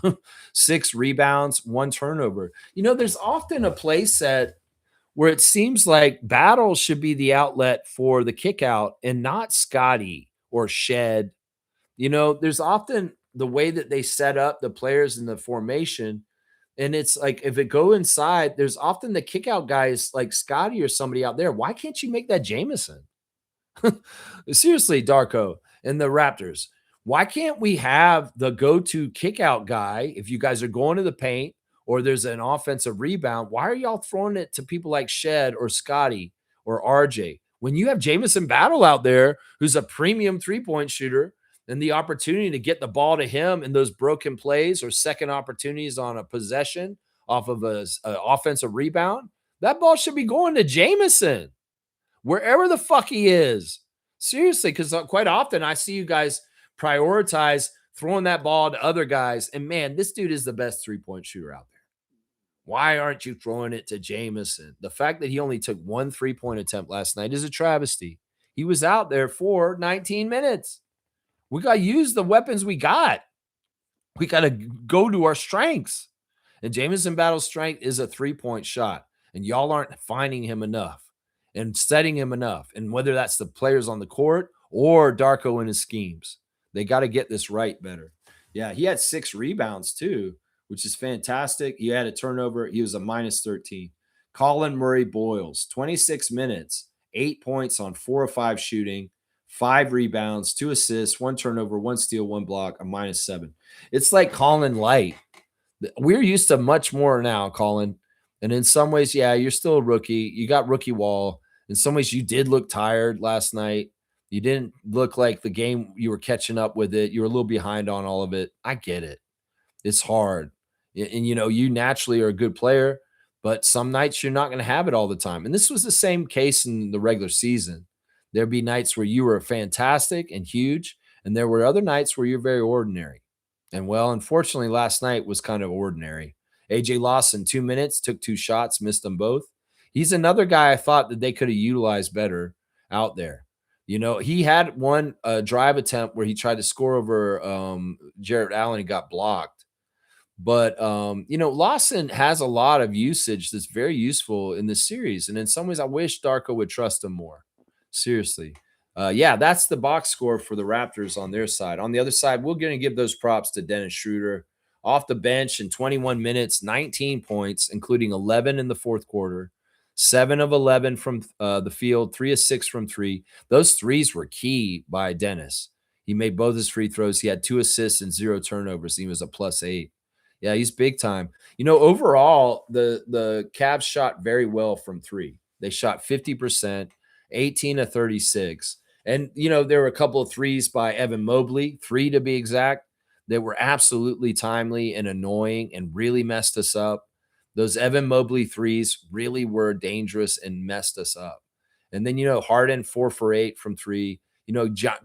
6 rebounds, 1 turnover. There's often a play set where it seems like Battle should be the outlet for the kick out and not Scotty or Shed. There's often the way that they set up the players in the formation. And it's like, if it go inside, there's often the kick out guys like Scotty or somebody out there. Why can't you make that Jamison? Seriously, Darko and the Raptors. Why can't we have the go-to kick out guy if you guys are going to the paint or there's an offensive rebound? Why are y'all throwing it to people like Shed or Scotty or RJ when you have Jamison Battle out there who's a premium 3-point shooter and the opportunity to get the ball to him in those broken plays or second opportunities on a possession off of an offensive rebound? That ball should be going to Jamison wherever the fuck he is. Seriously, because quite often I see you guys prioritize throwing that ball to other guys. And man, this dude is the best 3-point shooter out there. Why aren't you throwing it to Jamison? The fact that he only took 1 3-point attempt last night is a travesty. He was out there for 19 minutes. We got to use the weapons we got. We got to go to our strengths. And Jamison Battle's strength is a 3-point shot. And y'all aren't finding him enough and setting him enough. And whether that's the players on the court or Darko in his schemes, they got to get this right better. Yeah, he had 6 rebounds too, which is fantastic. He had a turnover. He was a -13. Colin Murray-Boyles, 26 minutes, 8 points on 4 of 5 shooting, 5 rebounds, 2 assists, 1 turnover, 1 steal, 1 block, a -7. It's like Colin light. We're used to much more now, Colin. And in some ways, yeah, you're still a rookie. You got rookie wall. In some ways, you did look tired last night. You didn't look like the game you were catching up with it. You were a little behind on all of it. I get it. It's hard. And you naturally are a good player, but some nights you're not going to have it all the time. And this was the same case in the regular season. There'd be nights where you were fantastic and huge, and there were other nights where you're very ordinary. And well, unfortunately, last night was kind of ordinary. AJ Lawson, 2 minutes, took 2 shots, missed them both. He's another guy I thought that they could have utilized better out there. He had one drive attempt where he tried to score over Jarrett Allen and got blocked. But Lawson has a lot of usage that's very useful in this series. And in some ways, I wish Darko would trust him more. Seriously. Yeah, that's the box score for the Raptors on their side. On the other side, we're going to give those props to Dennis Schroder. Off the bench in 21 minutes, 19 points, including 11 in the fourth quarter, 7 of 11 from the field, 3 of 6 from 3. Those threes were key by Dennis. He made both his free throws. He had 2 assists and 0 turnovers. He was a +8. Yeah, he's big time. Overall, the Cavs shot very well from 3. They shot 50%, 18 of 36. And, there were a couple of threes by Evan Mobley, 3 to be exact, that were absolutely timely and annoying and really messed us up. Those Evan Mobley threes really were dangerous and messed us up. And then, Harden, 4 for 8 from 3.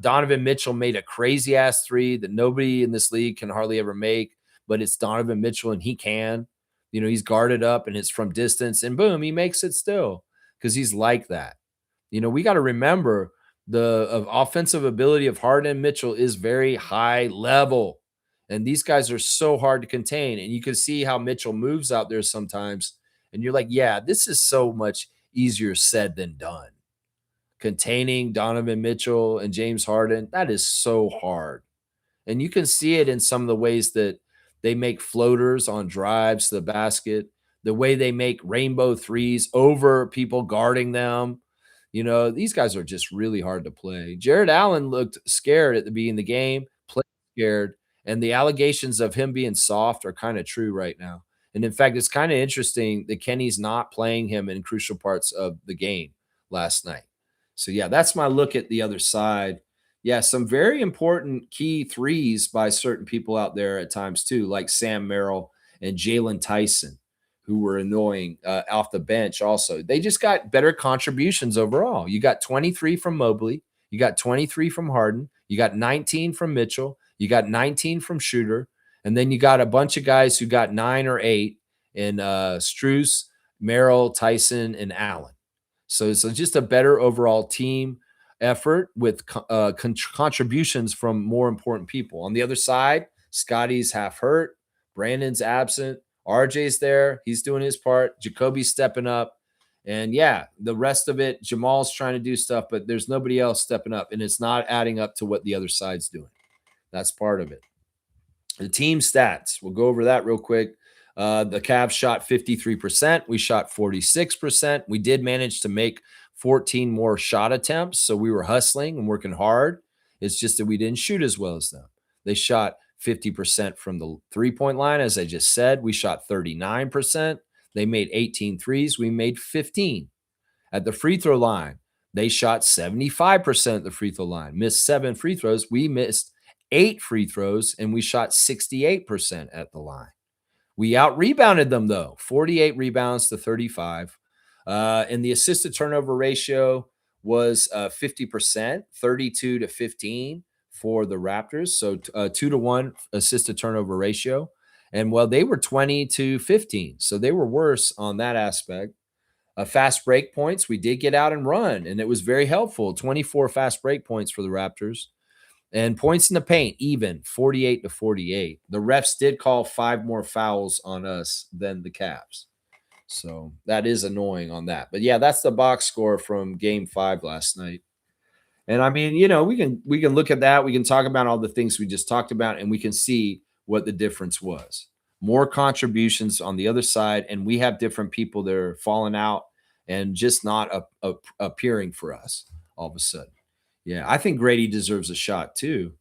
Donovan Mitchell made a crazy ass 3 that nobody in this league can hardly ever make, but it's Donovan Mitchell and he can. He's guarded up and it's from distance and boom, he makes it still because he's like that. We got to remember the offensive ability of Harden and Mitchell is very high level. And these guys are so hard to contain. And you can see how Mitchell moves out there sometimes. And you're like, yeah, this is so much easier said than done. Containing Donovan Mitchell and James Harden, that is so hard. And you can see it in some of the ways that they make floaters on drives to the basket, the way they make rainbow threes over people guarding them. These guys are just really hard to play. Jarrett Allen looked scared at the beginning of the game, played scared, and the allegations of him being soft are kind of true right now. And in fact, it's kind of interesting that Kenny's not playing him in crucial parts of the game last night. So, yeah, that's my look at the other side. Yeah, some very important key threes by certain people out there at times too, like Sam Merrill and Jalen Tyson, who were annoying off the bench also. They just got better contributions overall. You got 23 from Mobley. You got 23 from Harden. You got 19 from Mitchell. You got 19 from Schroder. And then you got a bunch of guys who got 9 or 8 in Strus, Merrill, Tyson, and Allen. So it's just a better overall team effort with contributions from more important people. On the other side, Scotty's half hurt. Brandon's absent. RJ's there. He's doing his part. Jacoby's stepping up. And yeah, the rest of it, Jamal's trying to do stuff, but there's nobody else stepping up. And it's not adding up to what the other side's doing. That's part of it. The team stats, we'll go over that real quick. The Cavs shot 53%. We shot 46%. We did manage to make 14 more shot attempts. So we were hustling and working hard. It's just that we didn't shoot as well as them. They shot 50% from the three-point line. As I just said, we shot 39%. They made 18 threes. We made 15. At the free throw line, they shot 75% at the free throw line, missed 7 free throws. We missed 8 free throws, and we shot 68% at the line. We out-rebounded them, though, 48 rebounds to 35. And the assist turnover ratio was 50%, 32 to 15 for the Raptors. So 2-to-1 assist turnover ratio. And well, they were 20 to 15. So they were worse on that aspect. Fast break points, we did get out and run, and it was very helpful. 24 fast break points for the Raptors. And points in the paint, even 48 to 48. The refs did call 5 more fouls on us than the Cavs. So that is annoying on that. But yeah, that's the box score from game 5 last night. And I mean, we can look at that. We can talk about all the things we just talked about, and we can see what the difference was. more contributions on the other side, and we have different people that are falling out and just not appearing for us all of a sudden. Yeah, I think Grady deserves a shot too.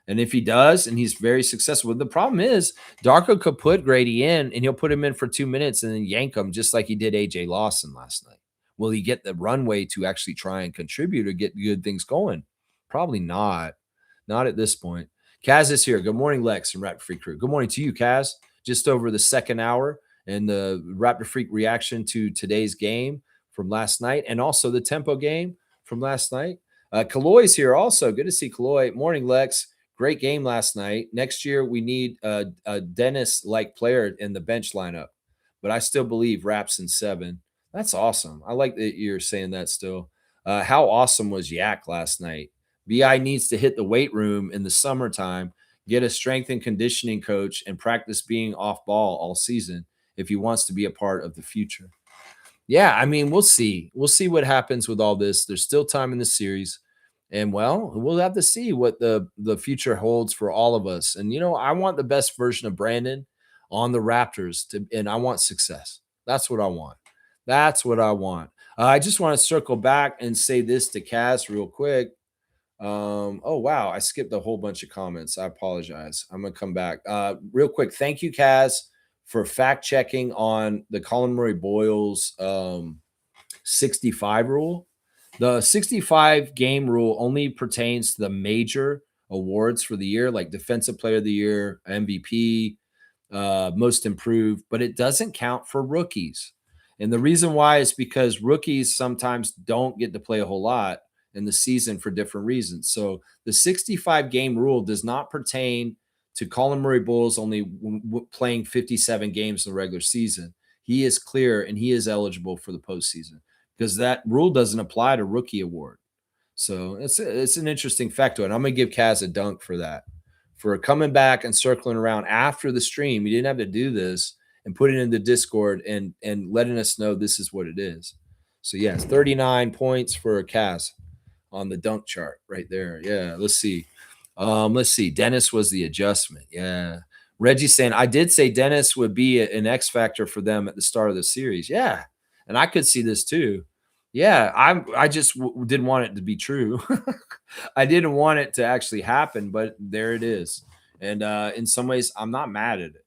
And if he does, and he's very successful, the problem is Darko could put Grady in and he'll put him in for 2 minutes and then yank him just like he did AJ Lawson last night. Will he get the runway to actually try and contribute or get good things going? Probably not. Not at this point. Kaz is here. Good morning, Lex and Raptor Freak crew. Good morning to you, Kaz. Just over the second hour and the Raptor Freak reaction to today's game from last night and also the tempo game from last night. Kaloy's here also. Good to see Kaloy. Morning, Lex. Great game last night. Next year, we need a Dennis-like player in the bench lineup, but I still believe Raps in 7. That's awesome. I like that you're saying that still. How awesome was Yak last night? BI needs to hit the weight room in the summertime, get a strength and conditioning coach, and practice being off ball all season if he wants to be a part of the future. Yeah, I mean, we'll see. We'll see what happens with all this. There's still time in the series. And well, we'll have to see what the future holds for all of us. And I want the best version of Brandon on the Raptors and I want success. That's what I want. That's what I want. I just want to circle back and say this to Kaz real quick. Oh wow, I skipped a whole bunch of comments. I apologize. I'm gonna come back. Real quick. Thank you, Kaz, for fact checking on the Colin Murray-Boyles 65 rule. The 65 game rule only pertains to the major awards for the year, like Defensive Player of the Year, MVP, Most Improved, but it doesn't count for rookies. And the reason why is because rookies sometimes don't get to play a whole lot in the season for different reasons. So the 65 game rule does not pertain to Colin Murray-Boyles only playing 57 games in the regular season. He is clear and he is eligible for the postseason because that rule doesn't apply to rookie award. So it's an interesting factor. And I'm going to give Kaz a dunk for that, for coming back and circling around after the stream. You didn't have to do this and put it in the Discord and letting us know this is what it is. So yes, 39 points for Kaz on the dunk chart right there. Yeah, let's see. Dennis was the adjustment. Yeah. Reggie saying, I did say Dennis would be an X factor for them at the start of the series. Yeah. And I could see this too. Yeah. I just didn't want it to be true. I didn't want it to actually happen, but there it is. And in some ways, I'm not mad at it.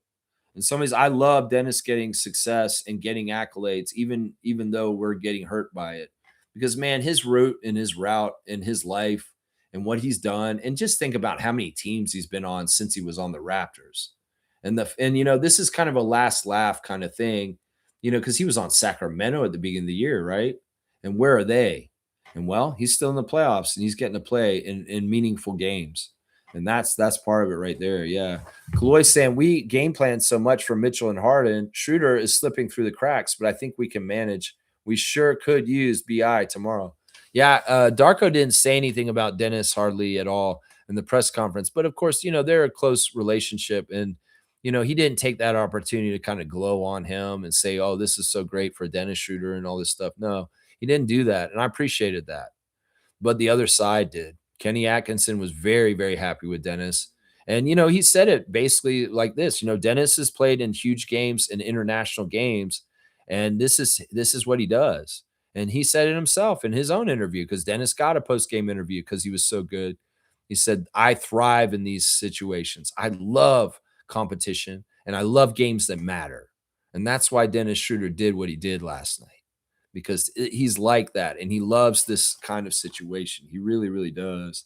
In some ways, I love Dennis getting success and getting accolades, even though we're getting hurt by it. Because, man, his route and his route in his life and what he's done, and just think about how many teams he's been on since he was on the Raptors. And this is kind of a last laugh kind of thing, because he was on Sacramento at the beginning of the year, right? And where are they? And, well, he's still in the playoffs, and he's getting to play in meaningful games. And that's part of it right there. Yeah. Kaloy's saying we game plan so much for Mitchell and Harden. Schroder is slipping through the cracks, but I think we can manage. We sure could use BI tomorrow. Yeah. Darko didn't say anything about Dennis hardly at all in the press conference, but of course, they're a close relationship and, he didn't take that opportunity to kind of glow on him and say, oh, this is so great for Dennis Schroder and all this stuff. No, he didn't do that. And I appreciated that. But the other side did. Kenny Atkinson was very, very happy with Dennis. And, he said it basically like this, Dennis has played in huge games and international games, and this is what he does. And he said it himself in his own interview because Dennis got a post-game interview because he was so good. He said, I thrive in these situations. I love competition, and I love games that matter. And that's why Dennis Schroder did what he did last night. Because he's like that, and he loves this kind of situation. He really, really does.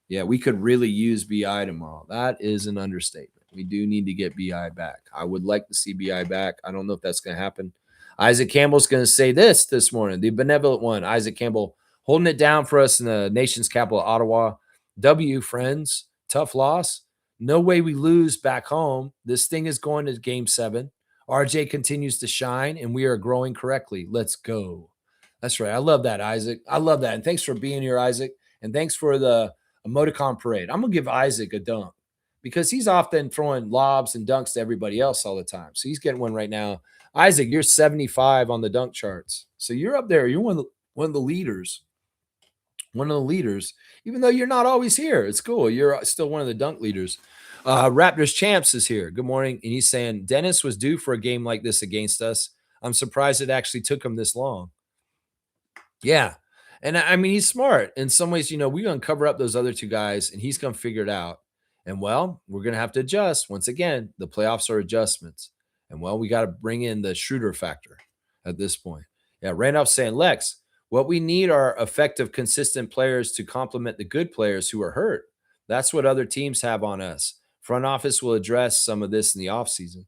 Yeah, we could really use BI tomorrow. That is an understatement. We do need to get BI back. I would like to see BI back. I don't know if that's going to happen. Isaac Campbell's going to say this morning, the benevolent one. Isaac Campbell holding it down for us in the nation's capital, Ottawa. W, friends. Tough loss. No way we lose back home. This thing is going to Game 7. RJ continues to shine, and we are growing correctly. Let's go. That's right. I love that, Isaac. I love that. And thanks for being here, Isaac. And thanks for the emoticon parade. I'm going to give Isaac a dunk because he's often throwing lobs and dunks to everybody else all the time. So he's getting one right now. Isaac, you're 75 on the dunk charts. So you're up there. You're one of the leaders. one of the leaders, even though you're not always here. It's cool. You're still one of the dunk leaders. Raptors Champs is here. Good morning. And he's saying Dennis was due for a game like this against us. I'm surprised it actually took him this long. Yeah. And I mean, he's smart. In some ways, we're going to cover up those other two guys and he's going to figure it out. And well, we're going to have to adjust. Once again, the playoffs are adjustments. And well, we got to bring in the Schroder factor at this point. Yeah. Randolph's saying, Lex, what we need are effective, consistent players to complement the good players who are hurt. That's what other teams have on us. Front office will address some of this in the offseason.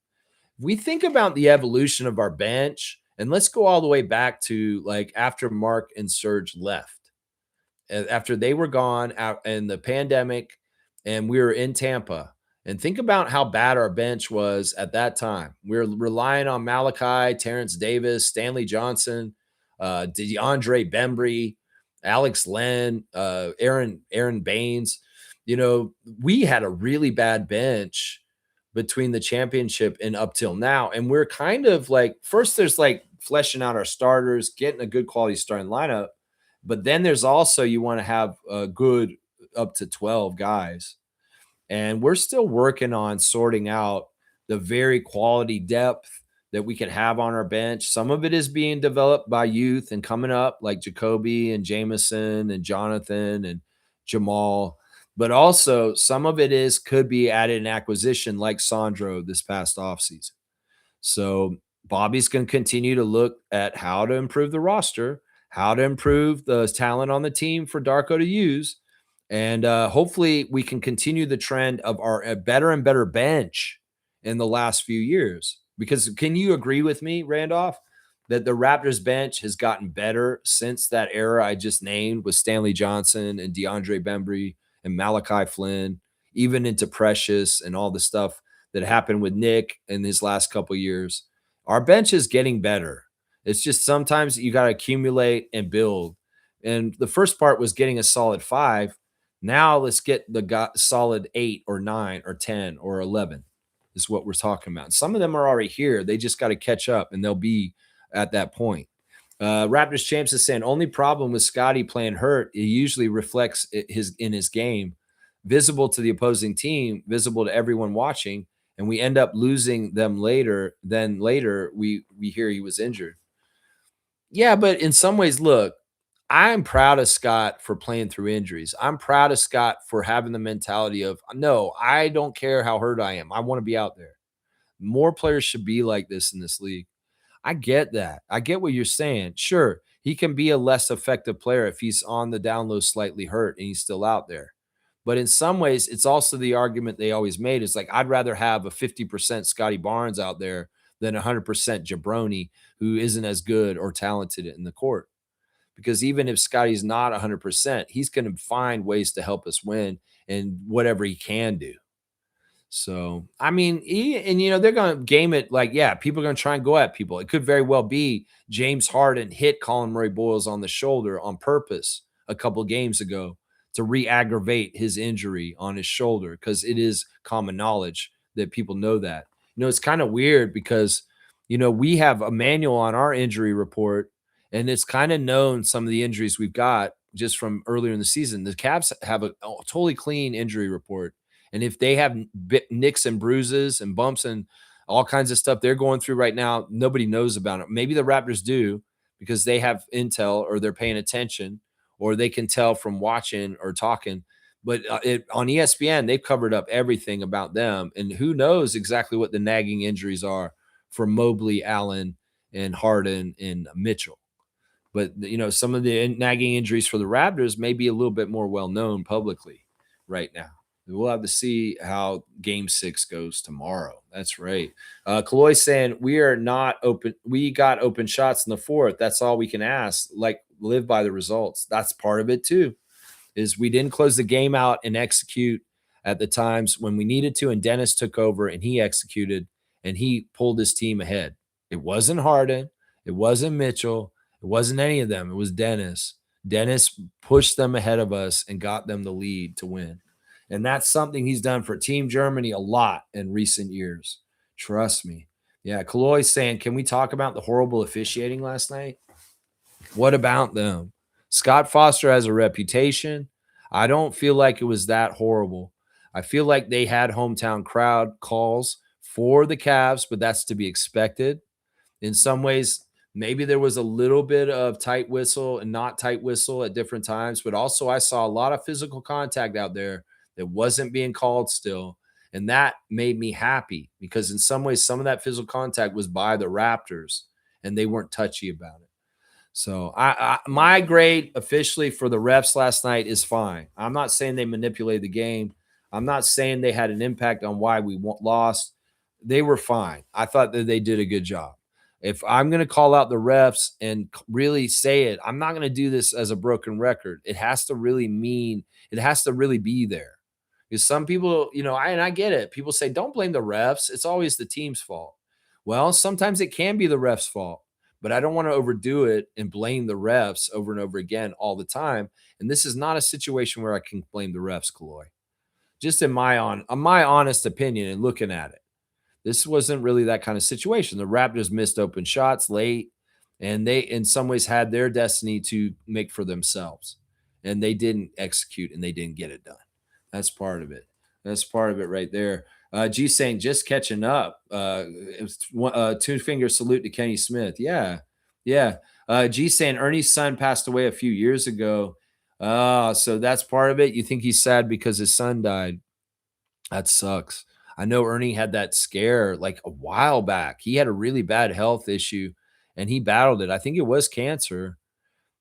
We think about the evolution of our bench, and let's go all the way back to like after Mark and Serge left, after they were gone out in the pandemic, and we were in Tampa. And think about how bad our bench was at that time. We were relying on Malachi, Terrence Davis, Stanley Johnson, DeAndre Bembry, Alex Len, Aaron Baines. We had a really bad bench between the championship and up till now. And we're kind of like, first there's like fleshing out our starters, getting a good quality starting lineup. But then there's also, you want to have a good up to 12 guys. And we're still working on sorting out the very quality depth that we can have on our bench. Some of it is being developed by youth and coming up like Jacoby and Jameson and Jonathan and Jamal. But also some of it could be added an acquisition like Sandro this past offseason. So Bobby's going to continue to look at how to improve the roster, how to improve the talent on the team for Darko to use. And hopefully we can continue the trend of our better and better bench in the last few years. Because can you agree with me, Randolph, that the Raptors bench has gotten better since that era I just named with Stanley Johnson and DeAndre Bembry and Malachi Flynn, even into Precious and all the stuff that happened with Nick in his last couple of years? Our bench is getting better. It's just sometimes you got to accumulate and build. And the first part was getting a solid 5. Now let's get the solid 8 or 9 or 10 or 11 is what we're talking about. Some of them are already here. They just got to catch up and they'll be at that point. Raptors Champs is saying only problem with Scotty playing hurt, it usually reflects in his game, visible to the opposing team, visible to everyone watching, and we end up losing them later. Then later we hear he was injured. Yeah, but in some ways, look, I'm proud of Scott for playing through injuries. I'm proud of Scott for having the mentality of, no, I don't care how hurt I am. I want to be out there. More players should be like this in this league. I get that. I get what you're saying. Sure, he can be a less effective player if he's on the down low slightly hurt and he's still out there. But in some ways, it's also the argument they always made is like, I'd rather have a 50% Scotty Barnes out there than 100% Jabroni, who isn't as good or talented in the court. Because even if Scotty's not 100%, he's going to find ways to help us win and whatever he can do. So, I mean, they're going to game it like, yeah, people are going to try and go at people. It could very well be James Harden hit Colin Murray-Boyles on the shoulder on purpose a couple of games ago to re-aggravate his injury on his shoulder, because it is common knowledge that people know that. It's kind of weird because, we have a manual on our injury report, and it's kind of known some of the injuries we've got just from earlier in the season. The Cavs have a totally clean injury report. And if they have nicks and bruises and bumps and all kinds of stuff they're going through right now, nobody knows about it. Maybe the Raptors do because they have intel or they're paying attention or they can tell from watching or talking. But on ESPN, they've covered up everything about them. And who knows exactly what the nagging injuries are for Mobley, Allen, and Harden and Mitchell. But, some of the nagging injuries for the Raptors may be a little bit more well-known publicly right now. We'll have to see how game 6 goes tomorrow. That's right. Kaloy saying we are not open. We got open shots in the 4th. That's all we can ask. Like, live by the results. That's part of it too, is we didn't close the game out and execute at the times when we needed to. And Dennis took over and he executed and he pulled his team ahead. It wasn't Harden. It wasn't Mitchell. It wasn't any of them. It was Dennis. Dennis pushed them ahead of us and got them the lead to win. And that's something he's done for Team Germany a lot in recent years. Trust me. Yeah, Kaloy's saying, can we talk about the horrible officiating last night? What about them? Scott Foster has a reputation. I don't feel like it was that horrible. I feel like they had hometown crowd calls for the Cavs, but that's to be expected. In some ways, maybe there was a little bit of tight whistle and not tight whistle at different times, but also I saw a lot of physical contact out there that wasn't being called still. And that made me happy because in some ways, some of that physical contact was by the Raptors and they weren't touchy about it. So my grade officially for the refs last night is fine. I'm not saying they manipulated the game. I'm not saying they had an impact on why we lost. They were fine. I thought that they did a good job. If I'm going to call out the refs and really say it, I'm not going to do this as a broken record. It has to really mean, it has to really be there. Because some people, and I get it. People say, don't blame the refs. It's always the team's fault. Well, sometimes it can be the refs' fault, but I don't want to overdo it and blame the refs over and over again all the time. And this is not a situation where I can blame the refs, Kaloy. Just in my honest opinion and looking at it, this wasn't really that kind of situation. The Raptors missed open shots late, and they, in some ways, had their destiny to make for themselves, and they didn't execute and they didn't get it done. That's part of it. That's part of it right there. G saying just catching up. It was two finger salute to Kenny Smith. Yeah, yeah. G saying Ernie's son passed away a few years ago. So that's part of it. You think he's sad because his son died? That sucks. I know Ernie had that scare like a while back. He had a really bad health issue and he battled it. I think it was cancer.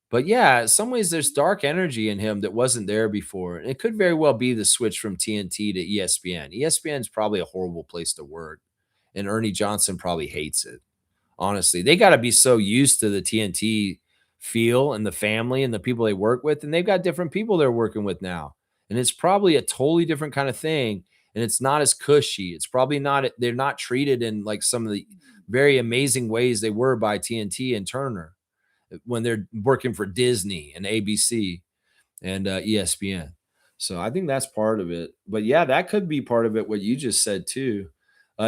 But yeah, in some ways there's dark energy in him that wasn't there before. And it could very well be the switch from TNT to ESPN. ESPN is probably a horrible place to work. And Ernie Johnson probably hates it. Honestly, they got to be so used to the TNT feel and the family and the people they work with. And they've got different people they're working with now. And it's probably a totally different kind of thing. And it's not as cushy. It's probably not, they're not treated in like some of the very amazing ways they were by TNT and Turner when they're working for Disney and ABC and ESPN. So I think that's part of it. But yeah, that could be part of it, what you just said too.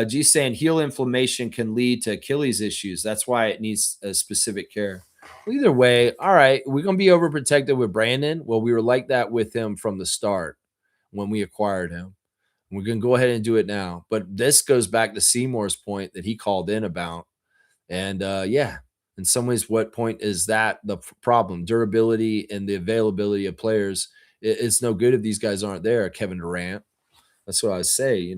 G saying heel inflammation can lead to Achilles issues. That's why it needs a specific care. Well, either way, all right, we're going to be overprotected with Brandon. Well, we were like that with him from the start when we acquired him. We're going to go ahead and do it now. But this goes back to Seymour's point that he called in about. And yeah, in some ways, what point is that the problem? Durability and the availability of players. It's no good if these guys aren't there. Kevin Durant. That's what I say,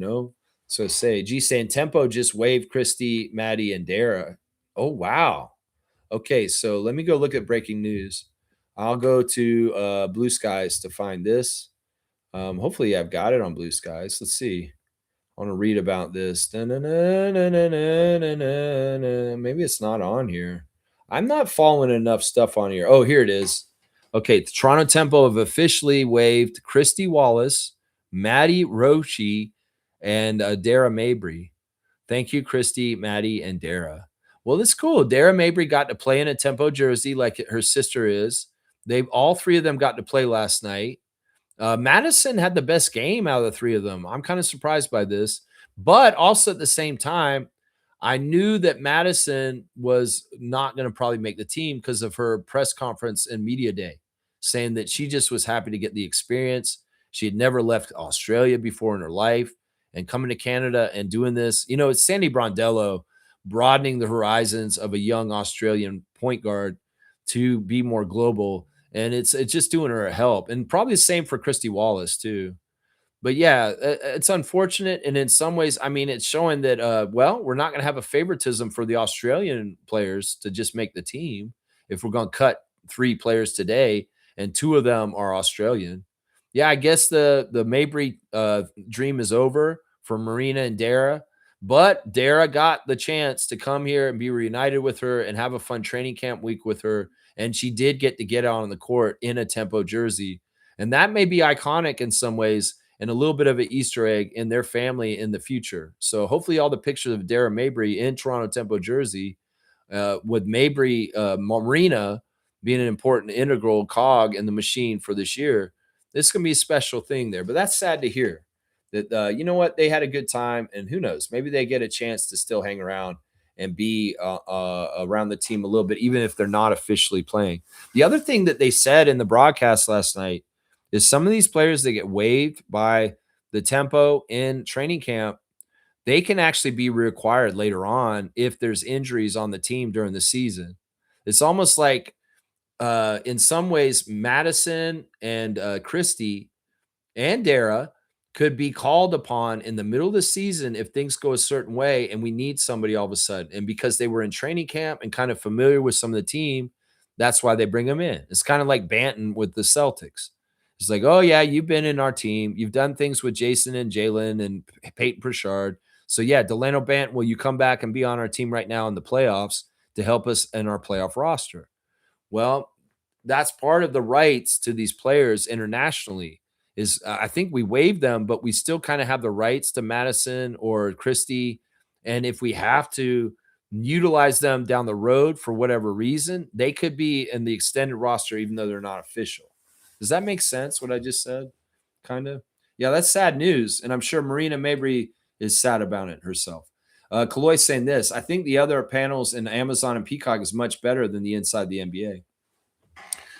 So I say, G saying Tempo just waved Christy, Maddie, and Dara. Oh, wow. Okay, so let me go look at breaking news. I'll go to Blue Skies to find this. Hopefully I've got it on Blue Skies. Let's see. I want to read about this. Maybe it's not on here. I'm not following enough stuff on here. Oh, here it is. Okay, the Toronto Tempo have officially waived Christy Wallace, Maddie Roche, and Dara Mabry. Thank you, Christy, Maddie, and Dara. Well, it's cool. Dara Mabry got to play in a Tempo jersey like her sister is. They've all three of them got to play last night. Madison had the best game out of the three of them. I'm kind of surprised by this, but also at the same time, I knew that Madison was not going to probably make the team because of her press conference and media day, saying that she just was happy to get the experience. She had never left Australia before in her life, and coming to Canada and doing this, it's Sandy Brondello broadening the horizons of a young Australian point guard to be more global. And it's just doing her a help, and probably the same for Christy Wallace too. But yeah, it's unfortunate, and in some ways, I mean, it's showing that we're not going to have a favoritism for the Australian players to just make the team. If we're going to cut 3 players today, and 2 of them are Australian, yeah, I guess the Mabry dream is over for Marina and Dara. But Dara got the chance to come here and be reunited with her and have a fun training camp week with her. And she did get to get out on the court in a Tempo jersey. And that may be iconic in some ways and a little bit of an Easter egg in their family in the future. So hopefully all the pictures of Dara Mabry in Toronto Tempo jersey with Mabry Marina being an important integral cog in the machine for this year, this is going to be a special thing there. But that's sad to hear that, you know what, they had a good time. And who knows, maybe they get a chance to still hang around and be around the team a little bit, even if they're not officially playing. The other thing that they said in the broadcast last night is some of these players that get waived by the tempo in training camp, they can actually be required later on if there's injuries on the team during the season. It's almost like, in some ways, Madison and Christie and Dara could be called upon in the middle of the season if things go a certain way and we need somebody all of a sudden. And because they were in training camp and kind of familiar with some of the team, that's why they bring them in. It's kind of like Banton with the Celtics. It's like, oh, yeah, you've been in our team. You've done things with Jason and Jalen and Peyton Pritchard. So, yeah, Delano Banton, will you come back and be on our team right now in the playoffs to help us in our playoff roster? Well, that's part of the rights to these players internationally is I think we waived them, but we still kind of have the rights to Madison or Christie. And if we have to utilize them down the road for whatever reason, they could be in the extended roster, even though they're not official. Does that make sense, what I just said? Kind of. Yeah, that's sad news. And I'm sure Marina Mabry is sad about it herself. Kaloy saying this, I think the other panels in Amazon and Peacock is much better than the Inside the NBA.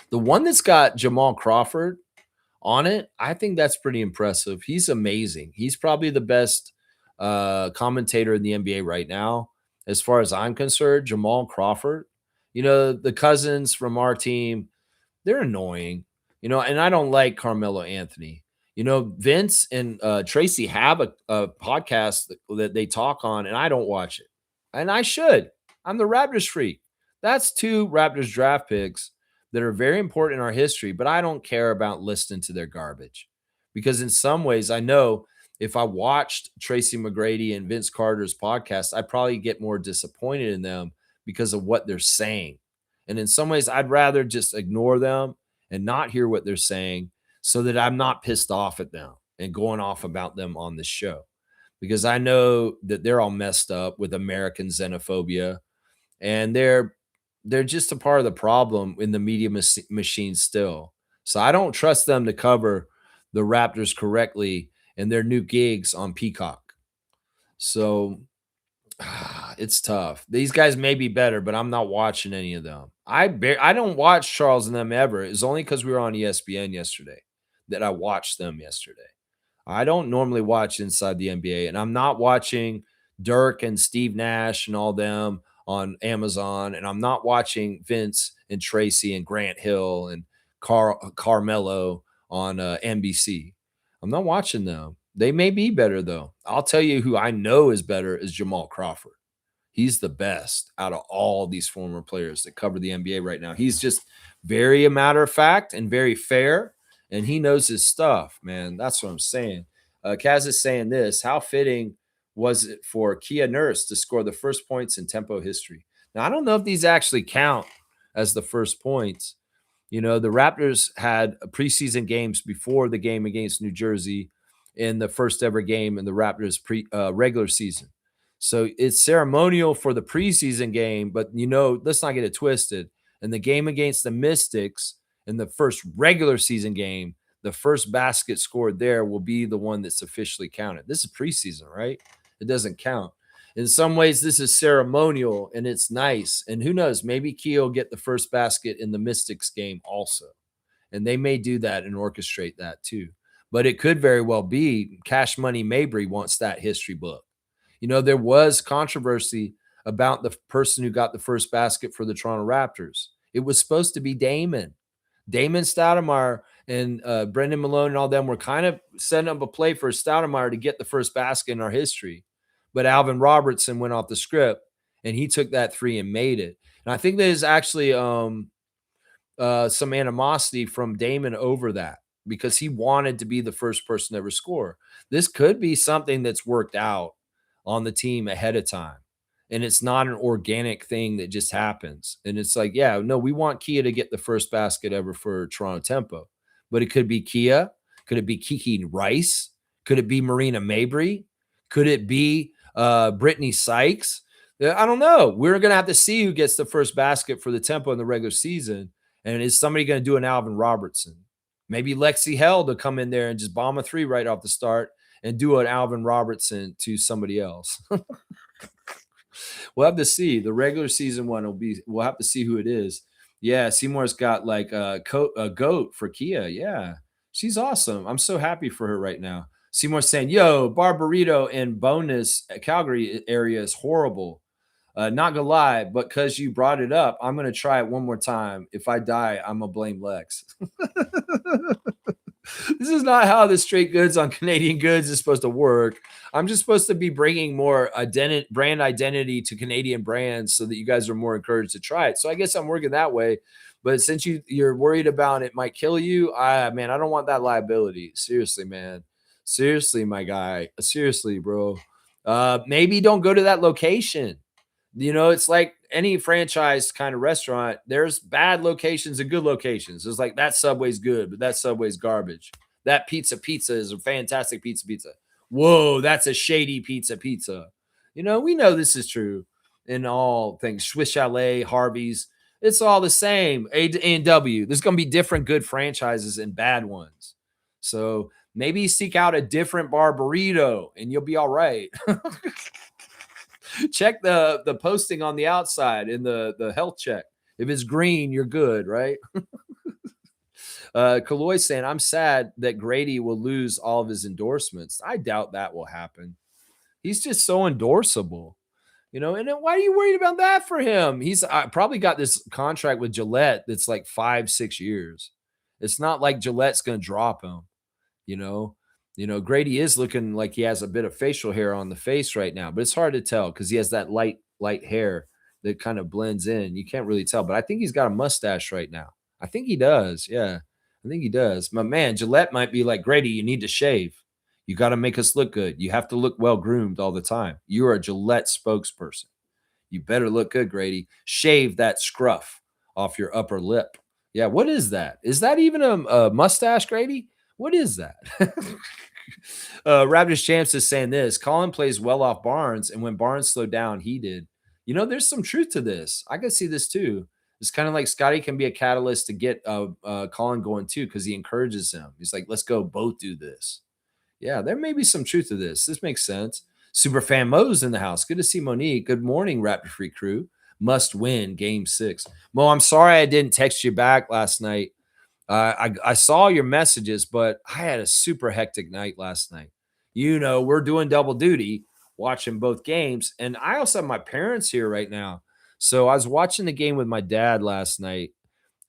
The one that's got Jamal Crawford on it, I think that's pretty impressive. He's amazing. He's probably the best commentator in the NBA right now. As far as I'm concerned, Jamal Crawford, the cousins from our team, they're annoying, and I don't like Carmelo Anthony. Vince and Tracy have a podcast that they talk on, and I don't watch it. And I should. I'm the Raptors freak. That's 2 Raptors draft picks that are very important in our history, but I don't care about listening to their garbage. Because in some ways, I know if I watched Tracy McGrady and Vince Carter's podcast, I'd probably get more disappointed in them because of what they're saying. And in some ways, I'd rather just ignore them and not hear what they're saying so that I'm not pissed off at them and going off about them on this show. Because I know that they're all messed up with American xenophobia, and they're just a part of the problem in the media machine still. So I don't trust them to cover the Raptors correctly in their new gigs on Peacock. So it's tough. These guys may be better, but I'm not watching any of them. I don't watch Charles and them ever. It's only because we were on ESPN yesterday that I watched them yesterday. I don't normally watch Inside the NBA, and I'm not watching Dirk and Steve Nash and all them on Amazon, and I'm not watching Vince and Tracy and Grant Hill and Carmelo on NBC. I'm not watching them. They may be better, though. I'll tell you who I know is better is Jamal Crawford. He's the best out of all these former players that cover the NBA right now. He's just very a matter of fact and very fair, and he knows his stuff, man. That's what I'm saying. Kaz is saying this, how fitting was it for Kia Nurse to score the first points in Tempo history? Now, I don't know if these actually count as the first points. The Raptors had preseason games before the game against New Jersey in the first ever game in the Raptors regular season. So it's ceremonial for the preseason game, but let's not get it twisted. In the game against the Mystics in the first regular season game, the first basket scored there will be the one that's officially counted. This is preseason, right? It doesn't count. In some ways, this is ceremonial and it's nice. And who knows, maybe Kia will get the first basket in the Mystics game also. And they may do that and orchestrate that too. But it could very well be Cash Money Mabry wants that history book. There was controversy about the person who got the first basket for the Toronto Raptors. It was supposed to be Damon Stoudemire, and Brendan Malone and all them were kind of setting up a play for Stoudemire to get the first basket in our history. But Alvin Robertson went off the script, and he took that 3 and made it. And I think there's actually some animosity from Damon over that because he wanted to be the first person to ever score. This could be something that's worked out on the team ahead of time. And it's not an organic thing that just happens. And it's like, yeah, no, we want Kia to get the first basket ever for Toronto Tempo. But it could be Kia. Could it be Kiki Rice? Could it be Marina Mabry? Could it be Brittany Sykes? I don't know. We're going to have to see who gets the first basket for the Tempo in the regular season. And is somebody going to do an Alvin Robertson? Maybe Lexi Hell to come in there and just bomb a 3 right off the start and do an Alvin Robertson to somebody else. We'll have to see. The regular season one will be. We'll have to see who it is. Yeah, Seymour's got like a goat for Kia. Yeah, she's awesome. I'm so happy for her right now. Seymour's saying, "Yo, Barbarito and Bonus Calgary area is horrible. Not gonna lie, but because you brought it up, I'm gonna try it one more time. If I die, I'm gonna blame Lex." This is not how the straight goods on Canadian goods is supposed to work. I'm just supposed to be bringing more brand identity to Canadian brands so that you guys are more encouraged to try it. So I guess I'm working that way. But since you're worried about it might kill you, man, I don't want that liability. Seriously, man. Seriously, my guy. Seriously, bro. Maybe don't go to that location. It's like any franchise kind of restaurant. There's bad locations and good locations. It's like that Subway's good, but that Subway's garbage. That pizza is a fantastic pizza. Whoa, that's a shady pizza. We know this is true in all things. Swiss Chalet, Harvey's, it's all the same. A&W. There's going to be different good franchises and bad ones. So maybe seek out a different Barbarito and you'll be all right. Check the posting on the outside in the health check. If it's green, you're good, right? Kaloy saying, I'm sad that Grady will lose all of his endorsements. I doubt that will happen. He's just so endorsable, and then why are you worried about that for him? He's probably got this contract with Gillette that's like 5-6 years. It's not like Gillette's going to drop him, you know. Grady is looking like he has a bit of facial hair on the face right now, but it's hard to tell because he has that light hair that kind of blends in. You can't really tell, but I think he's got a mustache right now. I think he does. Yeah, I think he does. My man, Gillette might be like, Grady, you need to shave. You got to make us look good. You have to look well groomed all the time. You're a Gillette spokesperson. You better look good, Grady. Shave that scruff off your upper lip. Yeah, what is that? Is that even a mustache, Grady? What is that? Raptors Champs is saying this. Colin plays well off Barnes, and when Barnes slowed down, he did. There's some truth to this. I can see this too. It's kind of like Scotty can be a catalyst to get Colin going too because he encourages him. He's like, let's go both do this. Yeah, there may be some truth to this. This makes sense. Superfan Mo's in the house. Good to see Monique. Good morning, Raptor Free crew. Must win game 6. Mo, I'm sorry I didn't text you back last night. I saw your messages, but I had a super hectic night last night. We're doing double duty, watching both games. And I also have my parents here right now. So I was watching the game with my dad last night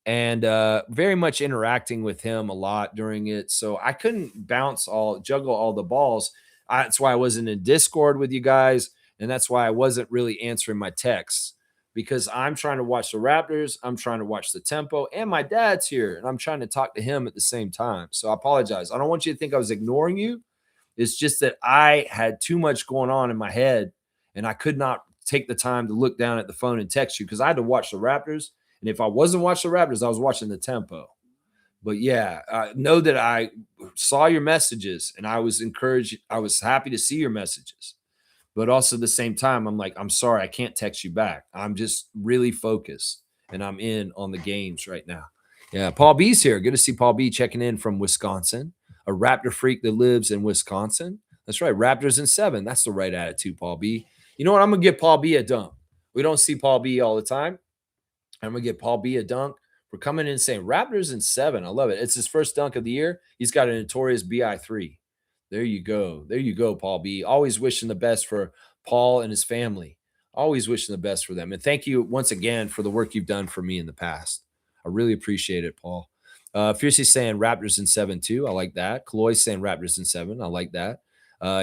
and very much interacting with him a lot during it. So I couldn't juggle all the balls. That's why I wasn't in Discord with you guys. And that's why I wasn't really answering my texts because I'm trying to watch the Raptors. I'm trying to watch the tempo and my dad's here and I'm trying to talk to him at the same time. So I apologize. I don't want you to think I was ignoring you. It's just that I had too much going on in my head and I could not take the time to look down at the phone and text you because I had to watch the Raptors. And if I wasn't watching the Raptors, I was watching the tempo. But yeah, know that I saw your messages and I was encouraged. I was happy to see your messages. But also at the same time, I'm like, I'm sorry, I can't text you back. I'm just really focused and I'm in on the games right now. Yeah, Paul B's here. Good to see Paul B checking in from Wisconsin, a Raptor freak that lives in Wisconsin. That's right, Raptors in 7. That's the right attitude, Paul B. You know what? I'm going to give Paul B a dunk. We don't see Paul B all the time. I'm going to give Paul B a dunk for coming in and saying Raptors in 7. I love it. It's his first dunk of the year. He's got a notorious BI3. There you go. There you go, Paul B. Always wishing the best for Paul and his family. Always wishing the best for them. And thank you once again for the work you've done for me in the past. I really appreciate it, Paul. Fiercely saying Raptors in 7 too. I like that. Kaloy's saying Raptors in 7. I like that.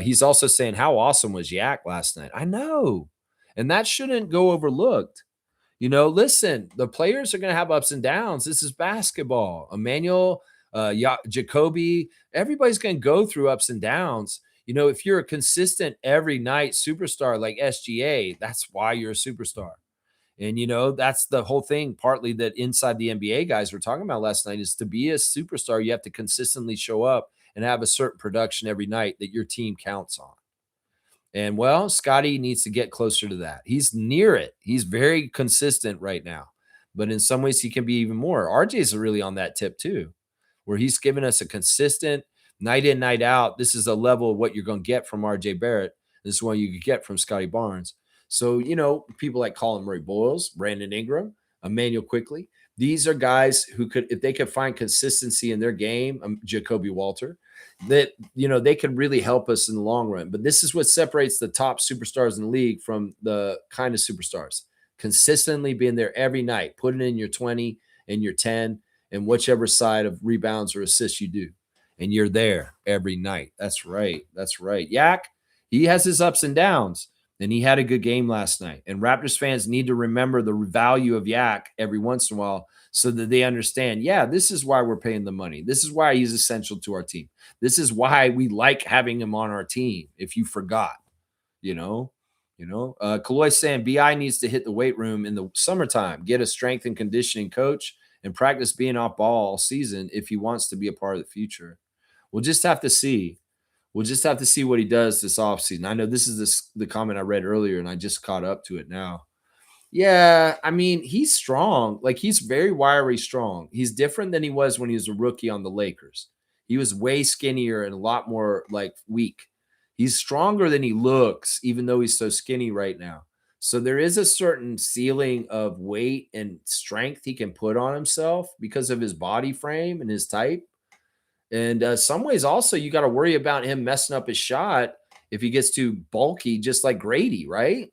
He's also saying how awesome was Yak last night. I know. And that shouldn't go overlooked. Listen, the players are going to have ups and downs. This is basketball. Emmanuel, Jacoby, everybody's going to go through ups and downs. If you're a consistent every night superstar like SGA, that's why you're a superstar. And, that's the whole thing, partly that inside the NBA guys were talking about last night is to be a superstar, you have to consistently show up and have a certain production every night that your team counts on. And well, Scotty needs to get closer to that. He's near it. He's very consistent right now. But in some ways, he can be even more. RJ's really on that tip too, where he's giving us a consistent night in, night out. This is a level of what you're going to get from RJ Barrett. This is what you could get from Scotty Barnes. So, people like Colin Murray-Boyles, Brandon Ingram, Emmanuel Quickly, these are guys who could, if they could find consistency in their game, Jacoby Walter, that, they could really help us in the long run. But this is what separates the top superstars in the league from the kind of superstars. Consistently being there every night, putting in your 20 and your 10 and whichever side of rebounds or assists you do. And you're there every night. That's right. That's right. Yak, he has his ups and downs, and he had a good game last night. And Raptors fans need to remember the value of Yak every once in a while so that they understand, yeah, this is why we're paying the money. This is why he's essential to our team. This is why we like having him on our team, if you forgot, Kaloy saying BI needs to hit the weight room in the summertime, get a strength and conditioning coach, and practice being off ball all season if he wants to be a part of the future. We'll just have to see. We'll just have to see what he does this offseason. I know this is the comment I read earlier, and I just caught up to it now. Yeah, I mean, he's strong. Like, he's very wiry strong. He's different than he was when he was a rookie on the Lakers. He was way skinnier and a lot more, like, weak. He's stronger than he looks, even though he's so skinny right now. So there is a certain ceiling of weight and strength he can put on himself because of his body frame and his type. And some ways also you got to worry about him messing up his shot if he gets too bulky, just like Grady, right?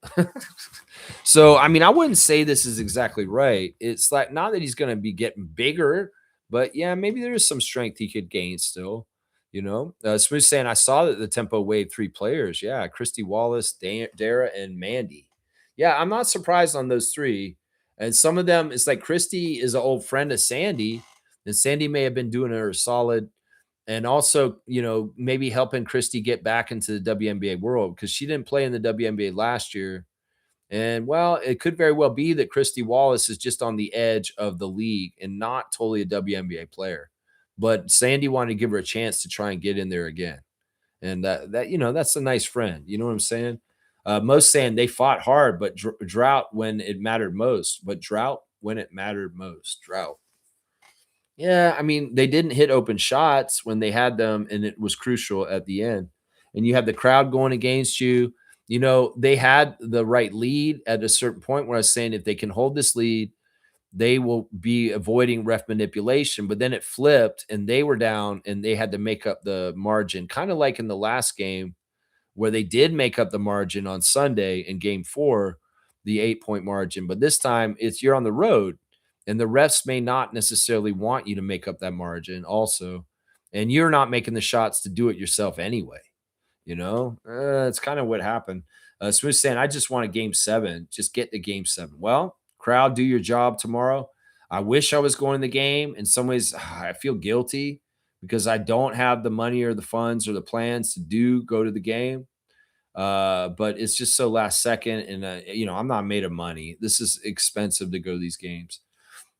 So, I mean, I wouldn't say this is exactly right. It's like not that he's going to be getting bigger, but yeah, maybe there is some strength he could gain still. Smooth saying, I saw that the tempo waived 3 players. Yeah, Christy Wallace, Dara, and Mandy. Yeah, I'm not surprised on those 3. And some of them, it's like Christy is an old friend of Sandy, and Sandy may have been doing her solid. And also, maybe helping Christy get back into the WNBA world because she didn't play in the WNBA last year. And, well, it could very well be that Christy Wallace is just on the edge of the league and not totally a WNBA player. But Sandy wanted to give her a chance to try and get in there again. And that's a nice friend. You know what I'm saying? Most saying they fought hard, but drought when it mattered most. But drought when it mattered most. Drought. Yeah, I mean, they didn't hit open shots when they had them, and it was crucial at the end. And you have the crowd going against you. They had the right lead at a certain point where I was saying if they can hold this lead, they will be avoiding ref manipulation. But then it flipped, and they were down, and they had to make up the margin, kind of like in the last game where they did make up the margin on Sunday in game 4, the 8-point margin. But this time you're on the road. And the refs may not necessarily want you to make up that margin also. And you're not making the shots to do it yourself anyway. It's kind of what happened. Smooth saying, I just want a game 7. Just get to game 7. Well, crowd, do your job tomorrow. I wish I was going to the game. In some ways, I feel guilty because I don't have the money or the funds or the plans to go to the game. But it's just so last second. And, I'm not made of money. This is expensive to go to these games.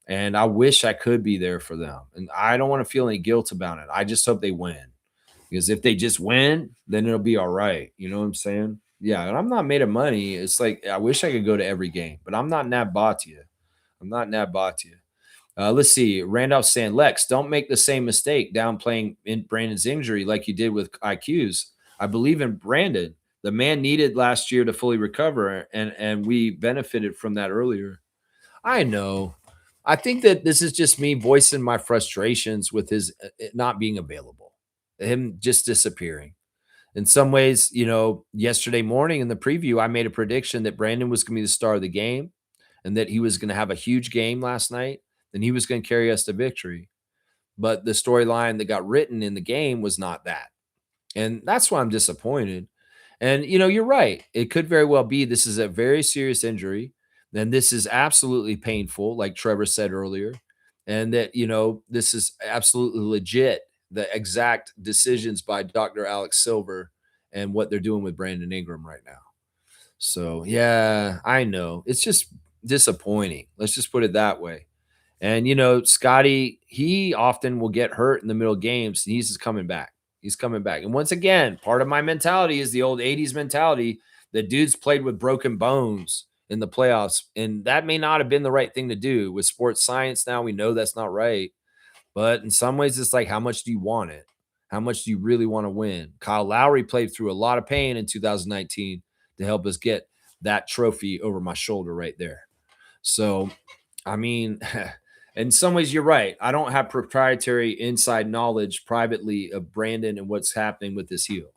And I wish I could be there for them. And I don't want to feel any guilt about it. I just hope they win. Because if they just win, then it'll be all right. You know what I'm saying? Yeah, and I'm not made of money. It's like I wish I could go to every game, but I'm not Nat Bhatia. Let's see. Randolph saying, Lex, don't make the same mistake downplaying in Brandon's injury like you did with IQs. I believe in Brandon. The man needed last year to fully recover, and we benefited from that earlier. I know. I think that this is just me voicing my frustrations with his not being available, him just disappearing. In some ways, yesterday morning in the preview, I made a prediction that Brandon was going to be the star of the game and that he was going to have a huge game last night and he was going to carry us to victory. But the storyline that got written in the game was not that. And that's why I'm disappointed. And, you're right. It could very well be this is a very serious injury. And this is absolutely painful, like Trevor said earlier. And that, this is absolutely legit. The exact decisions by Dr. Alex Silver and what they're doing with Brandon Ingram right now. So, yeah, I know. It's just disappointing. Let's just put it that way. And, Scotty, he often will get hurt in the middle of games, and he's just coming back. He's coming back. And once again, part of my mentality is the old 80s mentality that dudes played with broken bones in the playoffs. And that may not have been the right thing to do. With sports science now, we know that's not right. But in some ways, it's like, how much do you want it? How much do you really want to win? Kyle Lowry played through a lot of pain in 2019 to help us get that trophy over my shoulder right there. So, I mean, in some ways, you're right. I don't have proprietary inside knowledge privately of Brandon and what's happening with his heel.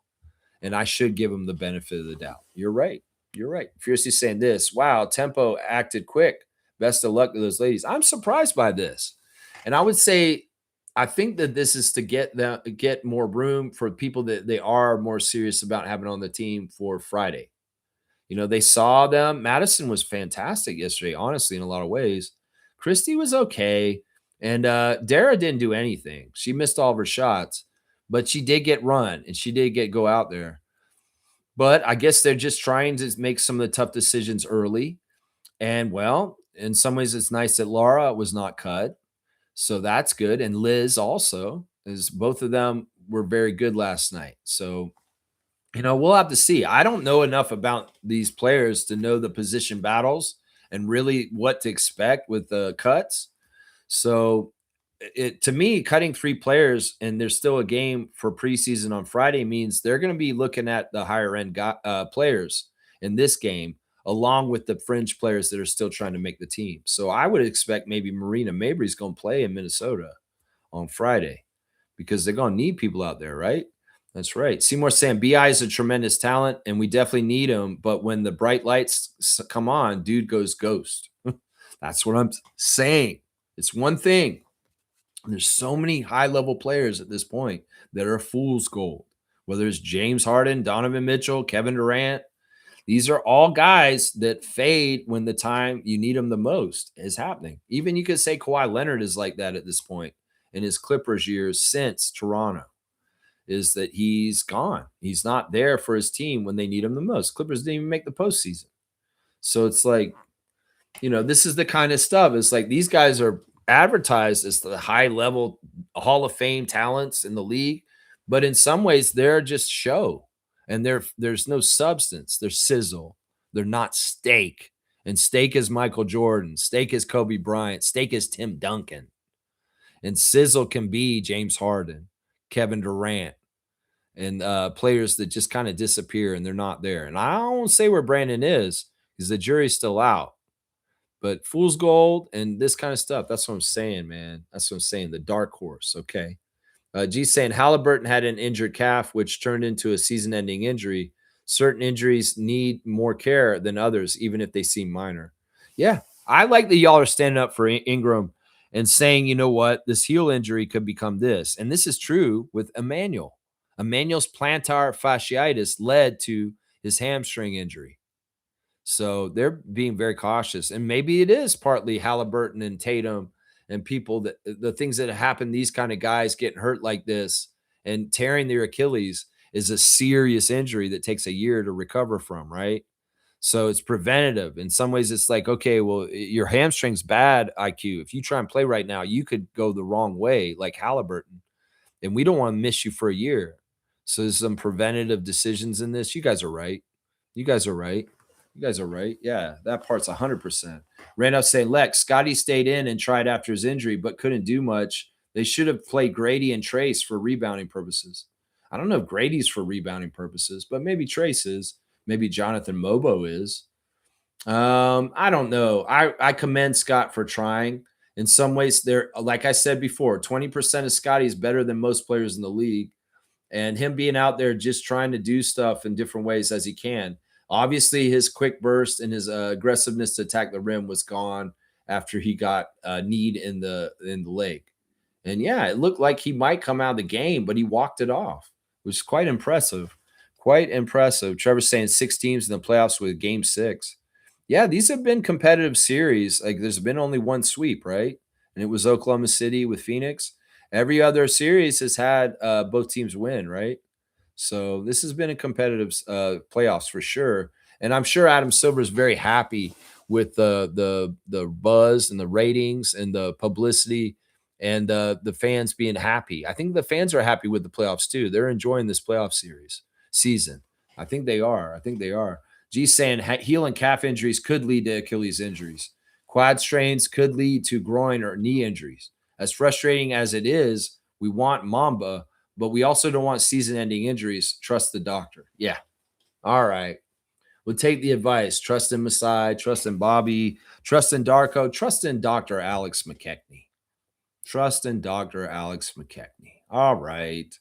And I should give him the benefit of the doubt. You're right. You're right. Fiercely saying this. Wow, Tempo acted quick. Best of luck to those ladies. I'm surprised by this. And I would say, I think that this is to get more room for people that they are more serious about having on the team for Friday. You know, they saw them. Madison was fantastic yesterday, honestly, in a lot of ways. Christy was okay. And Dara didn't do anything. She missed all of her shots, but she did get run and she did get go out there. But I guess they're just trying to make some of the tough decisions early. And well, in some ways, it's nice that Laura was not cut. So that's good. And Liz also, is both of them were very good last night. So we'll have to see. I don't know enough about these players to know the position battles and really what to expect with the cuts. So, to me, cutting 3 players and there's still a game for preseason on Friday means they're going to be looking at the higher end players in this game, along with the fringe players that are still trying to make the team. So, I would expect maybe Marina Mabry's going to play in Minnesota on Friday because they're going to need people out there, right? That's right. Seymour saying BI is a tremendous talent, and we definitely need him. But when the bright lights come on, dude goes ghost. That's what I'm saying. It's one thing. There's so many high-level players at this point that are fool's gold, whether it's James Harden, Donovan Mitchell, Kevin Durant. These are all guys that fade when the time you need them the most is happening. Even you could say Kawhi Leonard is like that at this point in his Clippers years since Toronto. Is that he's gone. He's not there for his team when they need him the most. Clippers didn't even make the postseason. So it's like, this is the kind of stuff. It's like these guys are advertised as the high level Hall of Fame talents in the league, but in some ways they're just show and there's no substance. They're sizzle. They're not steak. And steak is Michael Jordan. Steak is Kobe Bryant. Steak is Tim Duncan. And sizzle can be James Harden, Kevin Durant, and players that just kind of disappear and they're not there. And I don't say where Brandon is because the jury's still out. But fool's gold and this kind of stuff, that's what I'm saying, man. That's what I'm saying. The dark horse, okay? G's saying Halliburton had an injured calf, which turned into a season-ending injury. Certain injuries need more care than others, even if they seem minor. Yeah, I like that y'all are standing up for Ingram and saying, you know what, this heel injury could become this. And this is true with Emmanuel. Emmanuel's plantar fasciitis led to his hamstring injury. So they're being very cautious. And maybe it is partly Halliburton and Tatum and people that the things that happen, these kind of guys getting hurt like this and tearing their Achilles is a serious injury that takes a year to recover from, right? So it's preventative. In some ways, it's like, okay, well, your hamstring's bad, IQ. If you try and play right now, you could go the wrong way, like Halliburton. And we don't want to miss you for a year. So there's some preventative decisions in this. You guys are right. You guys are right. You guys are right. Yeah, that part's 100%. Randolph saying, Lex, Scotty stayed in and tried after his injury, but couldn't do much. They should have played Grady and Trace for rebounding purposes. I don't know if Grady's for rebounding purposes, but maybe Trace is. Maybe Jonathan Mobo is. I don't know. I commend Scott for trying. In some ways, they're like I said before, 20% of Scotty is better than most players in the league. And him being out there just trying to do stuff in different ways as he can. Obviously, his quick burst and his aggressiveness to attack the rim was gone after he got kneed in the leg. And yeah, it looked like he might come out of the game, but he walked it off, which is quite impressive. Quite impressive. Trevor's saying 6 teams in the playoffs with game 6. Yeah, these have been competitive series. Like there's been only one sweep, right? And it was Oklahoma City with Phoenix. Every other series has had both teams win, right? So this has been a competitive playoffs for sure. And I'm sure Adam Silver is very happy with the buzz and the ratings and the publicity and the fans being happy. I think the fans are happy with the playoffs too. They're enjoying this playoff season. I think they are. G's saying heel and calf injuries could lead to Achilles injuries. Quad strains could lead to groin or knee injuries. As frustrating as it is, we want Mamba, but we also don't want season-ending injuries. Trust the doctor. Yeah. All right. We'll take the advice. Trust in Masai, trust in Bobby, trust in Darko, trust in Dr. Alex McKechnie. Trust in Dr. Alex McKechnie. All right.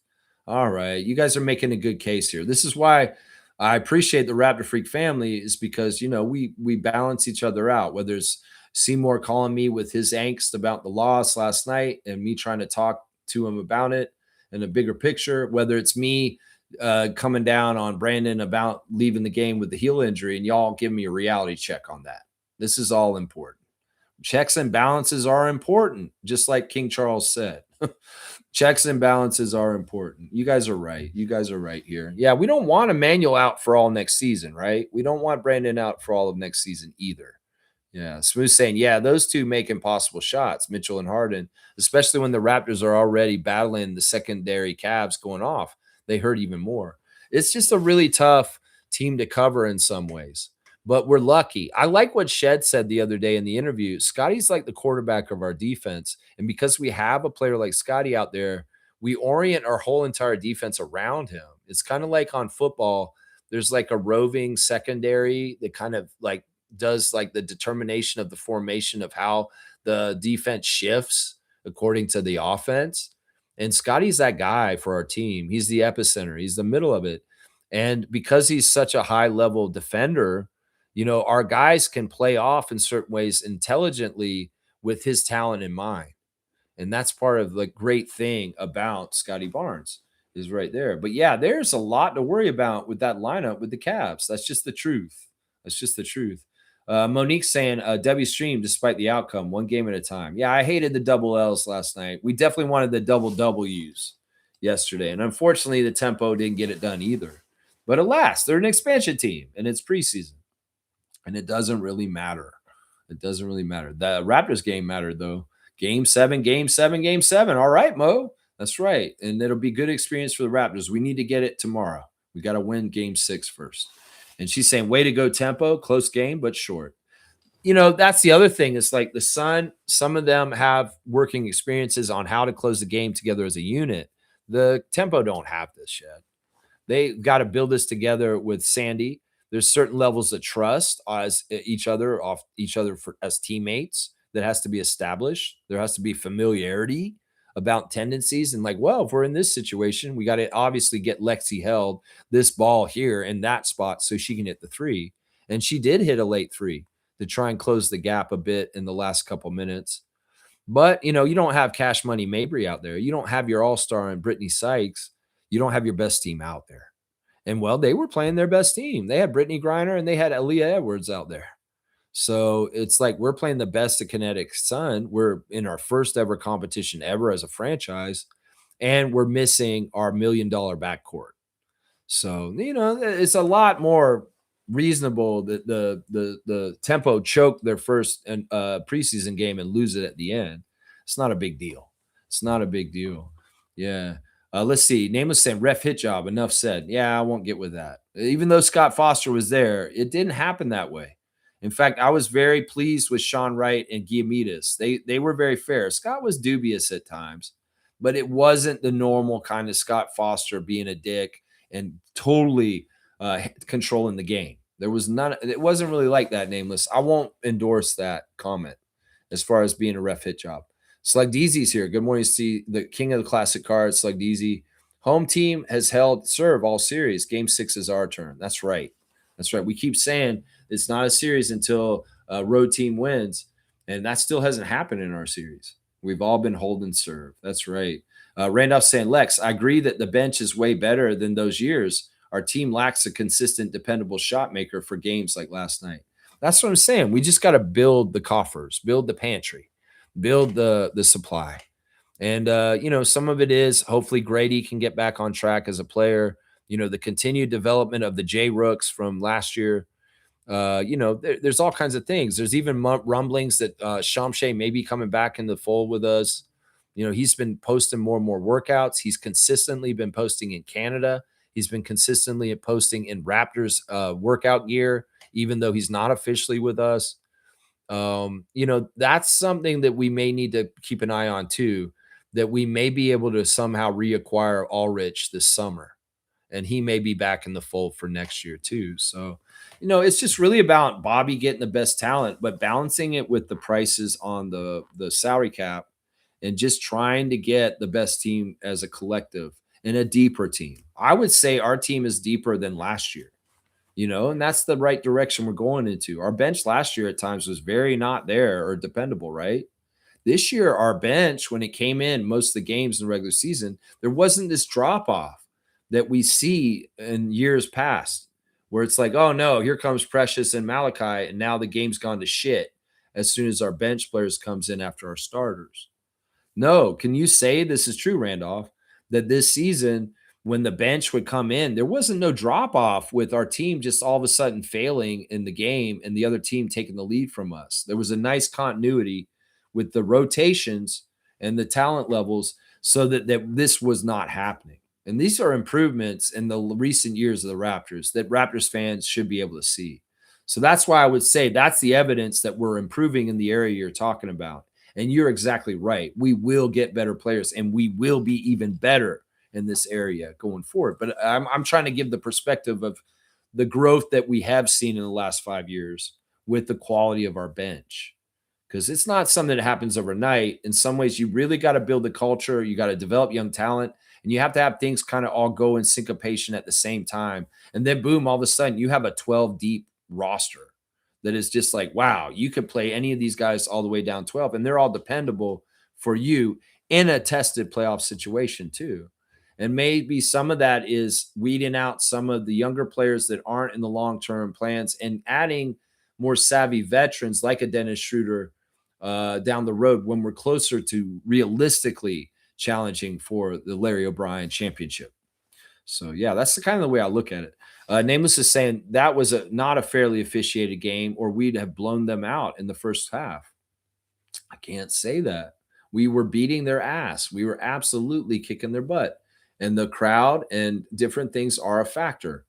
All right. You guys are making a good case here. This is why I appreciate the Raptor Freak family, is because, we balance each other out. Whether it's Seymour calling me with his angst about the loss last night and me trying to talk to him about it in a bigger picture, whether it's me coming down on Brandon about leaving the game with the heel injury, and y'all give me a reality check on that. This is all important. Checks and balances are important, just like King Charles said. Checks and balances are important. You guys are right. You guys are right here. Yeah, we don't want Emmanuel out for all next season, right? We don't want Brandon out for all of next season either. Yeah, Smooth saying, yeah, those two make impossible shots, Mitchell and Harden, especially when the Raptors are already battling the secondary Cavs going off. They hurt even more. It's just a really tough team to cover in some ways, but we're lucky. I like what Shed said the other day in the interview. Scotty's like the quarterback of our defense. And because we have a player like Scotty out there, we orient our whole entire defense around him. It's kind of like on football, there's like a roving secondary that kind of like does like the determination of the formation of how the defense shifts according to the offense. And Scotty's that guy for our team. He's the epicenter. He's the middle of it. And because he's such a high level defender, our guys can play off in certain ways intelligently with his talent in mind. And that's part of the great thing about Scotty Barnes is right there. But yeah, there's a lot to worry about with that lineup with the Cavs. That's just the truth. That's just the truth. Monique saying, W stream despite the outcome, one game at a time. Yeah, I hated the double L's last night. We definitely wanted the double W's yesterday. And unfortunately, the tempo didn't get it done either. But alas, they're an expansion team and it's preseason. And it doesn't really matter. It doesn't really matter. The Raptors game mattered, though. Game 7, game 7, game 7. All right, Mo. That's right. And it'll be good experience for the Raptors. We need to get it tomorrow. We got to win game 6 first. And she's saying, way to go, tempo. Close game, but short. That's the other thing. It's like the Sun, some of them have working experiences on how to close the game together as a unit. The tempo don't have this yet. They got to build this together with Sandy. There's certain levels of trust as each other as teammates that has to be established. There has to be familiarity about tendencies and like, well, if we're in this situation, we got to obviously get Lexi held this ball here in that spot so she can hit the 3. And she did hit a late 3 to try and close the gap a bit in the last couple minutes. But, you don't have Cash Money Mabry out there. You don't have your all-star and Brittany Sykes. You don't have your best team out there. And, well, they were playing their best team. They had Brittany Griner and they had Aaliyah Edwards out there. So it's like we're playing the best of Connecticut Sun. We're in our first ever competition ever as a franchise, and we're missing our $1 million backcourt. So, it's a lot more reasonable that the tempo choke their first preseason game and lose it at the end. It's not a big deal. It's not a big deal. Yeah. Let's see. Nameless saying ref hit job. Enough said. Yeah, I won't get with that. Even though Scott Foster was there, it didn't happen that way. In fact, I was very pleased with Sean Wright and Giamidis. They were very fair. Scott was dubious at times, but it wasn't the normal kind of Scott Foster being a dick and totally controlling the game. There was none. It wasn't really like that, Nameless. I won't endorse that comment as far as being a ref hit job. Slugdeezy's here. Good morning, see the king of the classic cards, Slugdeezy. Home team has held serve all series. Game 6 is our turn. That's right. That's right. We keep saying it's not a series until a road team wins, and that still hasn't happened in our series. We've all been holding serve. That's right. Randolph saying, Lex, I agree that the bench is way better than those years. Our team lacks a consistent, dependable shot maker for games like last night. That's what I'm saying. We just got to build the coffers, build the pantry, build the supply. And, some of it is hopefully Grady can get back on track as a player. The continued development of the J Rooks from last year. There's all kinds of things. There's even rumblings that Shamshay may be coming back in the fold with us. He's been posting more and more workouts. He's consistently been posting in Canada. He's been consistently posting in Raptors workout gear, even though he's not officially with us. That's something that we may need to keep an eye on too, that we may be able to somehow reacquire Ulrich this summer and he may be back in the fold for next year too. So, it's just really about Bobby getting the best talent, but balancing it with the prices on the salary cap and just trying to get the best team as a collective and a deeper team. I would say our team is deeper than last year, and that's the right direction we're going into. Our bench last year at times was very not there or dependable, right? This year, our bench, when it came in most of the games in the regular season, there wasn't this drop off that we see in years past, where it's like, oh no, here comes Precious and Malachi, and now the game's gone to shit as soon as our bench players comes in after our starters. No, can you say this is true, Randolph, that this season, when the bench would come in, there wasn't no drop off with our team just all of a sudden failing in the game and the other team taking the lead from us? There was a nice continuity with the rotations and the talent levels so that this was not happening. And these are improvements in the recent years of the Raptors that Raptors fans should be able to see. So that's why I would say that's the evidence that we're improving in the area you're talking about. And you're exactly right. We will get better players and we will be even better in this area going forward. But I'm trying to give the perspective of the growth that we have seen in the last 5 years with the quality of our bench. Because it's not something that happens overnight. In some ways, you really got to build the culture. You got to develop young talent. And you have to have things kind of all go in syncopation at the same time. And then, boom, all of a sudden, you have a 12 deep roster that is just like, wow, you could play any of these guys all the way down 12, and they're all dependable for you in a tested playoff situation too. And maybe some of that is weeding out some of the younger players that aren't in the long-term plans and adding more savvy veterans like a Dennis Schroder down the road when we're closer to realistically challenging for the Larry O'Brien championship. So yeah, that's the kind of the way I look at it. Nameless is saying that was not a fairly officiated game, or we'd have blown them out in the first half. I can't say that. We were beating their ass. We were absolutely kicking their butt, and the crowd and different things are a factor.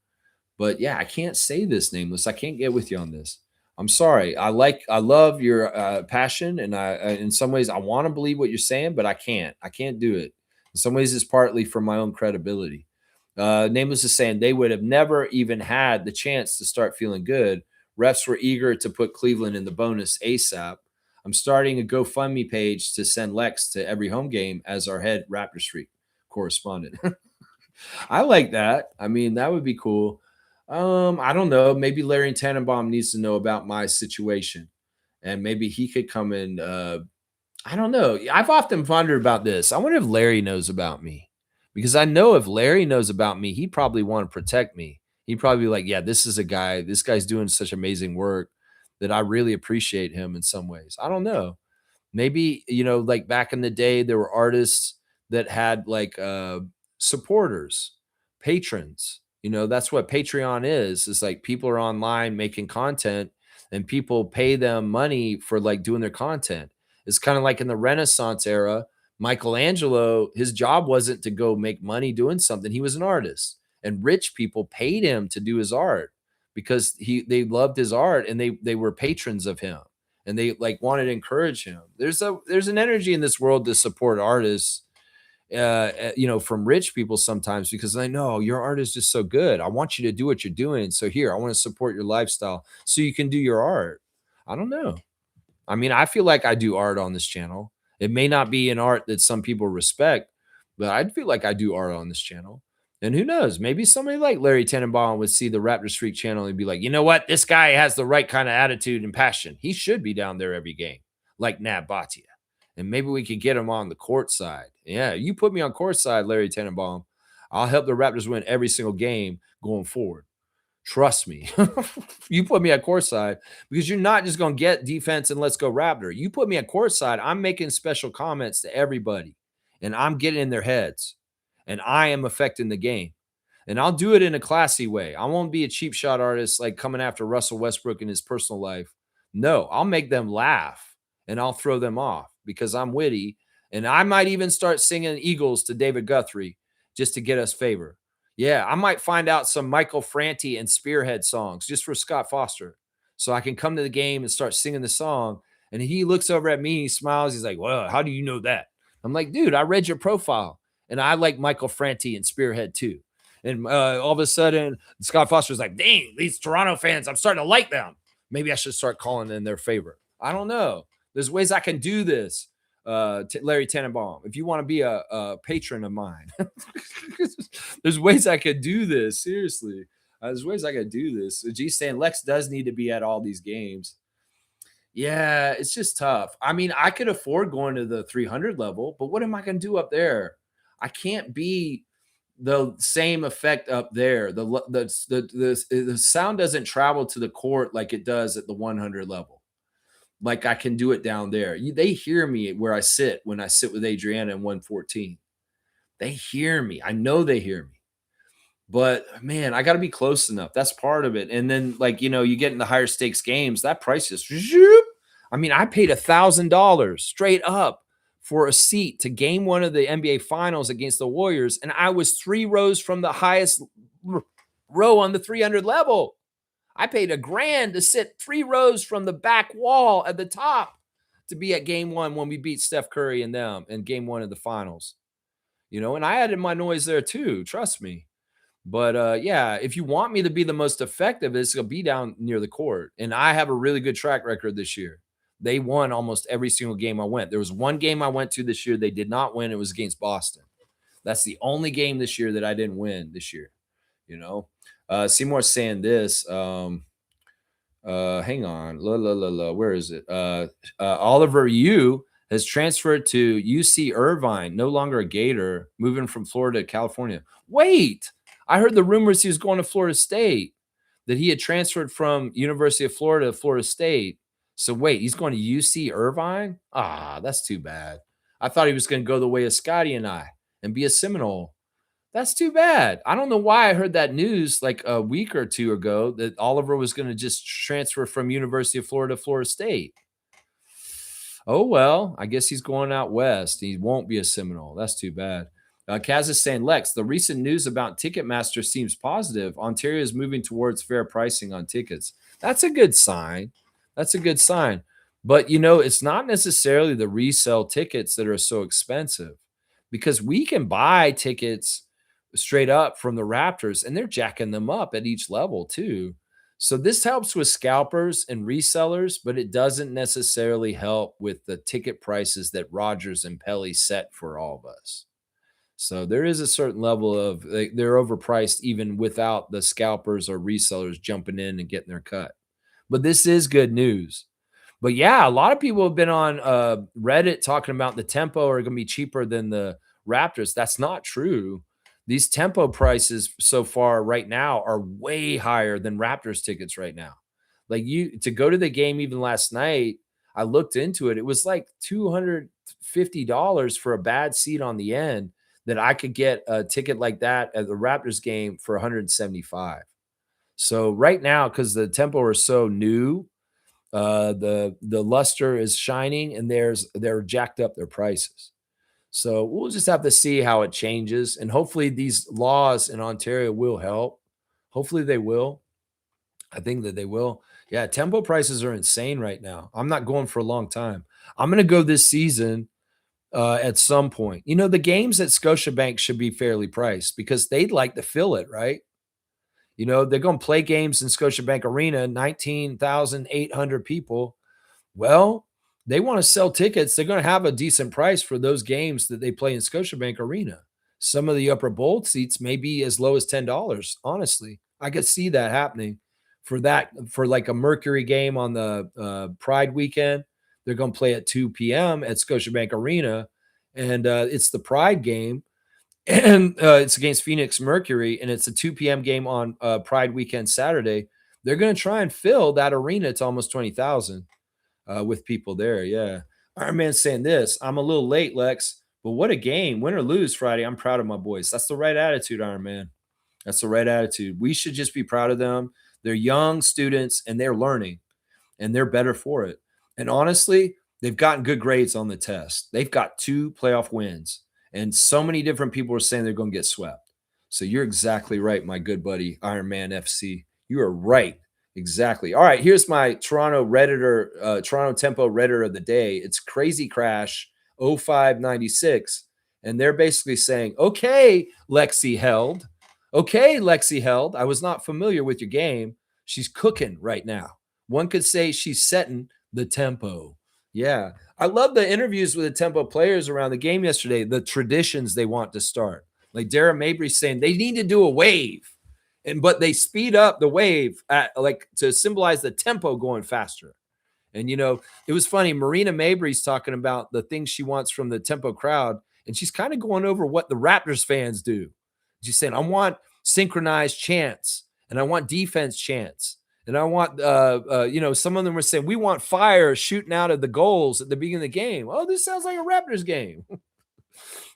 But yeah, I can't say this, Nameless. I can't get with you on this. I'm sorry. I love your passion, and in some ways, I want to believe what you're saying, but I can't. I can't do it. In some ways, it's partly for my own credibility. Nameless is saying they would have never even had the chance to start feeling good. Refs were eager to put Cleveland in the bonus ASAP. I'm starting a GoFundMe page to send Lex to every home game as our head Raptors freak correspondent. I like that. I mean, that would be cool. I don't know. Maybe Larry Tannenbaum needs to know about my situation, and maybe he could come in. I don't know. I've often wondered about this. I wonder if Larry knows about me, because I know if Larry knows about me, he'd probably want to protect me. He'd probably be like, yeah, this is a guy, this guy's doing such amazing work that I really appreciate him in some ways. I don't know. Maybe, like back in the day, there were artists that had like supporters, patrons. That's what Patreon is like people are online making content and people pay them money for like doing their content. It's kind of like in the Renaissance era, Michelangelo, his job wasn't to go make money doing something. He was an artist, and rich people paid him to do his art because they loved his art and they were patrons of him and they like wanted to encourage him. There's an energy in this world to support artists, from rich people sometimes, because I know your art is just so good. I want you to do what you're doing. So here, I want to support your lifestyle so you can do your art. I don't know. I mean, I feel like I do art on this channel. It may not be an art that some people respect, but I feel like I do art on this channel. And who knows? Maybe somebody like Larry Tannenbaum would see the Raptors Freak channel and be like, you know what? This guy has the right kind of attitude and passion. He should be down there every game, like Nat Bhatia. And maybe we could get him on the court side. Yeah, you put me on court side, Larry Tannenbaum. I'll help the Raptors win every single game going forward. Trust me. You put me at courtside, because you're not just going to get defense and let's go Raptor. You put me at courtside, I'm making special comments to everybody, and I'm getting in their heads, and I am affecting the game. And I'll do it in a classy way. I won't be a cheap shot artist like coming after Russell Westbrook in his personal life. No, I'll make them laugh, and I'll throw them off because I'm witty. And I might even start singing Eagles to David Guthrie just to get us favor. Yeah, I might find out some Michael Franti and Spearhead songs just for Scott Foster, so I can come to the game and start singing the song. And he looks over at me, he smiles. He's like, well, how do you know that? I'm like, dude, I read your profile, and I like Michael Franti and Spearhead too. And all of a sudden, Scott Foster's like, dang, these Toronto fans, I'm starting to like them. Maybe I should start calling in their favor. I don't know. There's ways I can do this. Larry Tannenbaum, if you want to be a patron of mine, there's ways I could do this. Seriously, there's ways I could do this. G's saying Lex does need to be at all these games. Yeah, it's just tough. I mean, I could afford going to the 300 level, but what am I going to do up there? I can't be the same effect up there. The sound doesn't travel to the court like it does at the 100 level. Like I can do it down there. They hear me where I sit when I sit with Adriana in 114. They hear me. I know they hear me. But man, I got to be close enough. That's part of it. And then, like, you get in the higher stakes games, that price is, I mean, I paid $1,000 straight up for a seat to game 1 of the NBA finals against the Warriors. And I was 3 rows from the highest row on the 300 level. I paid $1,000 to sit 3 rows from the back wall at the top to be at game 1 when we beat Steph Curry and them in game 1 of the finals. And I added my noise there too. Trust me. But yeah, if you want me to be the most effective, it's going to be down near the court. And I have a really good track record this year. They won almost every single game I went. There was one game I went to this year they did not win. It was against Boston. That's the only game this year that I didn't win this year. Seymour's saying this. Hang on. Where is it? Oliver Yu has transferred to UC Irvine, no longer a Gator, moving from Florida to California. Wait. I heard the rumors he was going to Florida State, that he had transferred from University of Florida to Florida State. So wait, he's going to UC Irvine? That's too bad. I thought he was going to go the way of Scotty and I and be a Seminole. That's too bad. I don't know why I heard that news like a week or two ago that Oliver was going to just transfer from University of Florida to Florida State. Oh, well, I guess he's going out west. He won't be a Seminole. That's too bad. Kaz is saying, Lex, the recent news about Ticketmaster seems positive. Ontario is moving towards fair pricing on tickets. That's a good sign. That's a good sign. But, it's not necessarily the resale tickets that are so expensive, because we can buy tickets straight up from the Raptors, and they're jacking them up at each level too. So this helps with scalpers and resellers, but it doesn't necessarily help with the ticket prices that Rogers and Pelly set for all of us. So there is a certain level of they're overpriced even without the scalpers or resellers jumping in and getting their cut. But this is good news. But yeah, a lot of people have been on Reddit talking about the Tempo are going to be cheaper than the Raptors. That's not true. These Tempo prices so far right now are way higher than Raptors tickets right now. Like to go to the game even last night, I looked into it. It was like $250 for a bad seat on the end, that I could get a ticket like that at the Raptors game for $175. So right now, because the Tempo are so new, the luster is shining, and they're jacked up their prices. So we'll just have to see how it changes, and hopefully these laws in Ontario will help. Hopefully they will. I think that they will. Yeah, Tempo prices are insane right now. I'm not going for a long time. I'm going to go this season. At some point, the games at Scotiabank should be fairly priced because they'd like to fill it, right? They're going to play games in Scotiabank Arena, 19,800 people. Well, they want to sell tickets. They're going to have a decent price for those games that they play in Scotiabank Arena. Some of the upper bowl seats may be as low as $10. Honestly, I could see that happening for like a Mercury game on the Pride weekend. They're going to play at 2 p.m. at Scotiabank Arena, and it's the Pride game, and it's against Phoenix Mercury, and it's a 2 p.m. game on Pride weekend Saturday. They're going to try and fill that arena to almost 20,000 with people there. Yeah. Iron Man's saying this. I'm a little late, Lex, but what a game. Win or lose Friday, I'm proud of my boys. That's the right attitude, Iron Man. That's the right attitude. We should just be proud of them. They're young students, and they're learning, and they're better for it. And honestly, they've gotten good grades on the test. They've got 2 playoff wins, and so many different people are saying they're going to get swept. So you're exactly right, my good buddy, Iron Man FC. You are right. Exactly. All right, here's my Toronto Tempo Redditor of the day. It's Crazy Crash 0596, and they're basically saying, okay, Lexi Held. Okay, Lexi Held, I was not familiar with your game. She's cooking right now. One could say she's setting the tempo. Yeah. I love the interviews with the tempo players around the game yesterday, the traditions they want to start. Like Dara Mabry saying they need to do a wave. But they speed up the wave like to symbolize the tempo going faster. And it was funny. Marina Mabry's talking about the things she wants from the tempo crowd, and she's kind of going over what the Raptors fans do. She's saying, I want synchronized chants, and I want defense chants. And I want, some of them were saying, we want fire shooting out of the goals at the beginning of the game. Oh, this sounds like a Raptors game.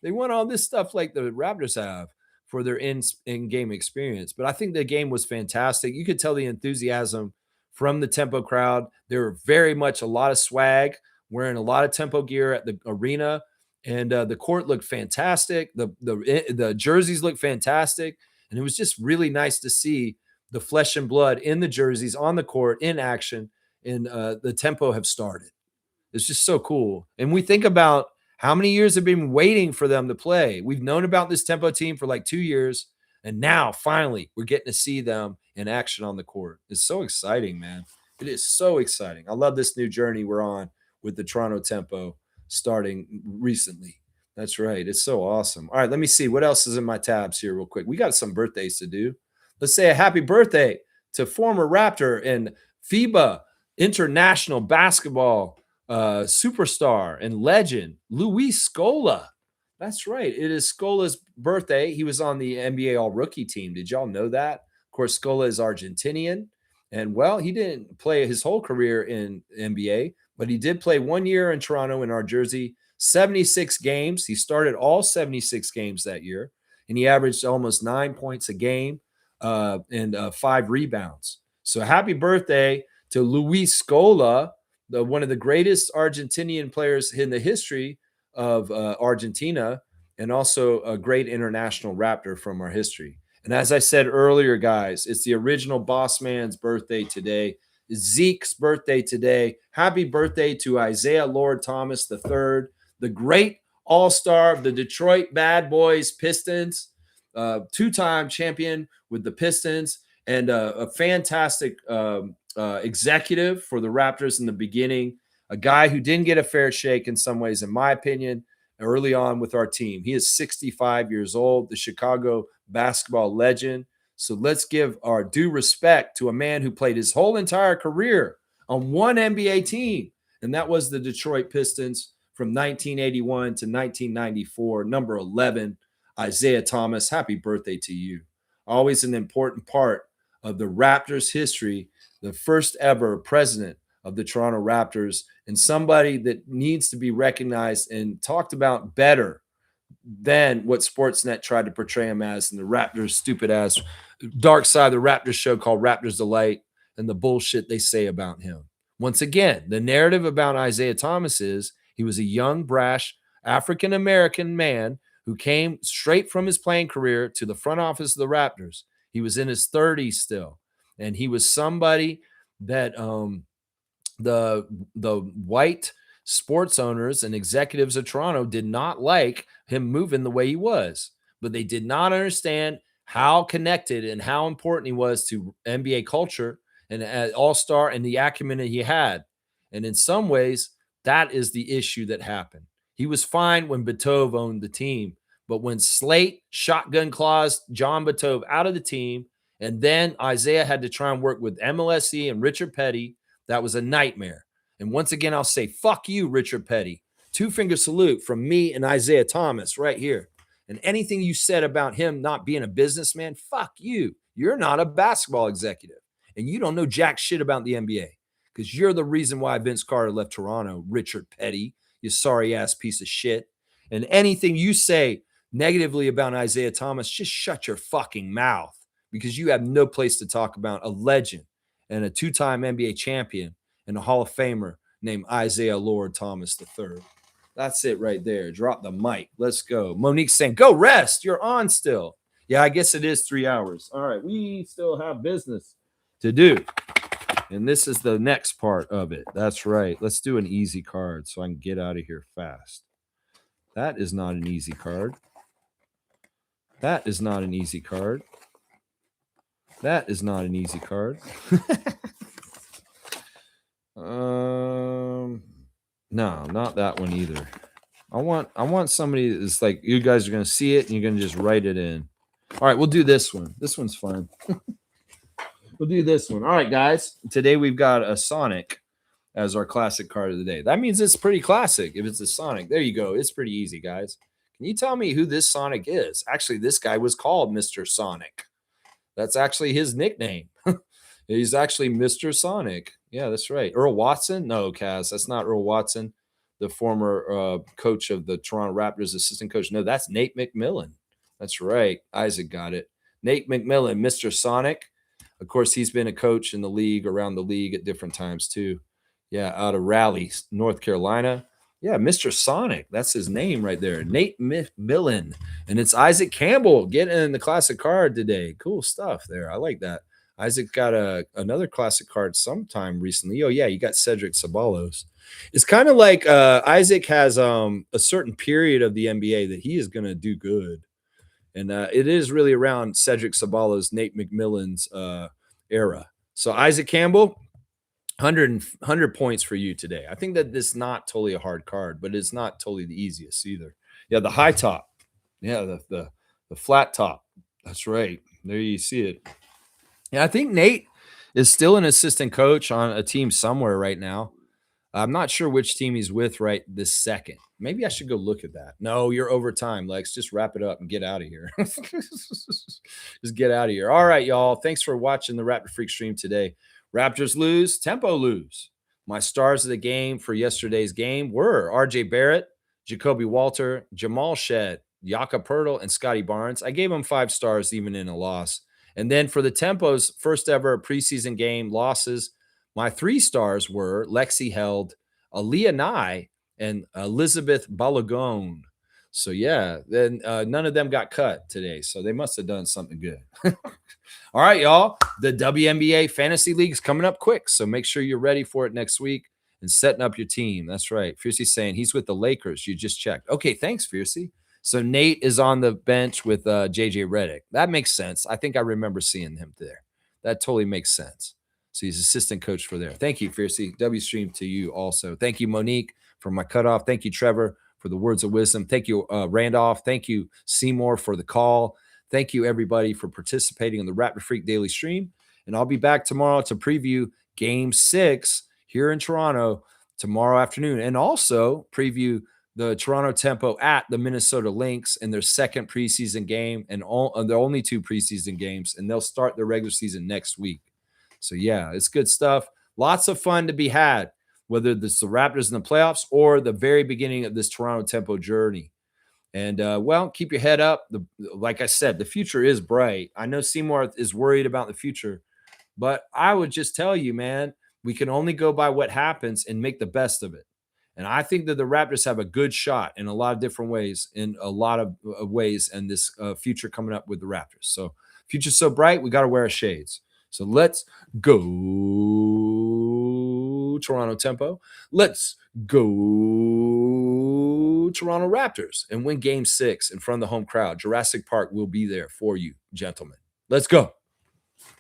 They want all this stuff like the Raptors have for their in-game experience. But I think the game was fantastic. You could tell the enthusiasm from the tempo crowd. There were very much a lot of swag, wearing a lot of tempo gear at the arena. And the court looked fantastic. The jerseys looked fantastic. And it was just really nice to see the flesh and blood in the jerseys on the court in action. And the tempo have started. It's just so cool. And we think about how many years have been waiting for them to play. We've known about this tempo team for like 2 years. And now finally we're getting to see them in action on the court. It's so exciting, man. It is so exciting. I love this new journey we're on with the Toronto tempo starting recently. That's right. It's so awesome. All right, let me see what else is in my tabs here real quick. We got some birthdays to do. Let's say a happy birthday to former Raptor and FIBA international basketball superstar and legend, Luis Scola. That's right. It is Scola's birthday. He was on the NBA All-Rookie team. Did y'all know that? Of course, Scola is Argentinian. And, well, he didn't play his whole career in NBA, but he did play 1 year in Toronto in our jersey, 76 games. He started all 76 games that year, and he averaged almost 9 points a game and 5 rebounds. So happy birthday to Luis Scola, one of the greatest Argentinian players in the history of Argentina, and also a great international Raptor from our history. And as I said earlier, guys, it's the original boss man's birthday today. It's Zeke's birthday today. Happy birthday to Isaiah Lord Thomas III, the great all-star of the Detroit Bad Boys Pistons, two-time champion with the Pistons, and a fantastic executive for the Raptors in the beginning, a guy who didn't get a fair shake in some ways, in my opinion, early on with our team. He is 65 years old, the Chicago basketball legend. So let's give our due respect to a man who played his whole entire career on one NBA team, and that was the Detroit Pistons from 1981 to 1994, number 11, Isaiah Thomas. Happy birthday to you. Always an important part of the Raptors' history, the first ever president of the Toronto Raptors, and somebody that needs to be recognized and talked about better than what Sportsnet tried to portray him as in the Raptors' stupid ass dark side of the Raptors show called Raptors Delight and the bullshit they say about him. Once again, the narrative about Isaiah Thomas is he was a young, brash, African-American man who came straight from his playing career to the front office of the Raptors. He was in his 30s still, and he was somebody that the white sports owners and executives of Toronto did not like him moving the way he was, but they did not understand how connected and how important he was to NBA culture and all-star and the acumen that he had. And in some ways, that is the issue that happened. He was fine when Bitov owned the team, but when Slate shotgun claws John Bitov out of the team, and then Isaiah had to try and work with MLSE and Richard Petty, that was a nightmare. And once again, I'll say, fuck you, Richard Petty. Two-finger salute from me and Isaiah Thomas right here. And anything you said about him not being a businessman, fuck you. You're not a basketball executive. And you don't know jack shit about the NBA because you're the reason why Vince Carter left Toronto, Richard Petty, you sorry-ass piece of shit. And anything you say negatively about Isaiah Thomas, just shut your fucking mouth because you have no place to talk about a legend and a two-time NBA champion and a Hall of Famer named Isaiah Lord Thomas III. That's it right there. Drop the mic. Let's go. Monique's saying, go rest. You're on still. Yeah, I guess it is 3 hours. All right. We still have business to do. And this is the next part of it. That's right. Let's do an easy card so I can get out of here fast. That is not an easy card. That is not an easy card. That is not an easy card. No, not that one either. I want somebody that's like, you guys are gonna see it and you're gonna just write it in. All right, we'll do this one. This one's fun. We'll do this one. All right, guys. Today we've got a Sonic as our classic card of the day. That means it's pretty classic if it's a Sonic. There you go. It's pretty easy, guys. Can you tell me who this Sonic is? Actually, this guy was called Mr. Sonic. That's actually his nickname. He's actually Mr. Sonic. Yeah, that's right. Earl Watson? No, Kaz, that's not Earl Watson, the former coach of the Toronto Raptors, assistant coach. No, that's Nate McMillan. That's right. Isaac got it. Nate McMillan, Mr. Sonic. Of course, he's been a coach in the league, around the league at different times too. Yeah, out of Raleigh, North Carolina. Yeah, Mr. Sonic. That's his name right there. Nate McMillan. And it's Isaac Campbell getting in the classic card today. Cool stuff there. I like that. Isaac got another classic card sometime recently. Oh, yeah, you got Cedric Ceballos. It's kind of like Isaac has a certain period of the NBA that he is going to do good. And it is really around Cedric Ceballos, Nate McMillan's era. So Isaac Campbell, 100 points for you today. I think that this is not totally a hard card, but it's not totally the easiest either. Yeah, the high top. Yeah, the flat top. That's right. There you see it. Yeah, I think Nate is still an assistant coach on a team somewhere right now. I'm not sure which team he's with right this second. Maybe I should go look at that. No, you're over time, Lex. Just wrap it up and get out of here. Just get out of here. All right, y'all. Thanks for watching the Raptor Freak stream today. Raptors lose, tempo lose. My stars of the game for yesterday's game were RJ Barrett, Jacoby Walter, Jamal Shed, Yaka Pirtle, and Scotty Barnes. I gave them 5 stars even in a loss. And then for the Tempos, first ever preseason game losses, my 3 stars were Lexi Held, Aaliyah Nye, and Elizabeth Balogun. So, yeah, then none of them got cut today. So they must have done something good. All right, y'all. The WNBA Fantasy League is coming up quick. So make sure you're ready for it next week and setting up your team. That's right. Fiercey's saying he's with the Lakers. You just checked. Okay, thanks, Fiercey. So Nate is on the bench with JJ Redick. That makes sense. I think I remember seeing him there. That totally makes sense. So he's assistant coach for there. Thank you, Fiercey. W stream to you also. Thank you, Monique, for my cutoff. Thank you, Trevor, for the words of wisdom. Thank you, Randolph. Thank you, Seymour, for the call. Thank you, everybody, for participating in the Raptor Freak Daily Stream. And I'll be back tomorrow to preview Game 6 here in Toronto tomorrow afternoon, and also preview the Toronto Tempo at the Minnesota Lynx in their second preseason game, and their only 2 preseason games, and they'll start their regular season next week. So, yeah, it's good stuff. Lots of fun to be had, whether it's the Raptors in the playoffs or the very beginning of this Toronto Tempo journey. And, well, keep your head up. Like I said, the future is bright. I know Seymour is worried about the future, but I would just tell you, man, we can only go by what happens and make the best of it. And I think that the Raptors have a good shot in a lot of different ways, in this future coming up with the Raptors. So future's so bright, we got to wear our shades. So let's go Toronto Tempo. Let's go Toronto Raptors and win Game 6 in front of the home crowd. Jurassic Park will be there for you, gentlemen. Let's go.